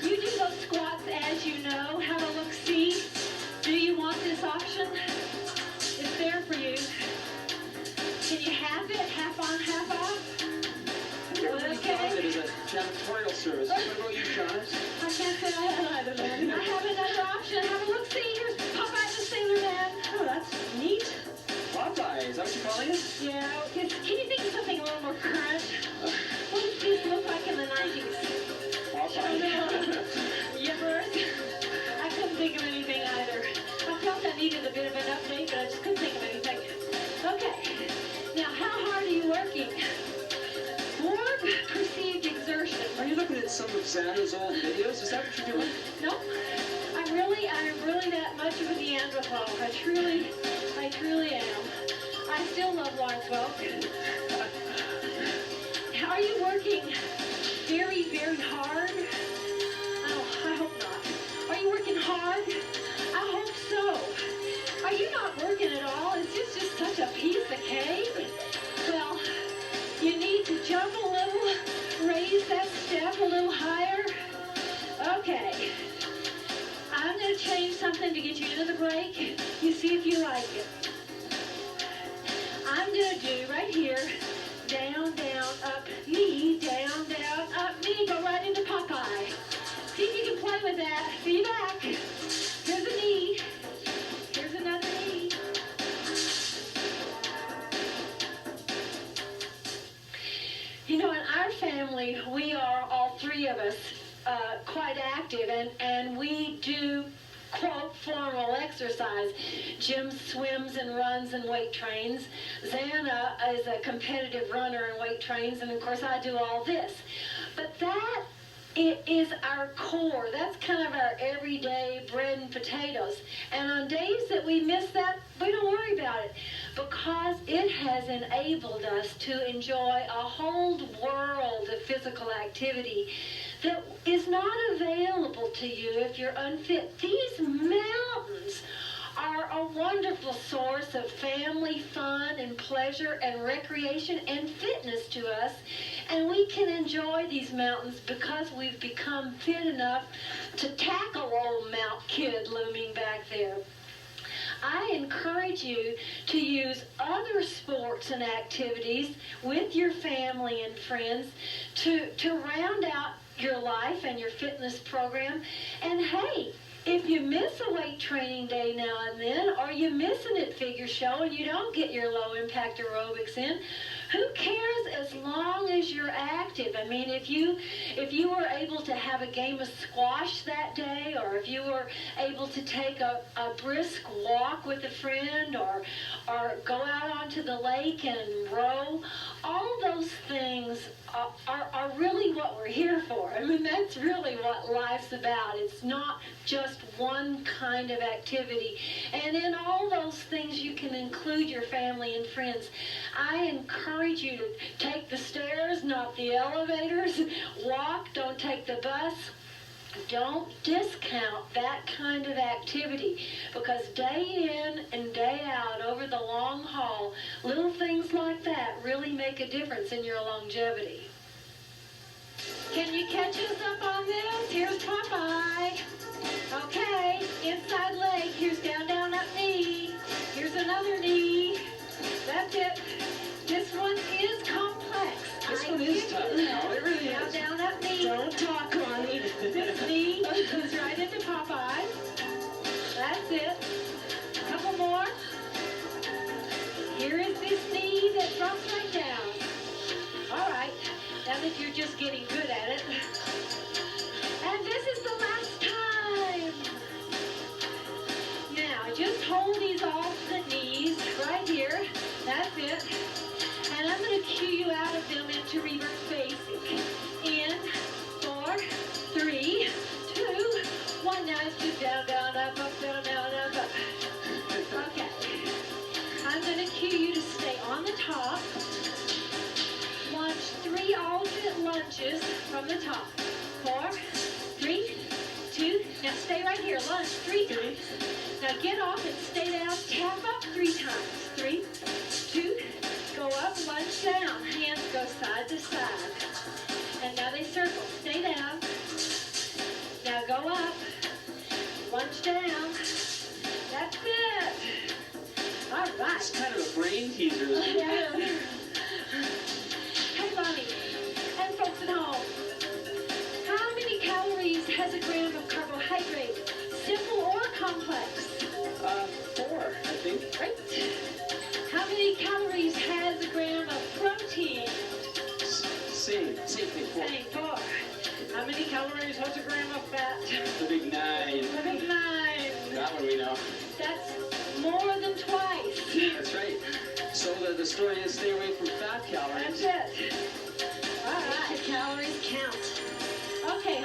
S2: You do those squats as you know. Have a look-see. Do you want this option? It's there for you. Can you have it? Half on, half off?
S7: Everybody calls it
S2: Okay.
S7: as a janitorial service. What about you, Jonas?
S2: I can't say I don't know. I have another option. Have a look-see. Here's Popeye the Sailor Man. Oh, that's neat.
S7: Popeye, is that what you're calling it?
S2: Yeah. Can you think of something a little more current? What does this look
S7: Santa's old videos? Is that what you're doing?
S2: No, I'm really that much of a Neanderthal. I truly am. I still love Lawrenceville. Are you working very, very hard? Oh, I hope not. Are you working hard? I hope so. Are you not working at all? Is this just such a piece of cake? Well, you need to jump a little, raise that step a little higher. Okay. I'm going to change something to get you into the break. You see if you like it. I'm going to do right here, down, down, up, knee, down, down, up, knee. Go right into Popeye. See if you can play with that. See you back. Here's a knee. Here's another knee. You know, in our family, we are, all three of us, quite active, and we do, quote, formal exercise. Jim swims and runs and weight trains. Xana is a competitive runner and weight trains, and of course I do all this. But that is our core. That's kind of our everyday bread and potatoes. And on days that we miss that, we don't worry about it, because it has enabled us to enjoy a whole world of physical activity that is not available to you if you're unfit. These mountains are a wonderful source of family fun and pleasure and recreation and fitness to us, and we can enjoy these mountains because we've become fit enough to tackle old Mount Kidd looming back there. I encourage you to use other sports and activities with your family and friends to round out your life and your fitness program. And hey, if you miss a weight training day now and then, or you miss an at Figure Show and you don't get your low impact aerobics in, who cares as long as you're active? I mean, if you were able to have a game of squash that day, or if you were able to take a brisk walk with a friend, or go out onto the lake and row, all those things are really what we're here for. I mean, that's really what life's about. It's not just one kind of activity. And in all those things, you can include your family and friends. I encourage you to take the stairs, not the elevators. Walk, don't take the bus. Don't discount that kind of activity, because day in and day out over the long haul, little things like that really make a difference in your longevity. Can you catch us up on this? Here's Popeye. Okay, inside leg. Here's down, down, up knee. Here's another knee. That's it. This one is complex.
S7: This one is tough. No, it really
S2: down,
S7: is.
S2: Down, up knee.
S4: Don't talk, Connie.
S2: This knee goes right into Popeye. That's it. A couple more. Here is this knee that drops right down. All right. Now that you're just getting good at it. And this is the last time. Now, just hold these alternate knees right here. That's it. And I'm going to cue you out of them into reverse basic. In, 4, 3, 2, 1. Now it's just down, down, up, down, up, up. Okay. I'm going to cue you to stay on the top. Launch 3 alternate lunges from the top. 4, 3, 2. Now stay right here. Lunge 3 times. Now get off and stay down. Tap up 3 times. 3, 2. Go up, lunge down. Hands go side to side. And now they circle. Stay down. Now go up. Lunge down. That's it. All right.
S7: It's kind of a brain teaser, isn't it?
S2: Yeah. Hey, Bonnie, and folks at home, how many calories has a gram of carbohydrate? Simple or complex?
S7: 4, I think.
S2: Right. How many calories has a gram of protein?
S7: Same thing. 4.
S2: Same, 4. How many calories has a gram of fat?
S7: The big 9.
S2: The big 9.
S7: That one we know.
S2: That's more than twice.
S7: That's right. So the story is stay away from fat calories.
S2: That's it. All right.
S4: The calories count.
S2: Okay,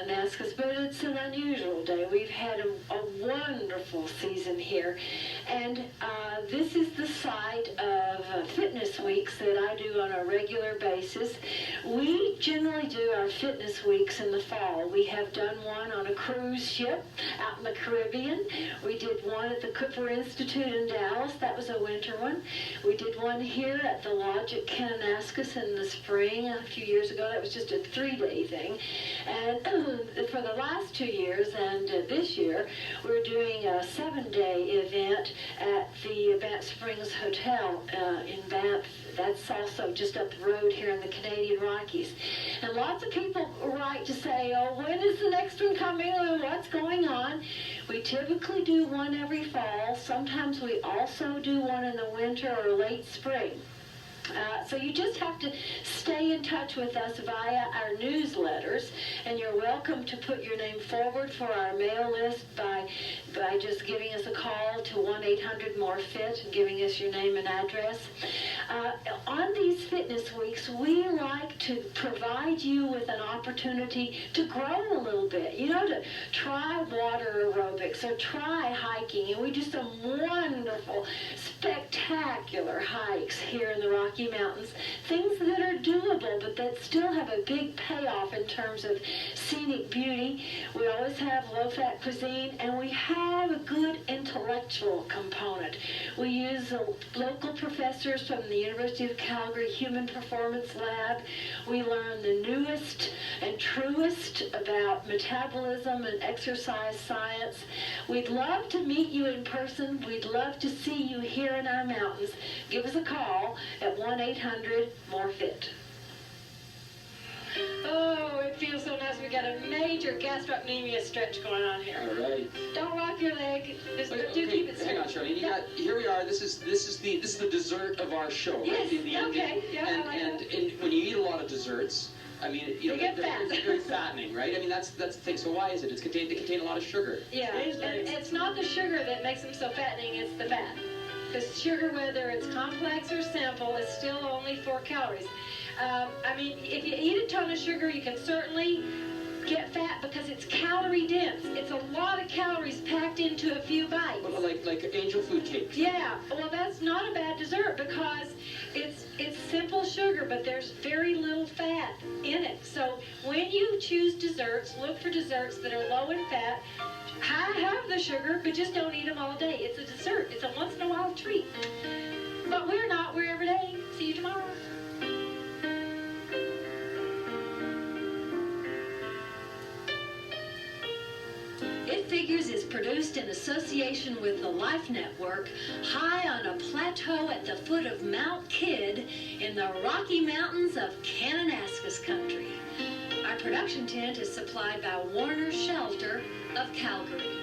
S1: Kananaskis, but it's an unusual day. We've had a wonderful season here, and this is the site of fitness weeks that I do on a regular basis. We generally do our fitness weeks in the fall. We have done one on a cruise ship out in the Caribbean. We did one at the Cooper Institute in Dallas. That was a winter one. We did one here at the Lodge at Kananaskis in the spring a few years ago. That was just a 3-day thing. And for the last 2 years and this year, we're doing a 7-day event at the Banff Springs Hotel in Banff. That's also just up the road here in the Canadian Rockies. And lots of people write to say, oh, when is the next one coming and what's going on? We typically do one every fall. Sometimes we also do one in the winter or late spring. So you just have to stay in touch with us via our newsletters, and you're welcome to put your name forward for our mail list by just giving us a call to 1-800-MORE-FIT and giving us your name and address. On these fitness weeks, we like to provide you with an opportunity to grow a little bit, to try water aerobics or try hiking. And we do some wonderful, spectacular hikes here in the Rocky Mountains, things that are doable but that still have a big payoff in terms of scenic beauty. We always have low-fat cuisine, and we have a good intellectual component. We use local professors from the University of Calgary Human Performance Lab. We learn the newest and truest about metabolism and exercise science. We'd love to meet you in person. We'd love to see you here in our mountains. Give us a call at 1-800-MORE-FIT.
S2: Oh, it feels so nice. We got a major gastrocnemius stretch going on here.
S7: All right.
S2: Don't rock your leg. Just
S7: Okay,
S2: do keep it straight.
S7: hang on, Charlene. Here we are. This is the dessert of our show.
S2: Yes.
S7: Right? The ending.
S2: Okay. Yeah. I like
S7: And
S2: that.
S7: when you eat a lot of desserts, I mean,
S2: They get fat.
S7: they're very fattening, right? I mean, that's the thing. So why is it? They contain a lot of sugar.
S2: Yeah, and it's not the sugar that makes them so fattening, it's the fat. Because sugar, whether it's complex or simple, is still only 4 calories. I mean, if you eat a ton of sugar, you can certainly get fat because it's calorie dense. It's a lot of calories packed into a few bites.
S7: Well, like angel food cake.
S2: Yeah, well, that's not a bad dessert because it's simple sugar, but there's very little fat in it. So when you choose desserts, look for desserts that are low in fat. Have the sugar, but just don't eat them all day. It's a dessert. It's a once-in-a-while treat. But we're not. We're every day. See you tomorrow.
S1: It Figures is produced in association with the Life Network, high on a plateau at the foot of Mount Kidd in the Rocky Mountains of Kananaskis country. Our production tent is supplied by Warner's Shelter of Calgary.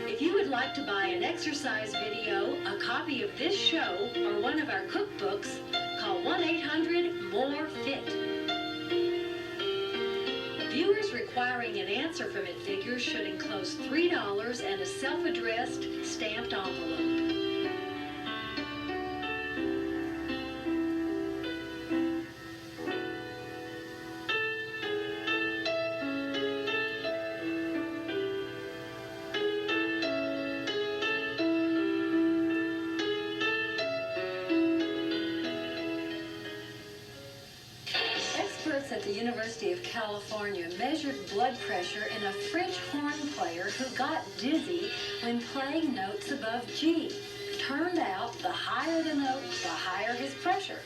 S1: If you would like to buy an exercise video, a copy of this show, or one of our cookbooks, call 1-800-MORE-FIT. Viewers requiring an answer from It Figures should enclose $3 and a self-addressed stamped envelope. Experts at the University of California measured blood pressure in a French horn player who got dizzy when playing notes above G. Turned out, the higher the note, the higher his pressure.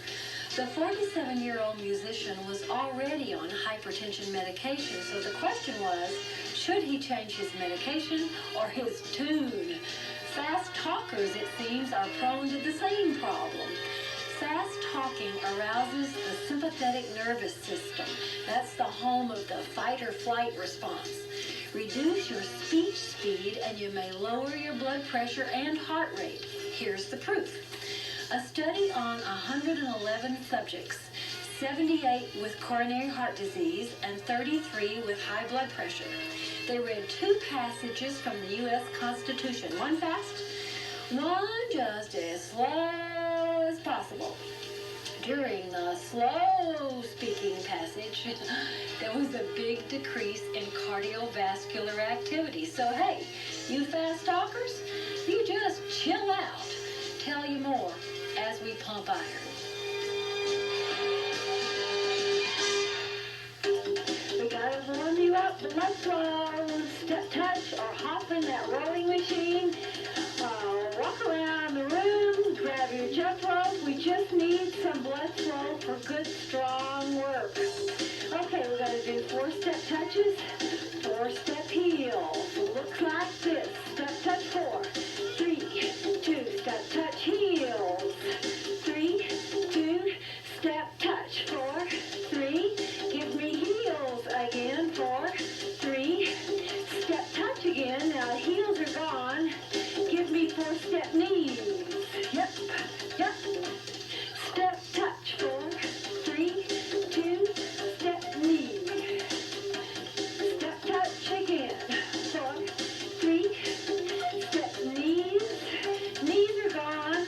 S1: The 47-year-old musician was already on hypertension medication, so the question was, should he change his medication or his tune? Fast talkers, it seems, are prone to the same problem. Fast talking arouses the sympathetic nervous system. That's the home of the fight or flight response. Reduce your speech speed and you may lower your blood pressure and heart rate. Here's the proof. A study on 111 subjects 78 with coronary heart disease, and 33 with high blood pressure. They read 2 passages from the U.S. Constitution, one fast, one just as slow as possible. During the slow speaking passage, there was a big decrease in cardiovascular activity. So hey, you fast talkers, you just chill out. Tell you more as we pump iron.
S2: We gotta warm you up, blood flow, step touch, or hop in that rolling machine. Walk around the room, grab your jump rope. We just need some blood flow for good, strong work. Okay, we're gonna do 4-step touches, 4-step heels. Looks like this. Step touch 4, 3, 2, step touch heels. 3, 2, step touch 4, 3. Give me heels again. 4, 3. Step touch again. Now heels are gone. Give me 4-step knees. Yep, yep. Step touch 4, 3, 2, step knee. Step touch again. 4, 3, step knees. Knees are gone.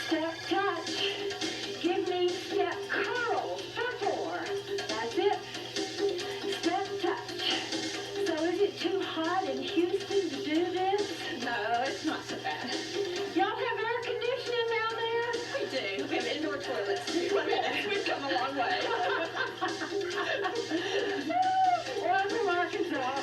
S2: Step touch. Give me step curls for 4. That's it. Step touch. So is it too hot in Houston to do this?
S5: No, it's not so bad.
S2: Y'all have air conditioning down there?
S5: We do. We have indoor toilets too. We've come a long way.
S2: Well, I'm from Arkansas.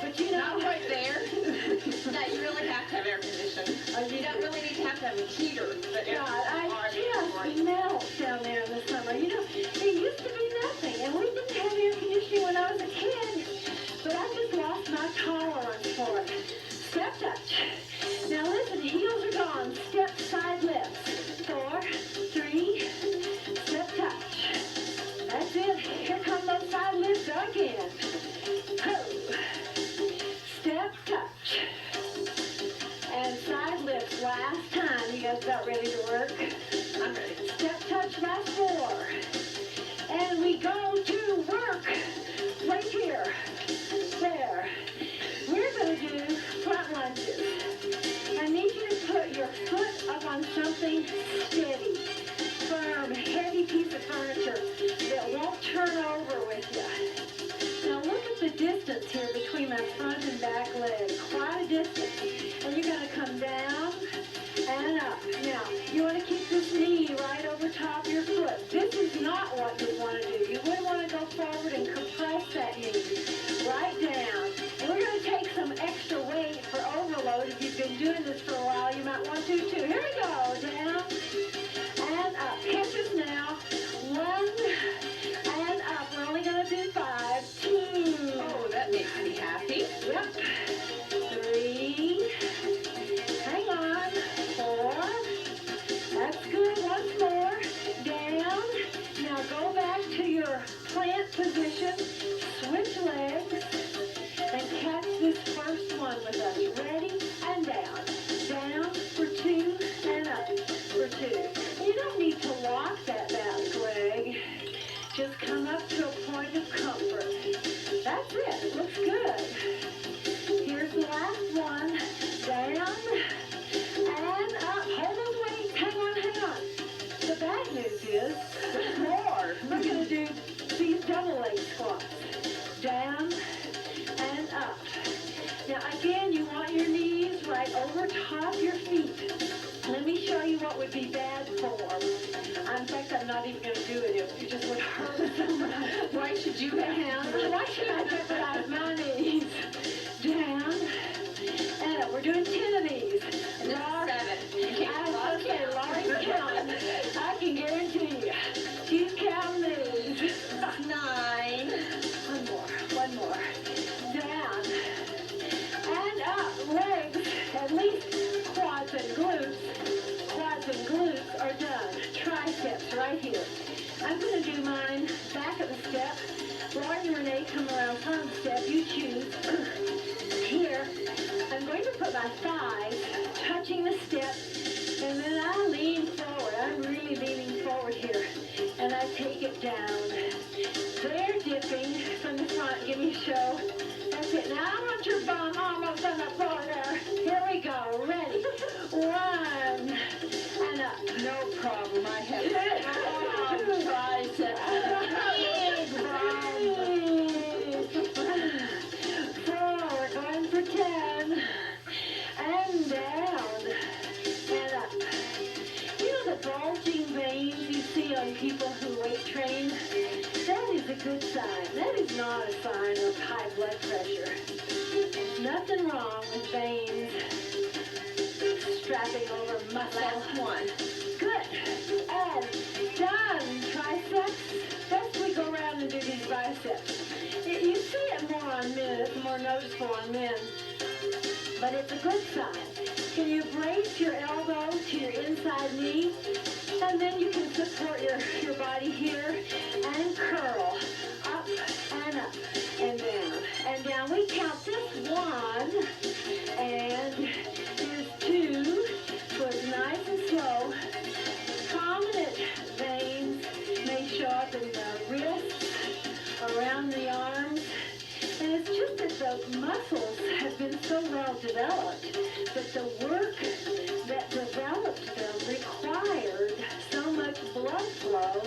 S2: But you know,
S5: Not right there. No, you really have to have air conditioning. You don't really need to have a heater. But
S2: God, I just melt down there in the summer. You know, it used to be nothing, and we didn't have air conditioning when I was a kid. But I just lost my tolerance for it. Step touch. Now listen, heels are gone. Step side lifts. 4, 3, step touch. That's it. Here come those side lifts again. Ho. Step touch. And side lifts last time. You guys about ready to work?
S5: I'm ready.
S2: Step touch last 4. And we go to work. Right here. There. We're going to do front lunges. I need you to put your foot up on something steady, firm, heavy piece of furniture that won't turn over with you. Now look at the distance here between my front and back leg. Quite a distance. And you're going to come down and up. Now, you want to keep this knee right over top of your foot. This is not what you want to do. You would want to go forward and compress that knee right down. And we're going to take some extra weight for overload. If you've been doing this for a while, you might want to too. Here we go. Down and up. Catch us now. 1 and up. We're only going to do 5. 2.
S5: Oh, that makes me happy.
S2: Yep. 3. Hang on. 4. That's good. Once more. Down. Now go back to your plant position. Switch legs. And catch this first one with us. Ready? And down. Down for 2 and up for 2. You don't need to lock that back leg. Just come up to a point of comfort. That's it. Looks good. Here's the last one. Down and up. Hold those weights. Hang on, hang on. The bad news is there's more. We're going to do these double leg squats. Down and up. Now again, you want your knees right over top your feet. Let me show you what would be bad form. In fact, I'm not even going to do it. It just would hurt so much. Why should you have? Why should I jeopardize my knees? Down and up. We're doing 10 of these. Laura,
S5: 7.
S2: okay, Laura's counting. I can guarantee you. She's counting these.
S5: 9.
S2: One more. Down and up. Legs, at least quads and glutes. Quads and glutes are done. Triceps right here. I'm going to do mine back of the step. Laura and Renee come around front of the step. You choose. Here, I'm going to put my thighs touching the step, and then I lean forward. I'm really leaning forward here. take it down. They're dipping from the front. Give me a show. That's it. Now I want your bum almost on the floor there. Here we go. Ready? 1 and up.
S5: No problem. I have strong triceps.
S2: Big bum. 4, we're going for 10. And down. And up. You know the bulging veins you see on people who weight train? That is a good sign. That is not a sign of high blood pressure. Nothing wrong with veins strapping over muscle.
S5: Last one.
S2: Good. And done. Triceps. Best we go around and do these biceps. You see it more on men. It's more noticeable on men. But it's a good sign. Can you brace your elbow to your inside knee? And then you can support your body here and curl up and up and down and down. We count this 1 and here's 2. So it's nice and slow. Prominent veins may show up in the wrists, around the arms. And it's just that the muscles have been so well developed that the work that developed them required so much blood flow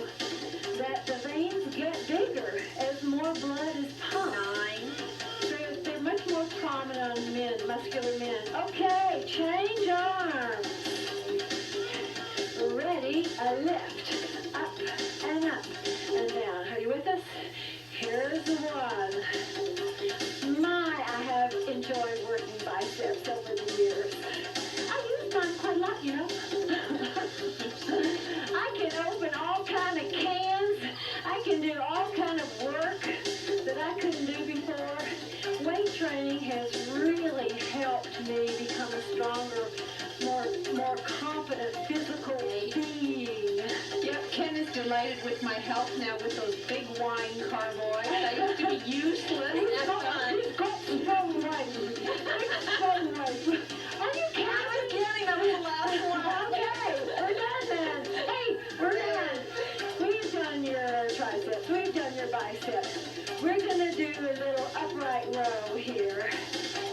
S2: that the veins get bigger as more blood is pumped. 9. They're much more prominent on men, muscular men. Okay, change arms. Ready, a lift. Up and up and down. Are you with us? Here's the 1. I have enjoyed working biceps over the years. I use mine quite a lot, you know. I can open all kind of cans. I can do all kind of work that I couldn't do before. Weight training has really helped me become a stronger, more confident physical being.
S5: Yep, Ken is delighted with my health now with those big wine carboys. I used to be useless.
S2: He's got strong legs. Strong legs. Are you counting?
S5: Counting that was the last one.
S2: Okay, we're done then. Hey, we're done. We've done your triceps. We've done your biceps. We're going to do a little upright row here.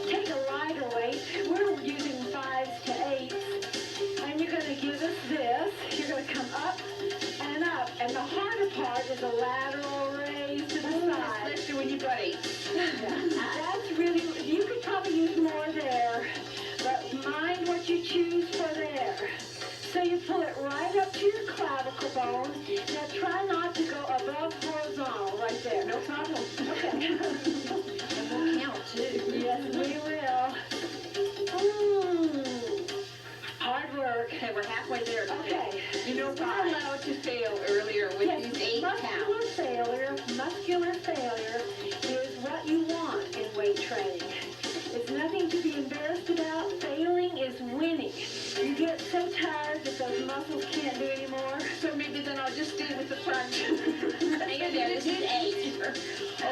S2: Take a lighter weight. We're using 5s to 8s. And you're going to give us this. You're going to come up and up. And the harder part is a lateral raise to the side.
S5: Especially when you've got 8.
S2: That's really, you could probably use more there. But mind what you choose for there. So you pull it right up to your clavicle bone. Now try not to go above horizontal right there. No problem. Okay.
S5: And we'll count too.
S2: Yes, we will. Hard work.
S5: Okay, we're halfway there.
S2: Okay.
S5: You know, we're allowed to fail earlier with
S2: Yes,
S5: these 8 counts.
S2: muscular failure is what you want in weight training. It's nothing to be embarrassed about. Failing is winning. You get so tired that those muscles can't do anymore.
S5: So maybe then I'll just stay with the front.
S2: Hang in there, this is 8.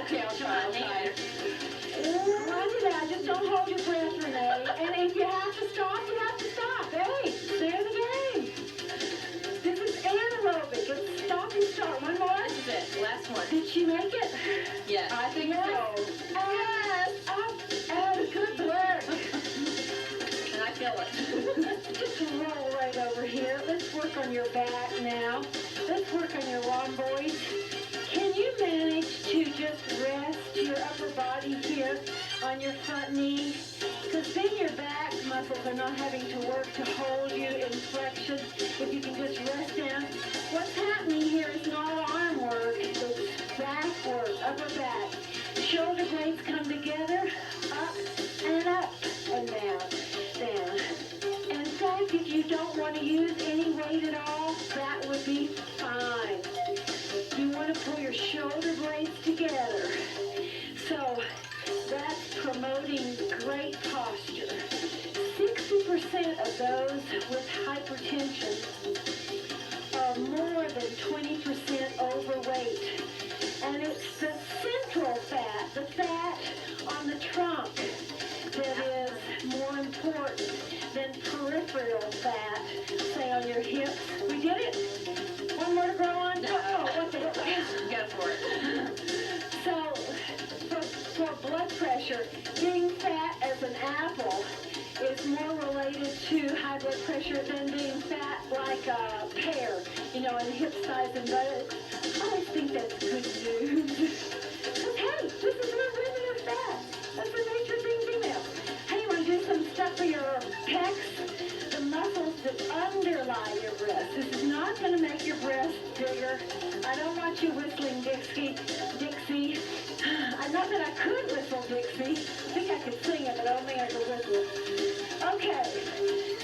S5: Okay, I'll try.
S2: Run it out, just don't hold your breath, Renee. And if you have to stop, you have to stop. Hey, they're the game. This is anaerobic. It's stop and start. One more.
S5: This is it. Last one.
S2: Did she make it?
S5: Yes.
S2: I think so. Yes. Up and good work.
S5: And I feel it.
S2: Just roll right over here. Let's work on your back now. Let's work on your rhomboids. Can you manage to just rest your upper body here on your front knee? Because then your back muscles are not having to work to hold you in flexion. If you can just rest down. What's happening here is not arm work. It's back work, upper back. Shoulder blades come together, up and down, down. In fact, if you don't want to use any weight at all, that would be fine. You want to pull your shoulder blades together. So that's promoting great posture. 60% of those with hypertension are more than 20% overweight. And it's the central fat, the fat on the trunk, that is more important than peripheral fat, say on your hips. We did it? One more to grow on? Oh, what the pressure. Being fat as an apple is more related to high blood pressure than being fat like a pear, you know, in the hip size and butt. I think that's good news. Because, hey, this is where women are fat. That's the nature of being female. Hey, you want to do some stuff for your pecs? The muscles that underlie your breasts. This is not going to make your breasts bigger. I don't want you whistling Dixie. Not that I could whistle Dixie. I think I could sing it, but I don't think I could whistle. Okay,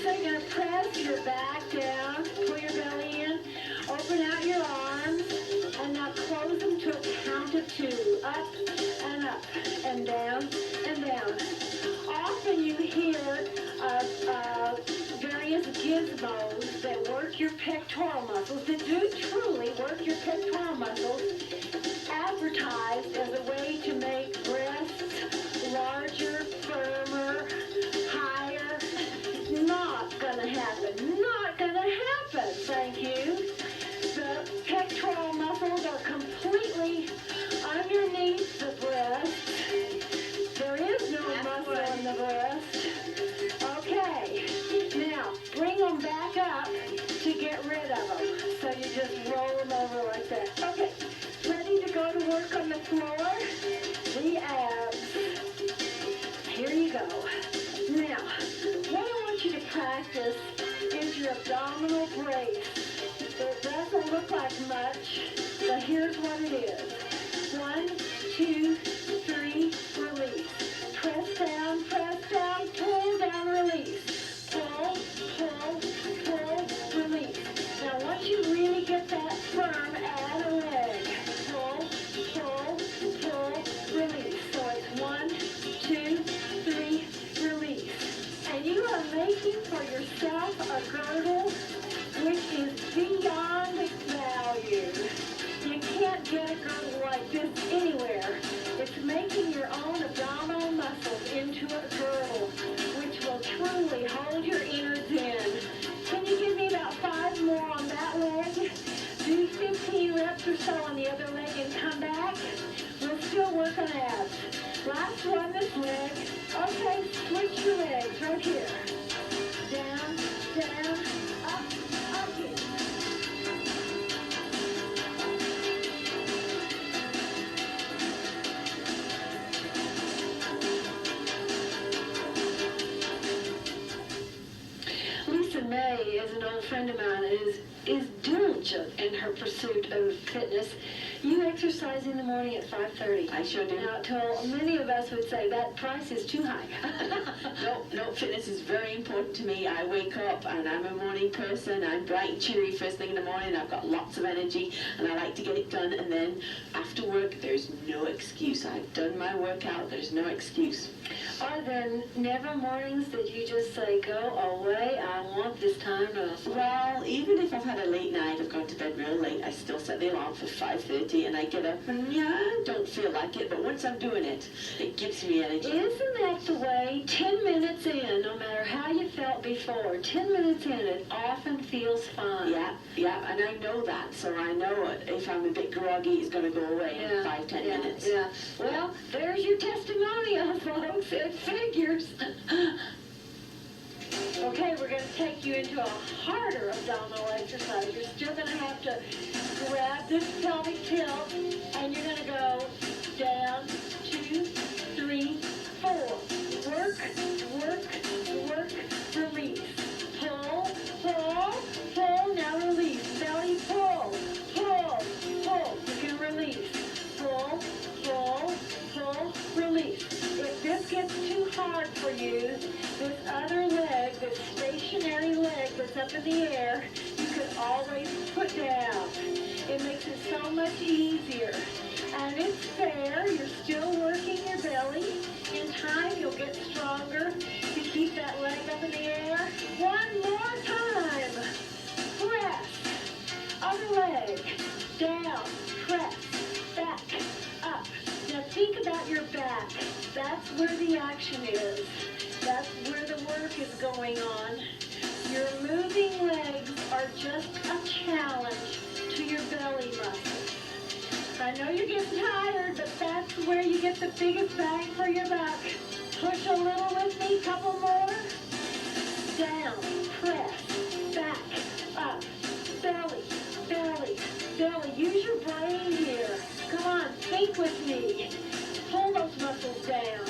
S2: so you're going to press your back down, pull your belly in, open out your arms, and now close them to a count of 2. Up and down and down. Often you hear various gizmos that work your pectoral muscles, that do truly work your pectoral muscles, advertised as a way to make breasts larger, firmer, higher. Not gonna happen. Not gonna happen, thank you. The pectoral muscles are completely underneath the breast. There is no muscle in the breast. Okay, now bring them back up to get rid of them. So you just roll them over like that. Okay, ready to go to work on the floor? The abs. Here you go. Now, what I want you to practice is your abdominal brace. It doesn't look like much, but here's what it is. 1, 2, 3, release. Press down, pull down, release. Pull, release. Now once you really get that firm, add a leg. Pull, release. So it's 1, 2, 3, release. And you are making for yourself a girdle which is beyond value. You can't get a girdle like this anywhere. It's making your own abdominal muscles into a girdle, which will truly hold your innards in. Can you give me about 5 more on that leg? Do 15 reps or so on the other leg and come back. We'll still work on abs. Last one, this leg. Okay, switch your legs right here. Down, up again. Lisa May is an old friend of mine, is diligent in her pursuit of fitness. You exercise in the morning at 5:30.
S5: I sure do.
S2: Now, many of us would say that price is too high.
S5: No, fitness is very important to me. I wake up and I'm a morning person. I'm bright and cheery first thing in the morning. I've got lots of energy and I like to get it done. And then after work, there's no excuse. I've done my workout. There's no excuse.
S2: Are there never mornings that you just say, go away, I want this time to...
S5: Well, even if I've had a late night, I've gone to bed real late, I still set the alarm for 5:30 and I get up and I don't feel like it, but once I'm doing it, it gives me energy.
S2: Isn't that the way? 10 minutes in, no matter how you felt before, 10 minutes in, it often feels fine.
S5: Yeah, and I know that, so I know if I'm a bit groggy, it's going to go away in 5-10 minutes.
S2: Yeah. Well, there's your testimonial, folks. It figures. Okay, we're going to take you into a harder abdominal exercise. You're still going to have to grab this pelvic tilt, and you're going to go down, 2, 3, 4. Work, release. Pull, now release. Belly, pull. You can release. Pull, release. If this gets too hard for you, this other leg, this stationary leg that's up in the air, you can always put down. It makes it so much easier. And it's fair. You're still working your belly. In time, you'll get stronger. You keep that leg up in the air. One more time. Press. Other leg. Down. Press. Back. Up. Now think about your back. That's where the action is. That's where the work is going on. Your moving legs are just a challenge to your belly muscles. I know you're getting tired, but that's where you get the biggest bang for your buck. Push a little with me, couple more. Down, press, back, up, belly, belly, belly. Use your brain here. Come on, think with me. Pull those muscles down.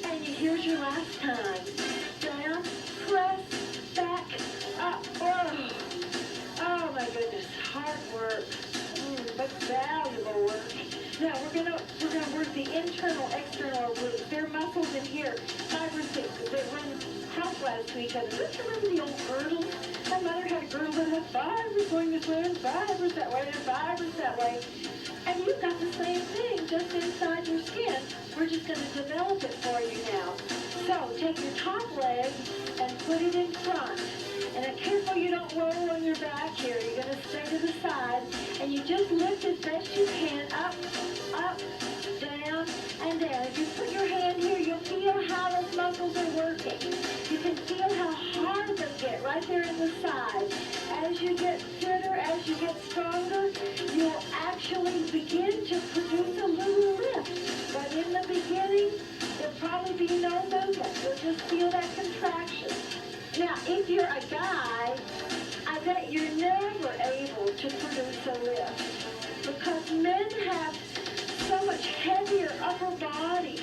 S2: And here's your last time. Down, press, back, up. Oh my goodness, hard work, but valuable work. Now we're gonna work the internal, external obliques. There are muscles in here, 5 or 6, that run crosswise to each other. Don't you remember the old girdles? My mother had a girdle that had fibers going this way and fibers that way and fibers that way. And you've got the same thing just inside your skin. We're just going to develop it for you now. So take your top leg and put it in front. And careful you don't roll on your back here. You're going to stay to the side. And you just lift as best you can. Up, up, down, and down. If you put your hand here, you'll feel how those muscles are working. You can feel how hard they get right there in the side. As you get fitter, as you get stronger, you'll actually begin to produce a little lift. But in the beginning, there'll probably be no movement. You'll just feel that contraction. Now, if you're a guy, I bet you're never able to produce a lift because men have so much heavier upper bodies,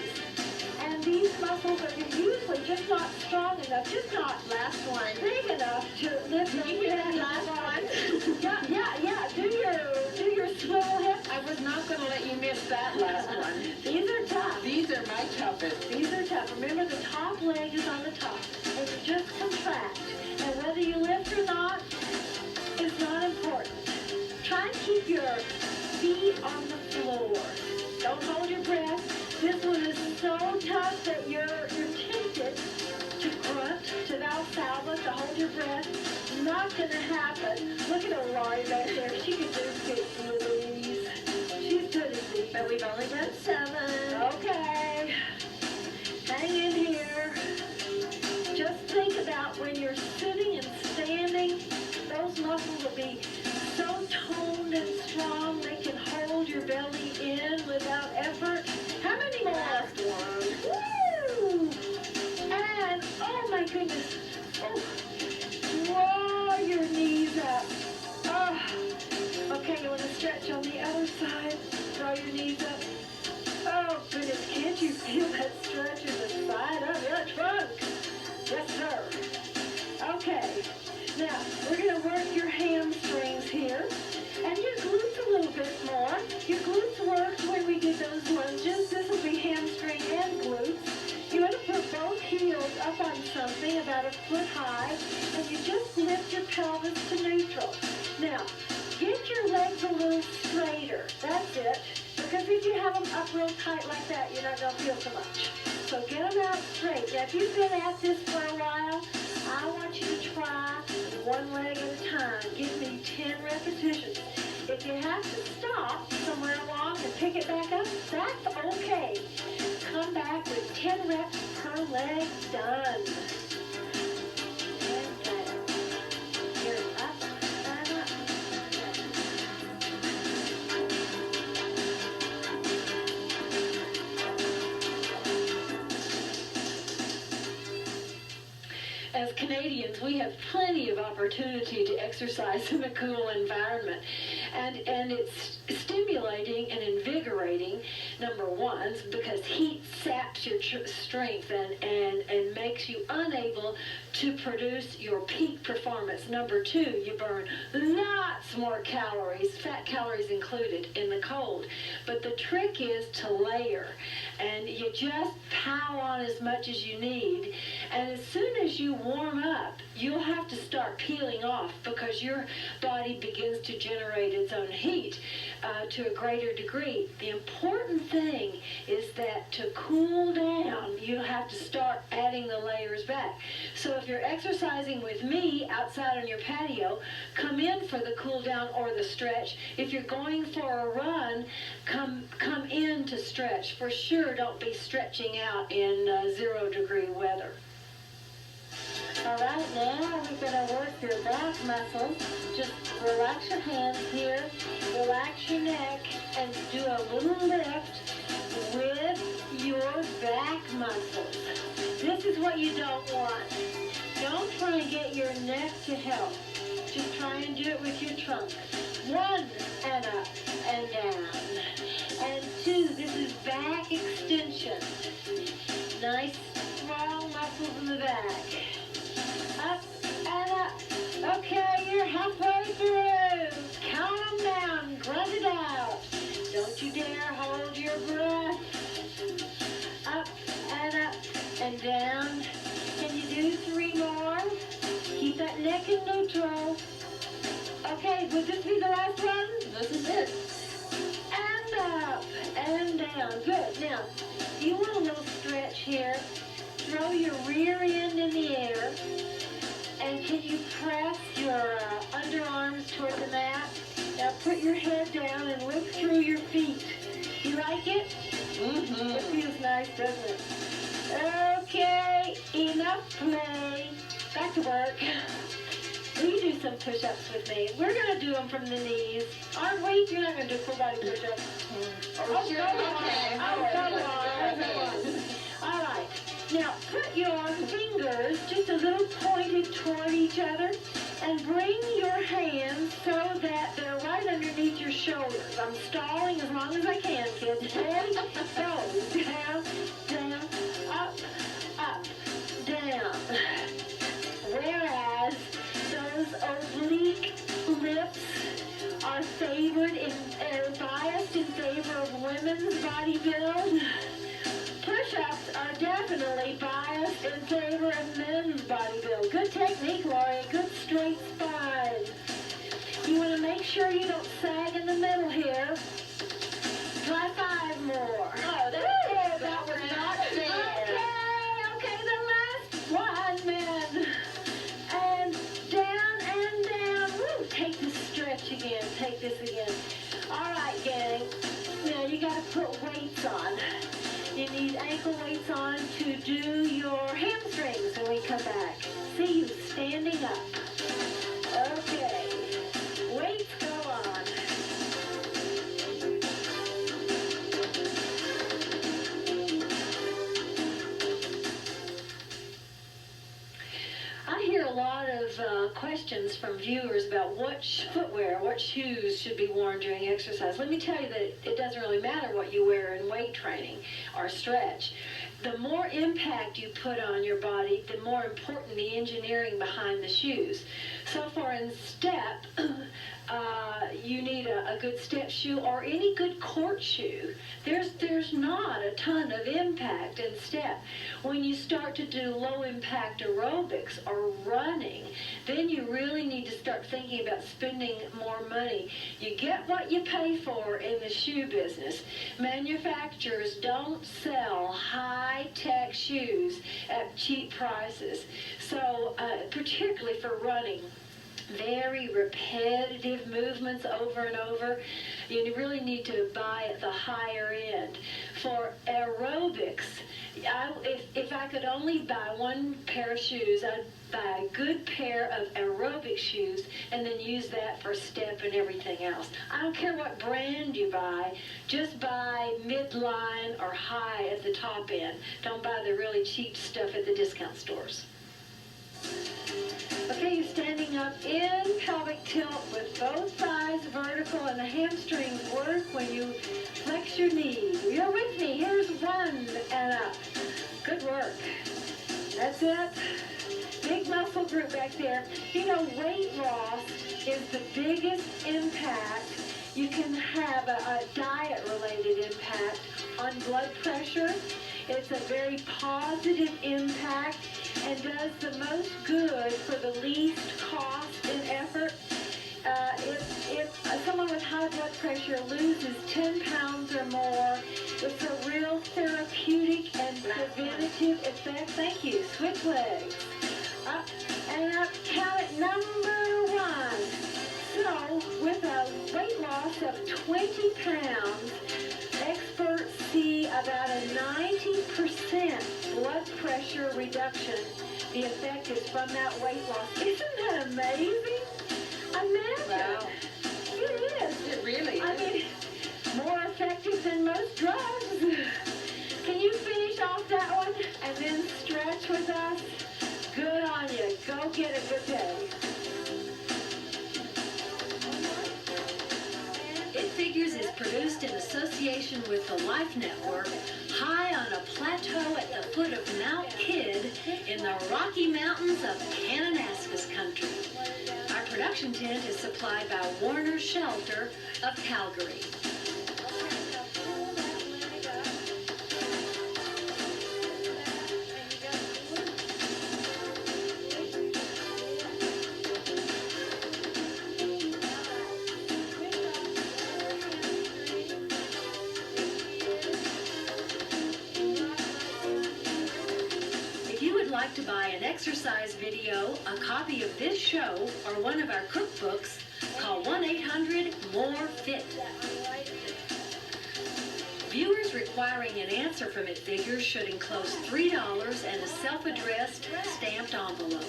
S2: and these muscles are usually just not strong enough, just not big enough to lift them.
S5: You that last one?
S2: Yeah. Do your swivel hips.
S5: I was not going to let you miss that last one.
S2: These are tough.
S5: These are my toughest.
S2: These are tough. Remember, the top leg is on the top, and you just contract. And whether you lift or not is not important. Try and keep your feet on the floor. Don't hold your breath. This one is so tough that you're tempted to grunt, to Valsalva, to hold your breath. Not going to happen. Look at old Laurie back there. She can do 50 of these. She's good at these.
S4: But we've only done 7.
S2: Okay. Hang in here. Just think about when you're sitting and standing, those muscles will be so toned and strong they can hold your belly in without effort. How many more?
S4: Last one.
S2: Woo! And, oh my goodness. Oh, draw your knees up. Oh. Okay, you want to stretch on the other side. Draw your knees up. Oh goodness, can't you feel that stretch in the side of your trunk? Yes, sir. Okay. Now, we're going to work your hamstrings here. And your glutes a little bit more. Your glutes worked when we did those lunges. This will be hamstring and glutes. You want to put both heels up on something about 1 foot high. And you just lift your pelvis to neutral. Now, get your legs a little straighter. That's it. Because if you have them up real tight like that, you're not going to feel so much. So get them out straight. Now, if you've been at this for a while, I want you to try one leg at a time. Give me 10 repetitions. If you have to stop somewhere along and pick it back up, that's okay. Come back with 10 reps per leg. Done. And down. Here, up, and up. As Canadians, we have plenty of opportunity to exercise in a cool environment. And it's stimulating and invigorating, number one, because heat saps your strength and makes you unable to produce your peak performance. Number two, you burn lots more calories, fat calories included, in the cold. But the trick is to layer, and you just pile on as much as you need. And as soon as you warm up, you'll have to start peeling off because your body begins to generate its own heat to a greater degree. The important thing is that to cool down, you have to start adding the layers back. So if you're exercising with me outside on your patio, come in for the cool down or the stretch. If you're going for a run, come in to stretch. For sure, don't be stretching out in 0-degree weather. All right, now we're going to work your back muscles. Just relax your hands here, relax your neck, and do a little lift with your back muscles. This is what you don't want. Don't try and get your neck to help. Just try and do it with your trunk. 1 and up and down. And 2, this is back extension. Nice, strong muscles in the back. Up and up. Okay, you're halfway through. Count them down. Grunt it out. Don't you dare hold your breath. Up and down. Can you do 3 more? Keep that neck in neutral. Okay, would this be the last one?
S5: This is it.
S2: And up and down. Good. Now, you want a little stretch here. Throw your rear end in the air. And can you press your underarms toward the mat? Now put your head down and look through your feet. You like it?
S5: Mm-hmm.
S2: It feels nice, doesn't it? Okay, enough play. Back to work. Will you do some push-ups with me? We're going to do them from the knees. Aren't we? You're not going to do full body push-ups.
S5: Oh, sure. Okay.
S2: All right. Now, put your fingers just a little pointed toward each other and bring your hands so that they're right underneath your shoulders. I'm stalling as long as I can, kids. Ready? Go. Down, down, up, down. Whereas those oblique lifts are favored and biased in favor of women's body build, push-ups are definitely biased in favor of men's body build. Good technique, Lori. Good straight spine. You want to make sure you don't sag in the middle here. Try 5 more. Oh, that's good. That was not fair. Okay, the last one, men. And down. Woo, take this stretch again. Take this again. All right, gang. Now you got to put weights on. You need ankle weights on to do your hamstrings when we come back. See you standing up. Okay. Weights go on. I hear a lot of questions from viewers about what footwear, what shoes should be worn during exercise. Let me tell you that it doesn't really matter what you wear in weight training or stretch. The more impact you put on your body, the more important the engineering behind the shoes. So for in step, you need a good step shoe or any good court shoe. There's not a ton of impact in step. When you start to do low impact aerobics or running, then you really need to start thinking about spending more money. You get what you pay for in the shoe business. Manufacturers don't sell high-tech shoes at cheap prices. So particularly for running, very repetitive movements over and over, you really need to buy at the higher end. For aerobics, if I could only buy one pair of shoes, I'd buy a good pair of aerobic shoes and then use that for step and everything else. I don't care what brand you buy, just buy midline or high at the top end. Don't buy the really cheap stuff at the discount stores. Okay, you're standing up in pelvic tilt with both thighs vertical and the hamstrings work when you flex your knees. You're with me. Here's 1 and up. Good work. That's it. Big muscle group back there. You know, weight loss is the biggest impact. You can have a diet-related impact on blood pressure. It's a very positive impact and does the most good for the least cost and effort. If someone with high blood pressure loses 10 pounds or more, it's a real therapeutic and preventative effect. Thank you. Switch legs. Up and up. Count it. Number 1. So, with a weight loss of 20 pounds, experts see about a 90% blood pressure reduction. The effect is from that weight loss. Isn't that amazing? Imagine.
S5: Wow.
S2: It is.
S5: It really is.
S2: I mean, more
S1: Figures is produced in association with the Life Network, high on a plateau at the foot of Mount Kidd in the Rocky Mountains of Kananaskis country. Our production tent is supplied by Warner Shelter of Calgary. To buy an exercise video, a copy of this show, or one of our cookbooks, call 1-800-MORE-FIT. Viewers requiring an answer from It Figures should enclose $3 and a self-addressed stamped envelope.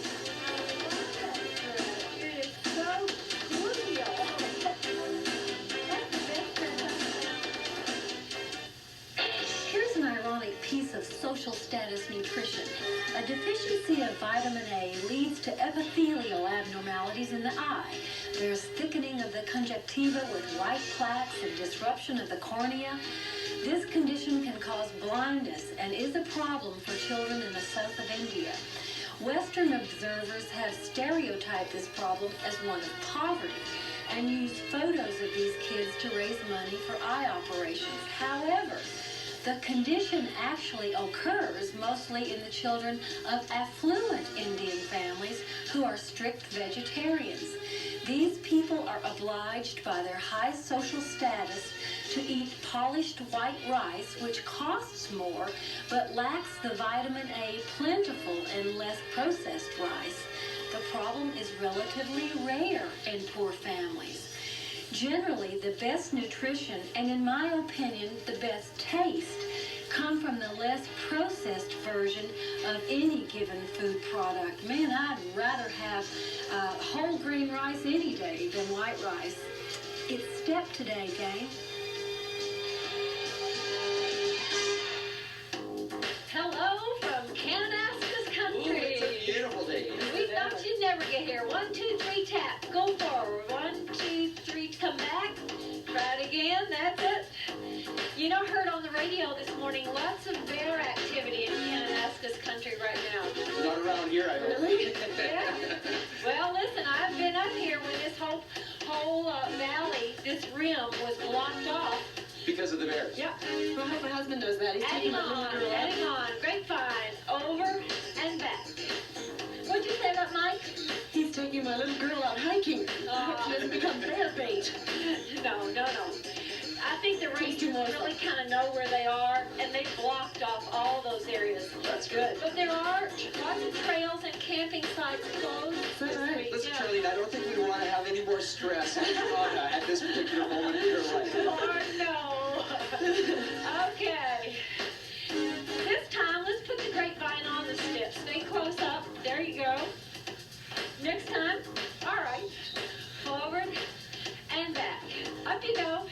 S2: It is so cool.
S1: Here's an ironic piece of social status nutrition. A deficiency of vitamin A leads to epithelial abnormalities in the eye. There's thickening of the conjunctiva with white plaques and disruption of the cornea. This condition can cause blindness and is a problem for children in the south of India. Western observers have stereotyped this problem as one of poverty and used photos of these kids to raise money for eye operations. However, the condition actually occurs mostly in the children of affluent Indian families who are strict vegetarians. These people are obliged by their high social status to eat polished white rice, which costs more but lacks the vitamin A plentiful and less processed rice. The problem is relatively rare in poor families. Generally, the best nutrition, and in my opinion, the best taste, come from the less processed version of any given food product. Man, I'd rather have whole grain rice any day than white rice. It's step today, gang. Hello from Kananaskis country.
S3: Ooh, it's a beautiful day.
S1: We thought you'd never get here. 1, 2, 3, tap. Go forward. 1, 2, 3, come back. Try it again. That's it. You know, heard on the radio this morning, lots of bear activity in Kananaskis country right now.
S3: Not around here, I hope.
S1: Really? Yeah. Well, listen, I've been up here when this whole valley, this rim was blocked off.
S3: Because of the bears.
S1: Yeah.
S5: Well, my husband does that. He's
S1: Adding
S5: taking my little
S1: on,
S5: girl out.
S1: adding on. Grapevine, over and back. What'd you say about Mike?
S5: He's taking my little girl out hiking.
S1: Oh.
S5: She doesn't become bear bait.
S1: No. I think the rangers really kind of know where they are, and they blocked off all those areas.
S3: That's good.
S1: But there are lots of trails and camping sites closed this week.
S3: Listen,
S1: Yeah.
S3: Charlene, I don't think we want to have any more stress and trauma at this particular moment in your life.
S1: Lord, no. Okay. This time, let's put the grapevine on the step. Stay close up. There you go. Next time. All right. Forward and back. Up you go.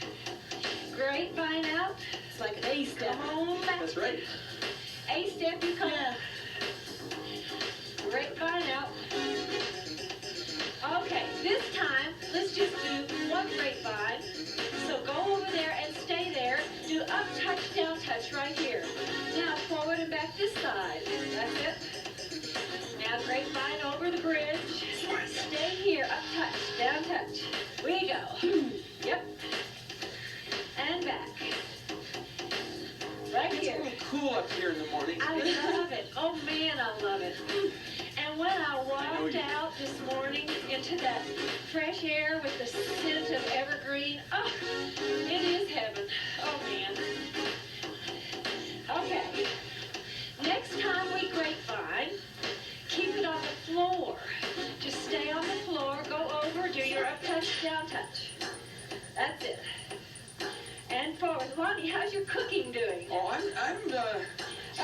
S1: Grapevine out.
S5: It's like an A step.
S1: Come on back.
S3: That's right.
S1: A step you come.
S5: Yeah.
S1: Grapevine out. Okay, this time, let's just do one grapevine. So go over there and stay there. Do up touch, down touch right here. Now forward and back this side. That's it. Now grapevine over the bridge. Stay here. Up touch, down touch. We go. Yep. And back. Right
S3: It's
S1: here.
S3: a little cool up here in the morning.
S1: I love it. Oh man, I love it. And when I walked out this morning into that fresh air with the scent of evergreen, oh, it is heaven. Oh man. Okay. Next time we grapevine, keep it on the floor. Just stay on the floor, go over, do your up touch, down touch. That's it. And forward. Lonnie, how's your cooking doing?
S3: Oh, I'm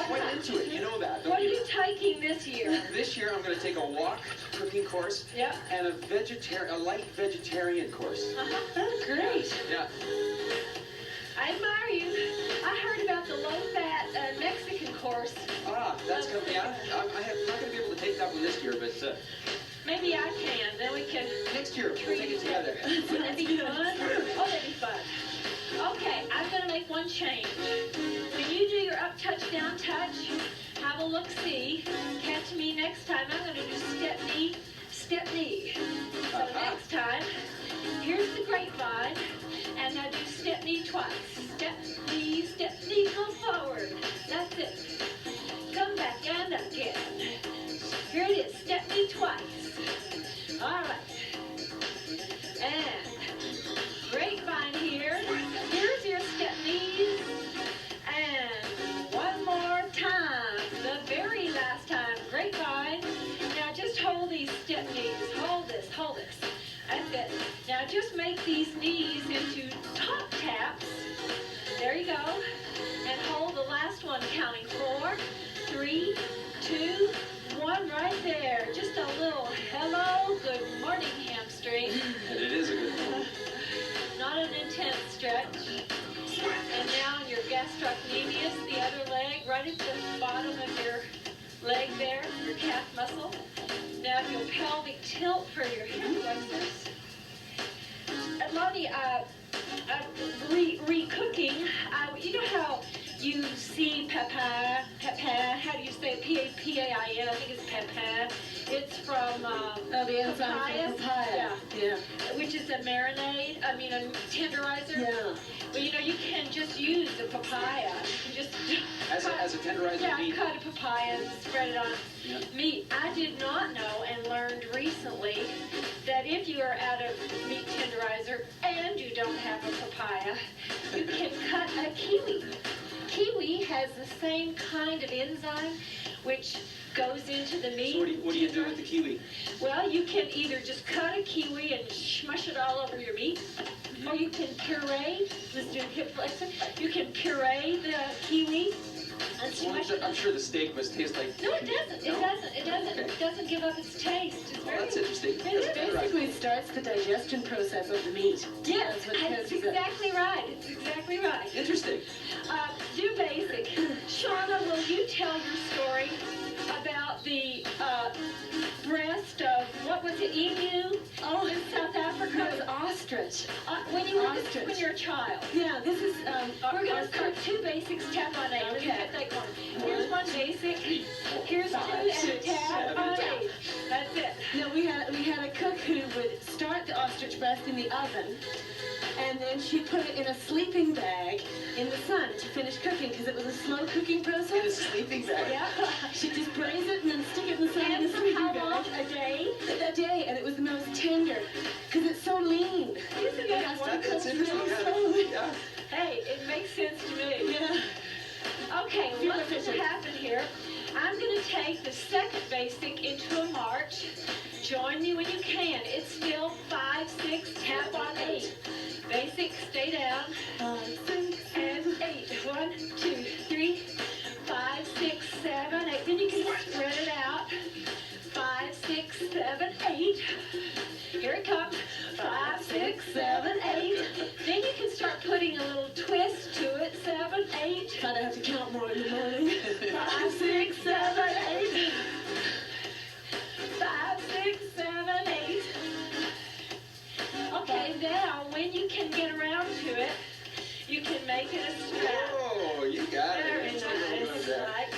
S3: quite into it. You know that, don't
S1: What are
S3: you?
S1: you taking this year?
S3: This year I'm going to take a walk cooking course
S1: Yep.
S3: and a light vegetarian course.
S1: That's great.
S3: Yeah.
S1: I admire you. I heard about the low-fat Mexican course.
S3: Ah, that's going to be. I'm not going to be able to take that one this year, but
S1: Maybe I can. Then we can.
S3: next year we'll take it together.
S1: Would that be fun? Oh, that'd be fun.
S2: look-see. Catch me next time. I'm going to do step knee, step knee. So next time, here's the grapevine, and now do step knee twice. Step knee, go forward. That's it. Come back and again. Here it is, step knee twice. All right. And grapevine here. Here's your step knees. And one more time. The very last time. Grapevine. Now just hold these step knees. Hold this, hold this. That's it. Now just make these knees into top taps. There you go. And hold the last one, counting 4, 3, 2, 1 right there. Just a little hello, good morning hamstring.
S3: And it is a good one.
S2: Not an intense stretch. And now your gastrocnemius, the other leg, right at the bottom of your leg there, your calf muscle. Now your pelvic tilt for your hip flexors. Lonnie, re-cooking, you know how you see papa, how do you say it? P-A-P-A-I-N, I think it's papa. It's from
S5: the enzyme from papaya. Yeah.
S2: Which is a marinade, a tenderizer.
S5: Yeah.
S2: Well, you know, you can just use the papaya. You can just
S3: As a tenderizer meat.
S2: cut a papaya and spread it on meat. I did not know and learned recently that if you are out of meat tenderizer and you don't have a papaya, you can cut a kiwi. Kiwi has the same kind of enzyme which goes into the meat.
S3: So what do you do with the kiwi?
S2: Well, you can either just cut a kiwi and smush it all over your meat, or you can puree, let's do hip flexor, you can puree the kiwi and smush it.
S3: I'm sure the steak must taste like...
S2: No, it doesn't. It doesn't. It doesn't. It doesn't give up its taste. It's very...
S3: that's interesting.
S2: It
S5: Basically starts the digestion process of the meat.
S2: Yes, that's exactly right. It's exactly right.
S3: Interesting.
S2: Do basic. Shauna, will you tell your story about the breast of, what was it, emu? Oh, in South Africa?
S5: No, it's ostrich.
S2: When you were
S5: Ostrich.
S2: when you're a child.
S5: Yeah, this is,
S2: We're going to start 2 basics, tap on 8. Let me get that going. Here's 1 basic. Here's 2 and a tap on 8. That's it.
S5: no, we had a cook who would start the ostrich breast in the oven, and then she put it in a sleeping bag in the sun to finish cooking, because it was a slow cooking process.
S3: In a sleeping bag.
S2: Yeah.
S5: She'd just braise it and then stick it in the sun in
S2: And
S5: a
S2: for
S5: sleeping
S2: how
S5: bag.
S2: long? A day?
S5: A day, and it was the most tender, because it's so lean.
S2: Isn't it wonderful?
S3: That's interesting. Yeah.
S2: Hey, it makes sense to me.
S5: Yeah.
S2: Okay, what's going to happen here? I'm going to take the second basic into a march. Join me when you can. It's still 5, 6, tap on 8. Basic, stay down.
S5: 5, 6,
S2: And 8. 1, 2, 3, 5, 6, 7, 8. Then you can spread it out. 5, 6, 7, 8. Here it comes. 5, 6, 7, 8. Then you can start putting a little twist to it. 7, 8.
S5: Kind of have to count more in the morning.
S2: 5, 6, 7, 8. 5, 6, 7, 8. Okay, now when you can get around to it, you can make it a strap.
S3: Oh, you got
S2: Very
S3: it.
S2: nice. Right.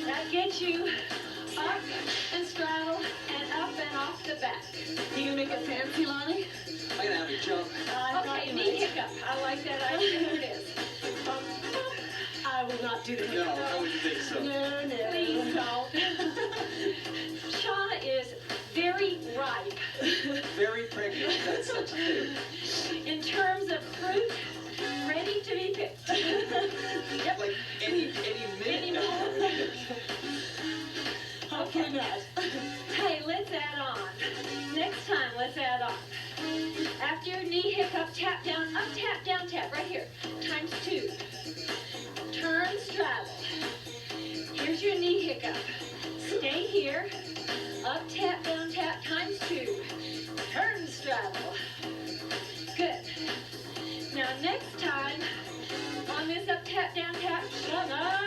S2: That gets you up and straddle and up and off the back.
S5: You gonna make it fancy, Lonnie?
S3: I'm gonna have a jump.
S2: Okay, knee hiccup. I like that idea. Here it is.
S5: I will not do that.
S3: No, I wouldn't think so.
S5: No, no.
S2: Please don't. Shauna is very ripe
S3: Very pregnant. That's such a thing.
S2: in terms of fruit, ready to be picked. Yep.
S3: Like any
S2: Any
S3: minute now.
S2: minute.
S5: Hopefully not.
S2: Hey, let's add on. Next time, let's add on. After your knee hiccup, tap down, up, tap, down, tap, right here. Times 2. Turn, straddle. Here's your knee hiccup. Stay here. Up, tap, times 2. Turn, straddle. Good. Now, next time, on this up, tap, down, tap, Shauna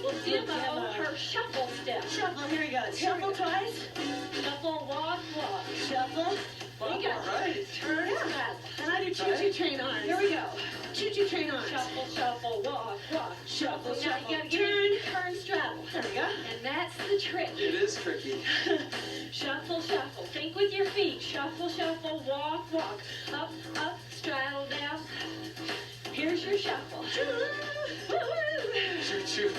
S2: will demo her shuffle step.
S5: Shuffle, here we go. Shuffle twice.
S2: Shuffle, walk, walk.
S5: Shuffle.
S2: There you go.
S3: All right.
S2: Turn, straddle.
S5: And I do choo-choo train arms.
S2: Here we go. Choo-choo
S4: your train on.
S2: Shuffle, shuffle, walk, walk.
S4: Shuffle,
S2: Now
S4: shuffle,
S2: you gotta get in, turn, straddle.
S4: There we go.
S2: And that's the trick.
S3: It is tricky.
S2: Shuffle, shuffle. Think with your feet. Shuffle, shuffle, walk, walk. Up, up, straddle down. Here's your shuffle.
S3: Choo-choo.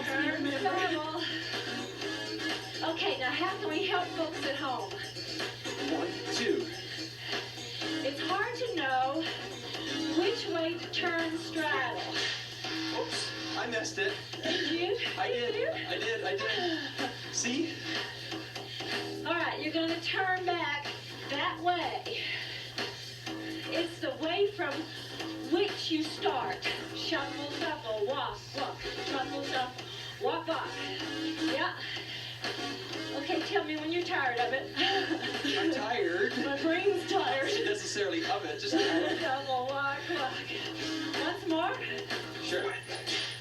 S2: Turn, straddle. Okay, now how can we help folks at home?
S3: 1, 2.
S2: It's hard to know which way to turn straddle.
S3: Oops, I messed it.
S2: Did you?
S3: I did. See?
S2: All right, you're going to turn back that way. It's the way from which you start. Shuffle, shuffle, walk, walk. Shuffle, shuffle, walk, walk. Yeah. Okay, tell me when you're tired of it.
S3: I'm tired.
S2: My brain's tired.
S3: Not necessarily of it, just
S2: Shuffle, shuffle, walk, walk. Once more.
S3: Sure.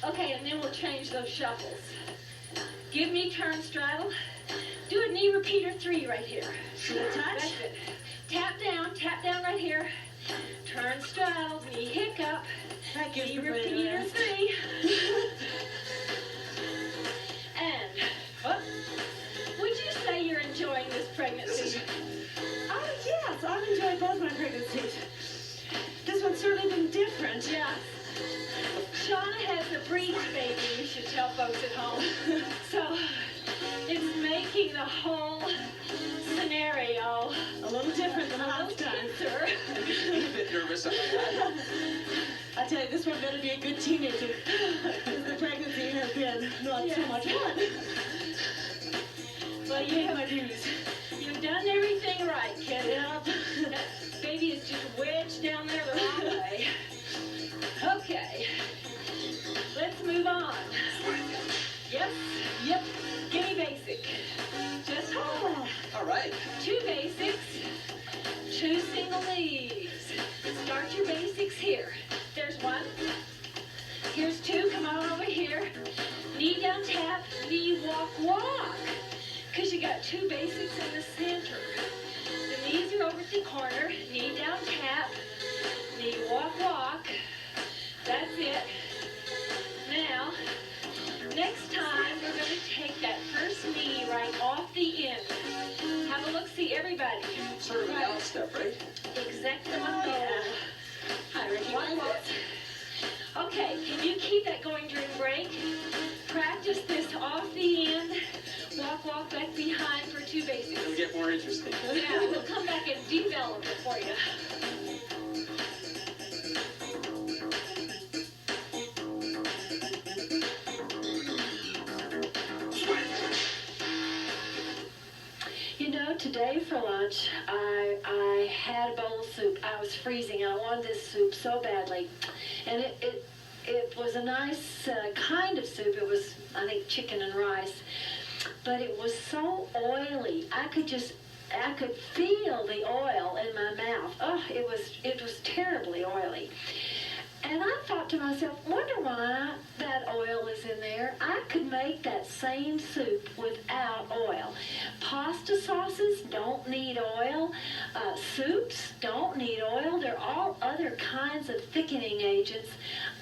S2: Okay, and then we'll change those shuffles. Give me turn straddle. Do a knee repeater 3 right here. Touch. That's it. Tap down right here. Turn straddle, knee hiccup.
S4: That gives
S2: Knee
S4: the brain a
S2: repeater
S4: rest.
S2: 3. And what? Would you say you're enjoying this pregnancy?
S4: Oh, yes, I've enjoyed both my pregnancies. This one's certainly been different.
S2: Yeah. Shauna has a breech baby, you should tell folks at home. So it's making the whole scenario
S4: A little different than
S2: a little
S4: last time.
S2: tenser.
S3: I'm a bit nervous about that.
S4: I tell you, this one better be a good teenager. Because the pregnancy has been not so much fun.
S2: Well, you have you've done everything right, kid.
S4: Yep.
S2: That baby is just wedged down there the wrong way. Okay. Let's move on. Yes. Yep. Give me basic. Just hold on.
S3: All right.
S2: 2 basics, 2 single knees. Start your basics here. There's 1. Here's 2. Come on over here. Knee down, tap, knee walk, walk. Because you got 2 basics in the center. The knees are over at the corner. Knee down, tap, knee walk, walk. That's it. Now, next time we're going to take that first knee right off the end. Have a look, see everybody.
S3: Sort of an L step, right?
S2: Exactly.
S4: yeah.
S2: Hi, Ricky. Okay, can you keep that going during break? Practice this off the end. Walk, walk back behind for 2 basics.
S3: It'll get more interesting.
S2: Yeah, we'll come back and develop it for you. You know, today for lunch, I had a bowl of soup. I was freezing. I wanted this soup so badly. And it was a nice kind of soup. It was, I think, chicken and rice. But it was so oily. I could feel the oil in my mouth. Oh, it was terribly oily. And I thought to myself, wonder why that oil is in there. I could make that same soup without oil. Pasta sauces don't need oil. Soups don't need oil. They're all other kinds of thickening agents.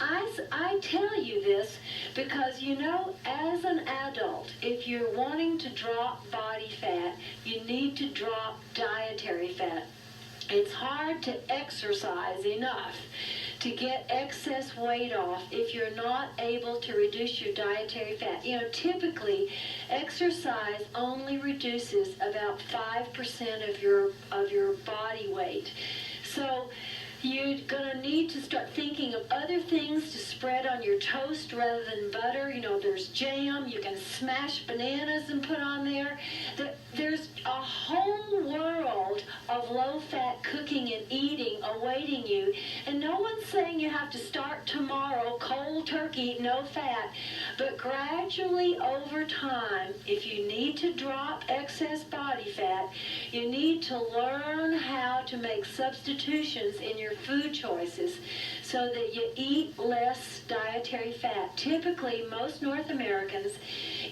S2: I tell you this because, you know, as an adult, if you're wanting to drop body fat, you need to drop dietary fat. It's hard to exercise enough to get excess weight off if you're not able to reduce your dietary fat. You know, typically, exercise only reduces about 5% of your body weight. So you're going to need to start thinking of other things to spread on your toast rather than butter. You know, there's jam. You can smash bananas and put on there. There's a whole world of low-fat cooking and eating awaiting you. And no one's saying you have to start tomorrow cold turkey, no fat. But gradually over time, if you need to drop excess body fat, you need to learn how to make substitutions in your food choices so that you eat less dietary fat. Typically, most North Americans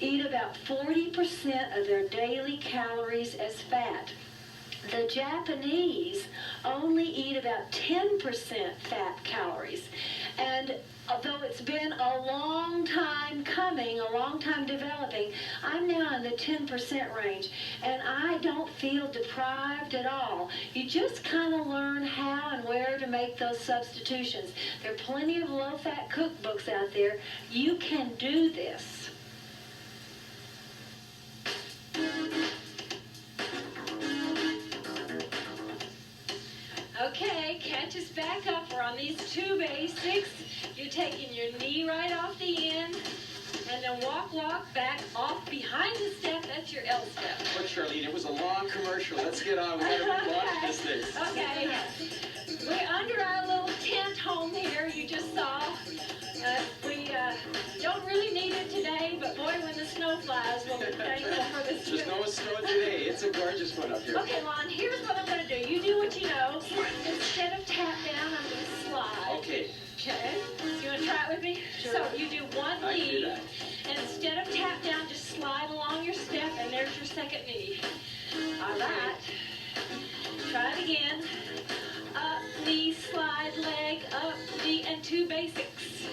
S2: eat about 40% of their daily calories as fat.
S1: The Japanese only eat about 10% fat calories. And although it's been a long time coming, a long time developing, I'm now in the 10% range, and I don't feel deprived at all. You just kind of learn how and where to make those substitutions. There are plenty of low-fat cookbooks out there. You can do this. Okay, catch us back up. We're on these two basics. You're taking your knee right off the end, and then walk back off behind the step. That's your L step.
S3: Look, Charlene, it was a long commercial. Let's get on. We gotta be watching this thing.
S1: Okay. We're under our little tent home here, you just saw. We don't really need it today, but boy, when the snow flies, we'll be thankful for this.
S3: There's no snow today. It's a gorgeous one up here.
S1: Okay, Lon, here's what I'm going to do. You do what you know. Instead of tap down, I'm going to slide.
S3: Okay.
S1: Okay? You want to try it with me? Sure. So you do one
S3: I can
S1: knee,
S3: do that.
S1: and instead of tap down, just slide along your step, and there's your second knee. All right. Try it again. Up, knee, slide, leg, up, knee, and two basics.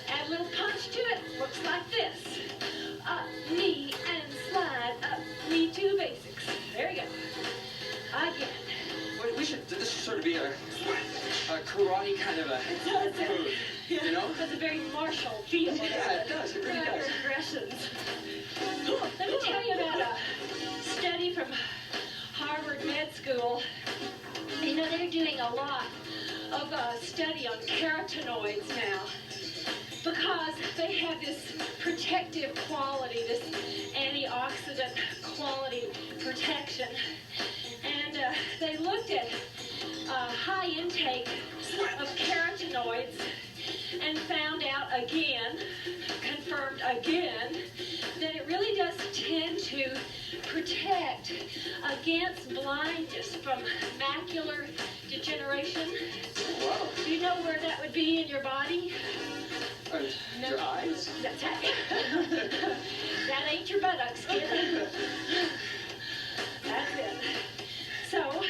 S1: Add a little punch to it. Looks like this. Up, knee, and slide, up, knee, two basics. There you go. Again.
S3: Well, this should sort of be a karate kind of a move, you know?
S1: It's a very martial feel.
S3: Yeah, it does. It really does.
S1: Aggressions. Let me tell you about a study from Harvard Med School. You know, they're doing a lot of study on carotenoids now because they have this protective quality, this antioxidant quality protection. And they looked at high intake of carotenoids and found out again, confirmed again, that it really does tend to protect against blindness from macular degeneration.
S3: Wow.
S1: Do you know where that would be in your body?
S3: Your eyes?
S1: That's right. That ain't your buttocks, kid. That's it. So,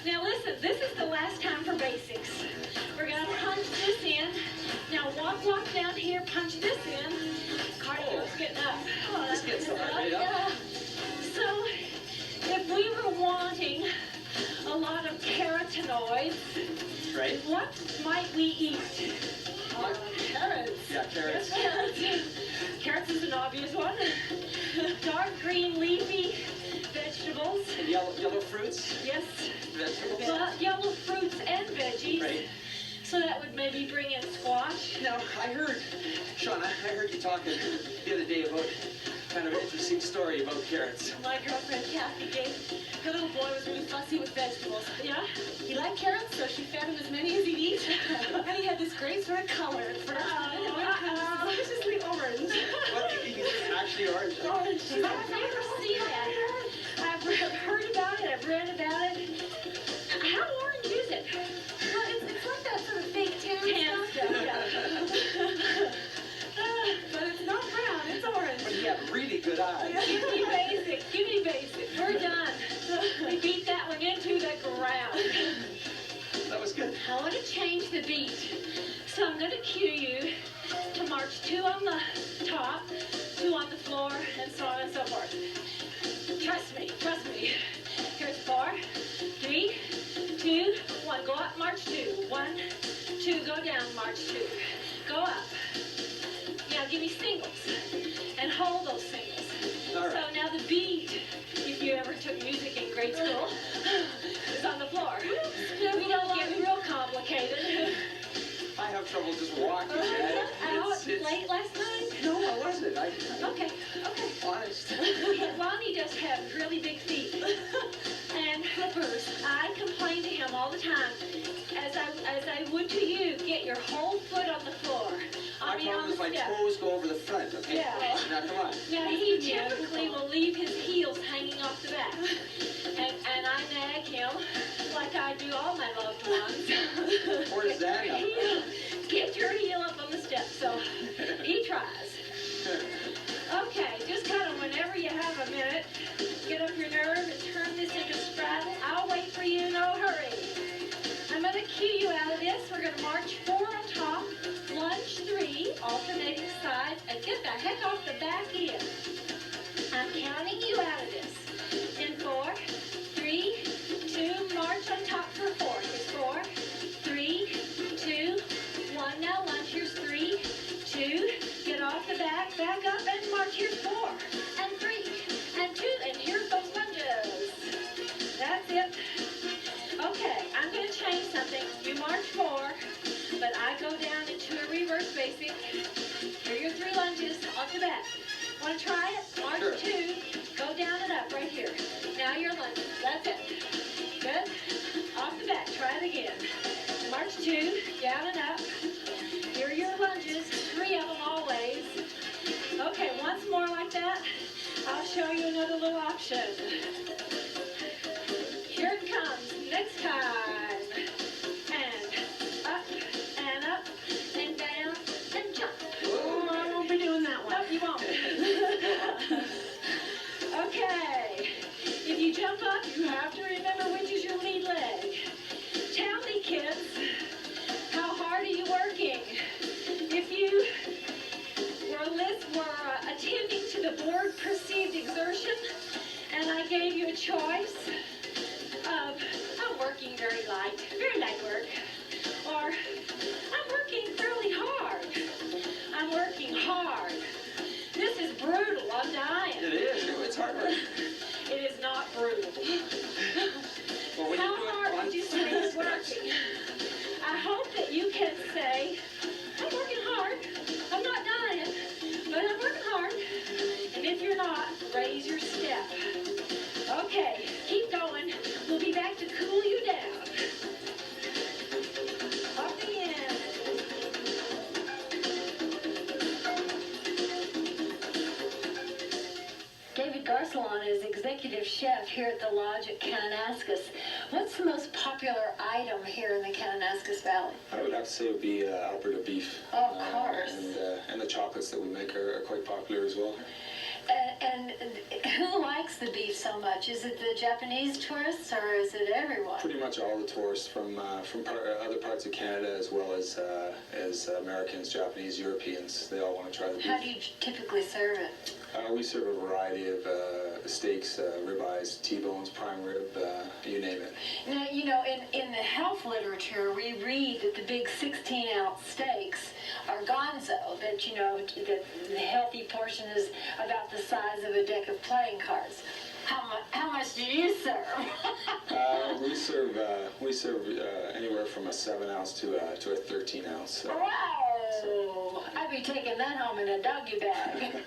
S1: now listen, this is the last time for basics. We're going to punch this in. Now walk down here, punch this in. Cardio's getting up. Oh,
S3: This gets right up.
S1: Yeah. So, if we were wanting a lot of carotenoids,
S3: Right?
S1: what might we eat? Carrots.
S3: Yeah, carrots.
S1: Yes, carrots. Carrots is an obvious one. Dark green leafy vegetables.
S3: And yellow fruits,
S1: Yes.
S3: vegetables.
S1: Well, yellow fruits and veggies.
S3: Right.
S1: So that would maybe bring in squash.
S3: Now, I heard, Shauna, I heard you talking the other day about kind of an interesting story about carrots.
S4: My girlfriend Kathy gave her little boy was really fussy with vegetables.
S1: Yeah?
S4: He liked carrots, so she fed him as many as he'd eat. And he had this great sort of color at first. And then it went kind of suspiciously orange.
S3: What do you think is actually orange?
S1: Orange. I've never seen that. I've heard about it. I've read about it. How orange is it?
S2: Well, it's like that sort of fake tan
S1: Tan
S2: stuff.
S1: stuff, yeah.
S4: But it's not brown, it's orange.
S3: But he had really good eyes.
S1: Give me basic. Give me basic. We're done. We beat that one into the ground.
S3: That was good.
S1: I want to change the beat. So I'm going to cue you to march 2 on the top, 2 on the floor, and so on and so forth. Trust me, trust me. Here's 4, 3, 2, 1. Go up, march 2. 1, 2, go down, march 2. Go up. Now give me singles and hold those singles.
S3: All right.
S1: So now the beat, if you ever took music in grade school, is on the floor. We don't get real complicated.
S3: I have trouble just walking.
S1: Out late last night?
S3: No, I wasn't.
S1: Okay.
S3: Honest.
S1: Lonnie does have really big feet and flippers. I complain to him all the time, as I would to you. Get your whole foot on the floor.
S3: My
S1: on
S3: problem
S1: the
S3: is my
S1: step.
S3: toes go over the front, okay?
S1: Yeah.
S3: Now, come on.
S1: Now he typically will leave his heels hanging off the back, and I nag him like I do all my loved ones.
S3: Where's that now?
S1: Get your heel up on the step. So he tries. Okay, just kind of whenever you have a minute, get up your nerve and turn this into stride.
S2: we're going to march 4 on top, lunge 3, alternating sides, and get the heck off the back end. I'm counting you out of this. In 4, 3, 2, march on top for 4. It's 4, 3, 2, 1. Now lunge. Here's 3, 2. Get off the back, back up, and march. Here's 4, and 3, and 2, and here's those lunges. That's it. Okay, I'm going to change something. You march 4, but I go down into a reverse basic. Here are your 3 lunges off the back. Want to try it? March
S3: Sure.
S2: 2, go down and up right here. Now your lunges. That's it. Good. Off the back. Try it again. March 2, down and up. Here are your lunges. 3 of them always. Okay, once more like that. I'll show you another little option. Here it comes. Next time. And up, and down, and jump.
S4: Oh, I won't be doing that one.
S2: No, you won't. Okay. If you jump up, you have to remember which is your lead leg. Tell me, kids, how hard are you working? If you were attending to the board perceived exertion, and I gave you a choice of, I'm working very light work, or I'm working fairly hard. I'm working hard. This is brutal. I'm dying.
S3: It is. It's hard work.
S2: It is not brutal.
S3: Well, when
S2: How
S3: you do it
S2: hard would
S3: once,
S2: you say it's working? I hope that you can say, I'm working hard. I'm not dying, but I'm working hard. And if you're not, raise your step. Okay, keep going. We'll be back to cool you down. Up the end.
S1: David Garcelon is executive chef here at the Lodge at Kananaskis. What's the most popular item here in the Kananaskis Valley?
S3: I would have to say it would be Alberta beef.
S1: Of course.
S3: And the chocolates that we make are quite popular as well.
S1: And who likes the beef so much? Is it the Japanese tourists or is it everyone?
S3: Pretty much all the tourists from other parts of Canada, as well as Americans, Japanese, Europeans. They all want to try the beef.
S1: How do you typically serve it?
S3: We serve a variety of steaks, ribeyes, T-bones, prime rib, you name it.
S1: Now, you know, in the health literature, we read that the big 16-ounce steaks are gonzo, that, you know, that the healthy portion is about the size of a deck of playing cards. How much do you serve?
S3: We serve anywhere from a 7-ounce to a 13-ounce.
S1: Wow! I'd be taking that home in a doggy bag.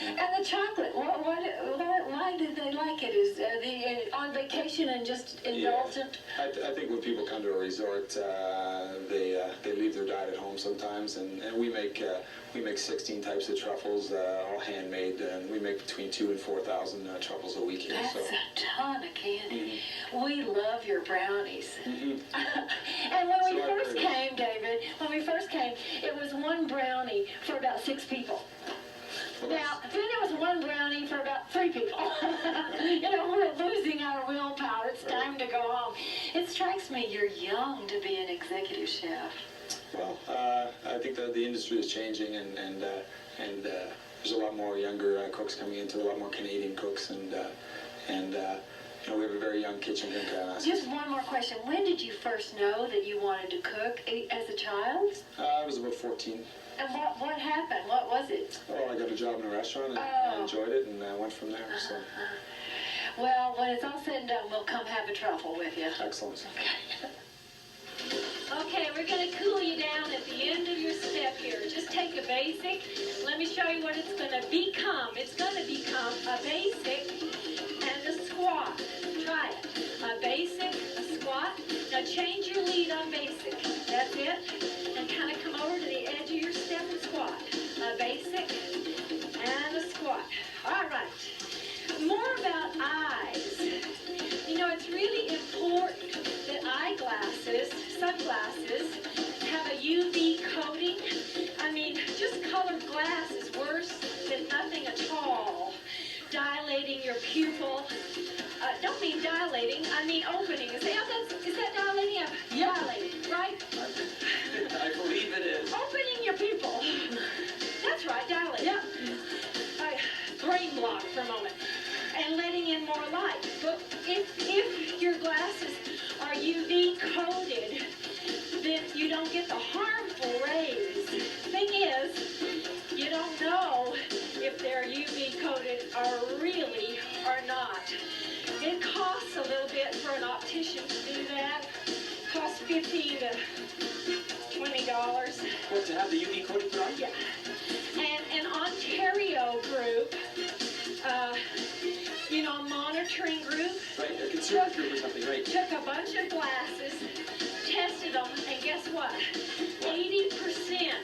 S1: And the chocolate, why do they like it? Is they on vacation and just indulgent?
S3: Yeah. I think when people come to a resort, they leave their diet at home sometimes, and we make 16 types of truffles, all handmade, and we make between 2,000 and 4,000 truffles a week here.
S1: That's a ton of candy. We love your brownies. And when we first came, David, it was one brownie for about 6 people. Now, then it was one brownie for about 3 people. You know, we're losing our willpower. It's time to go home. It strikes me you're young to be an executive chef.
S3: Well, I think that the industry is changing, and there's a lot more younger cooks coming into it, a lot more Canadian cooks, and you know, we have a very young kitchen here in Kananaskis.
S1: Just one more question. When did you first know that you wanted to cook as a child?
S3: I was about 14.
S1: And what happened? What was it?
S3: Well, I got a job in a restaurant, and I enjoyed it, and I went from there. So.
S1: Well, when it's all said and done, we'll come have a truffle with you.
S3: Excellent.
S2: Okay, we're going to cool you down at the end of your step here. Just take a basic. Let me show you what it's going to become. It's going to become a basic and a squat. Try it. A basic, a squat. Now change your lead on basic. That's it. And kind of come over to the edge of your step and squat. A basic and a squat. All right. More about eyes. You know, it's really important that eyeglasses, sunglasses, have a UV coating. I mean, just colored glass is worse than nothing at all. Dilating your pupil. Don't mean dilating, I mean opening. You say, oh, is that dilating? Yeah, dilating, right? light. But if your glasses are UV coated, then you don't get the harmful rays. Thing is, you don't know if they're UV coated or really or not. It costs a little bit for an optician to do that. Costs $15 to $20.
S3: What, to have the UV coating put on?
S2: Yeah. And an Ontario group, a monitoring group,
S3: Right, a conservative group or something, right?
S2: took a bunch of glasses, tested them, and guess what? 80%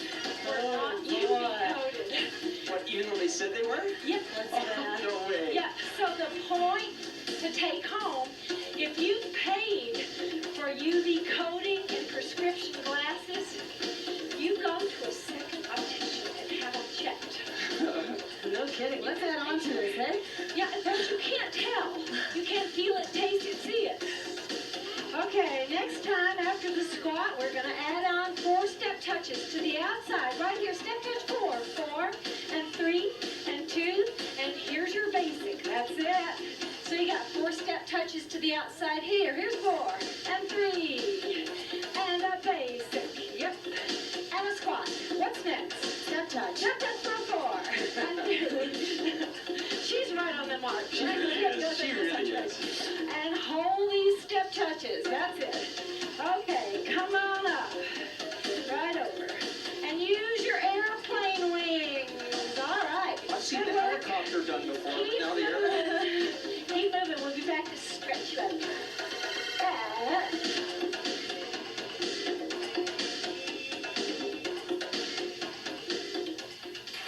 S2: were not UV coated.
S3: What, even though they said they were?
S2: Yep.
S3: Oh, no way.
S2: Yeah, so the point to take home, if you paid for UV coating in prescription glasses, you go to a second optician and have them checked.
S4: No kidding. Let's add on to this, eh?
S2: Yeah, but you can't tell. You can't feel it, taste it, see it. Okay, next time after the squat, we're going to add on 4 step touches to the outside. Right here, step touch 4. 4 and 3 and 2, and here's your basic. That's it. So you got 4 step touches to the outside here. Here's 4 and 3 and a basic. Yep. And a squat. What's next?
S4: Step touch.
S2: Step touch for 4 and 2. She's right on the mark.
S3: She really is. She really is.
S2: And hold these step touches. That's it. Okay, come on up. Right over. And use your airplane wings. All right.
S3: I've seen the
S2: Good work.
S3: helicopter done before, but
S2: Keep
S3: now the airplane.
S2: moving. Keep moving. We'll be back to stretch you out.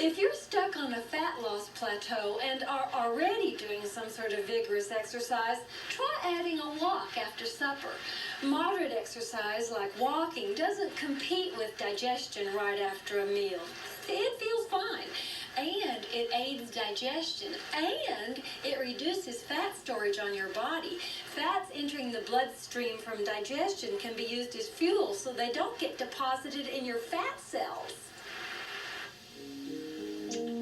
S1: If you're stuck on a fat loss plateau and are already doing some sort of vigorous exercise, try adding a walk after supper. Moderate exercise like walking doesn't compete with digestion right after a meal. It feels fine. And it aids digestion, and it reduces fat storage on your body. Fats entering the bloodstream from digestion can be used as fuel, so they don't get deposited in your fat cells.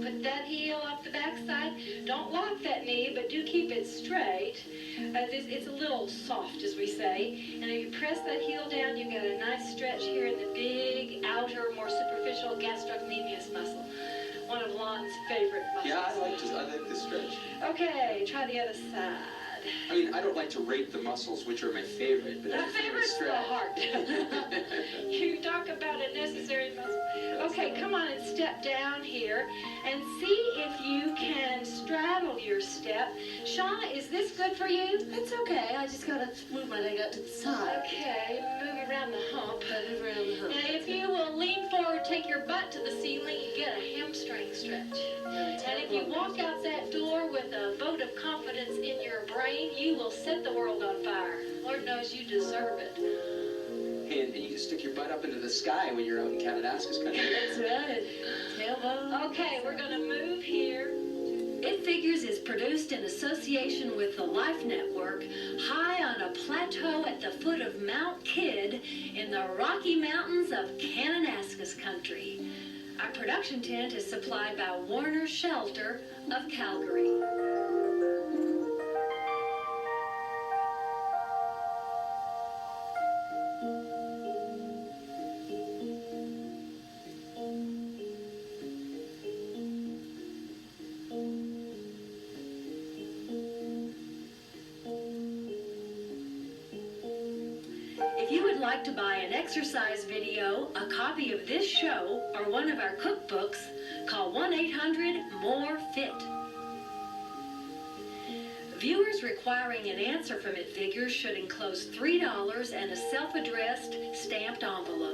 S2: Put that heel up the backside. Don't lock that knee, but do keep it straight. It's a little soft, as we say. And if you press that heel down, you get a nice stretch here in the big, outer, more superficial gastrocnemius muscle. One of Lon's favorite muscles.
S3: Yeah, I like this stretch.
S2: Okay, try the other side.
S3: I mean, I don't like to rate the muscles, which are my favorite, but
S2: My
S3: that's
S2: favorite's the heart. You talk about a necessary muscle. Okay, come on and step down here and see if you can straddle your step. Shauna, is this good for you?
S4: It's okay. I just gotta move my leg out to the side.
S2: Okay, move around the hump.
S4: Move around the hump.
S2: Now, if you will lean forward, take your butt to the ceiling, you get a hamstring stretch. And if you walk out that door with a vote of confidence in your brain, you will set the world on fire. Lord knows you deserve it.
S3: Hey, and you can stick your butt up into the sky when you're out in Kananaskis country.
S4: That's right. Tailbone.
S2: Okay, we're going to move here.
S1: It Figures is produced in association with the Life Network, high on a plateau at the foot of Mount Kidd in the Rocky Mountains of Kananaskis country. Our production tent is supplied by Warner Shelter of Calgary. If you would like to buy an exercise video, a copy of this show, or one of our cookbooks, call 1-800-MORE-FIT. Viewers requiring an answer from It Figures should enclose $3 and a self-addressed stamped envelope.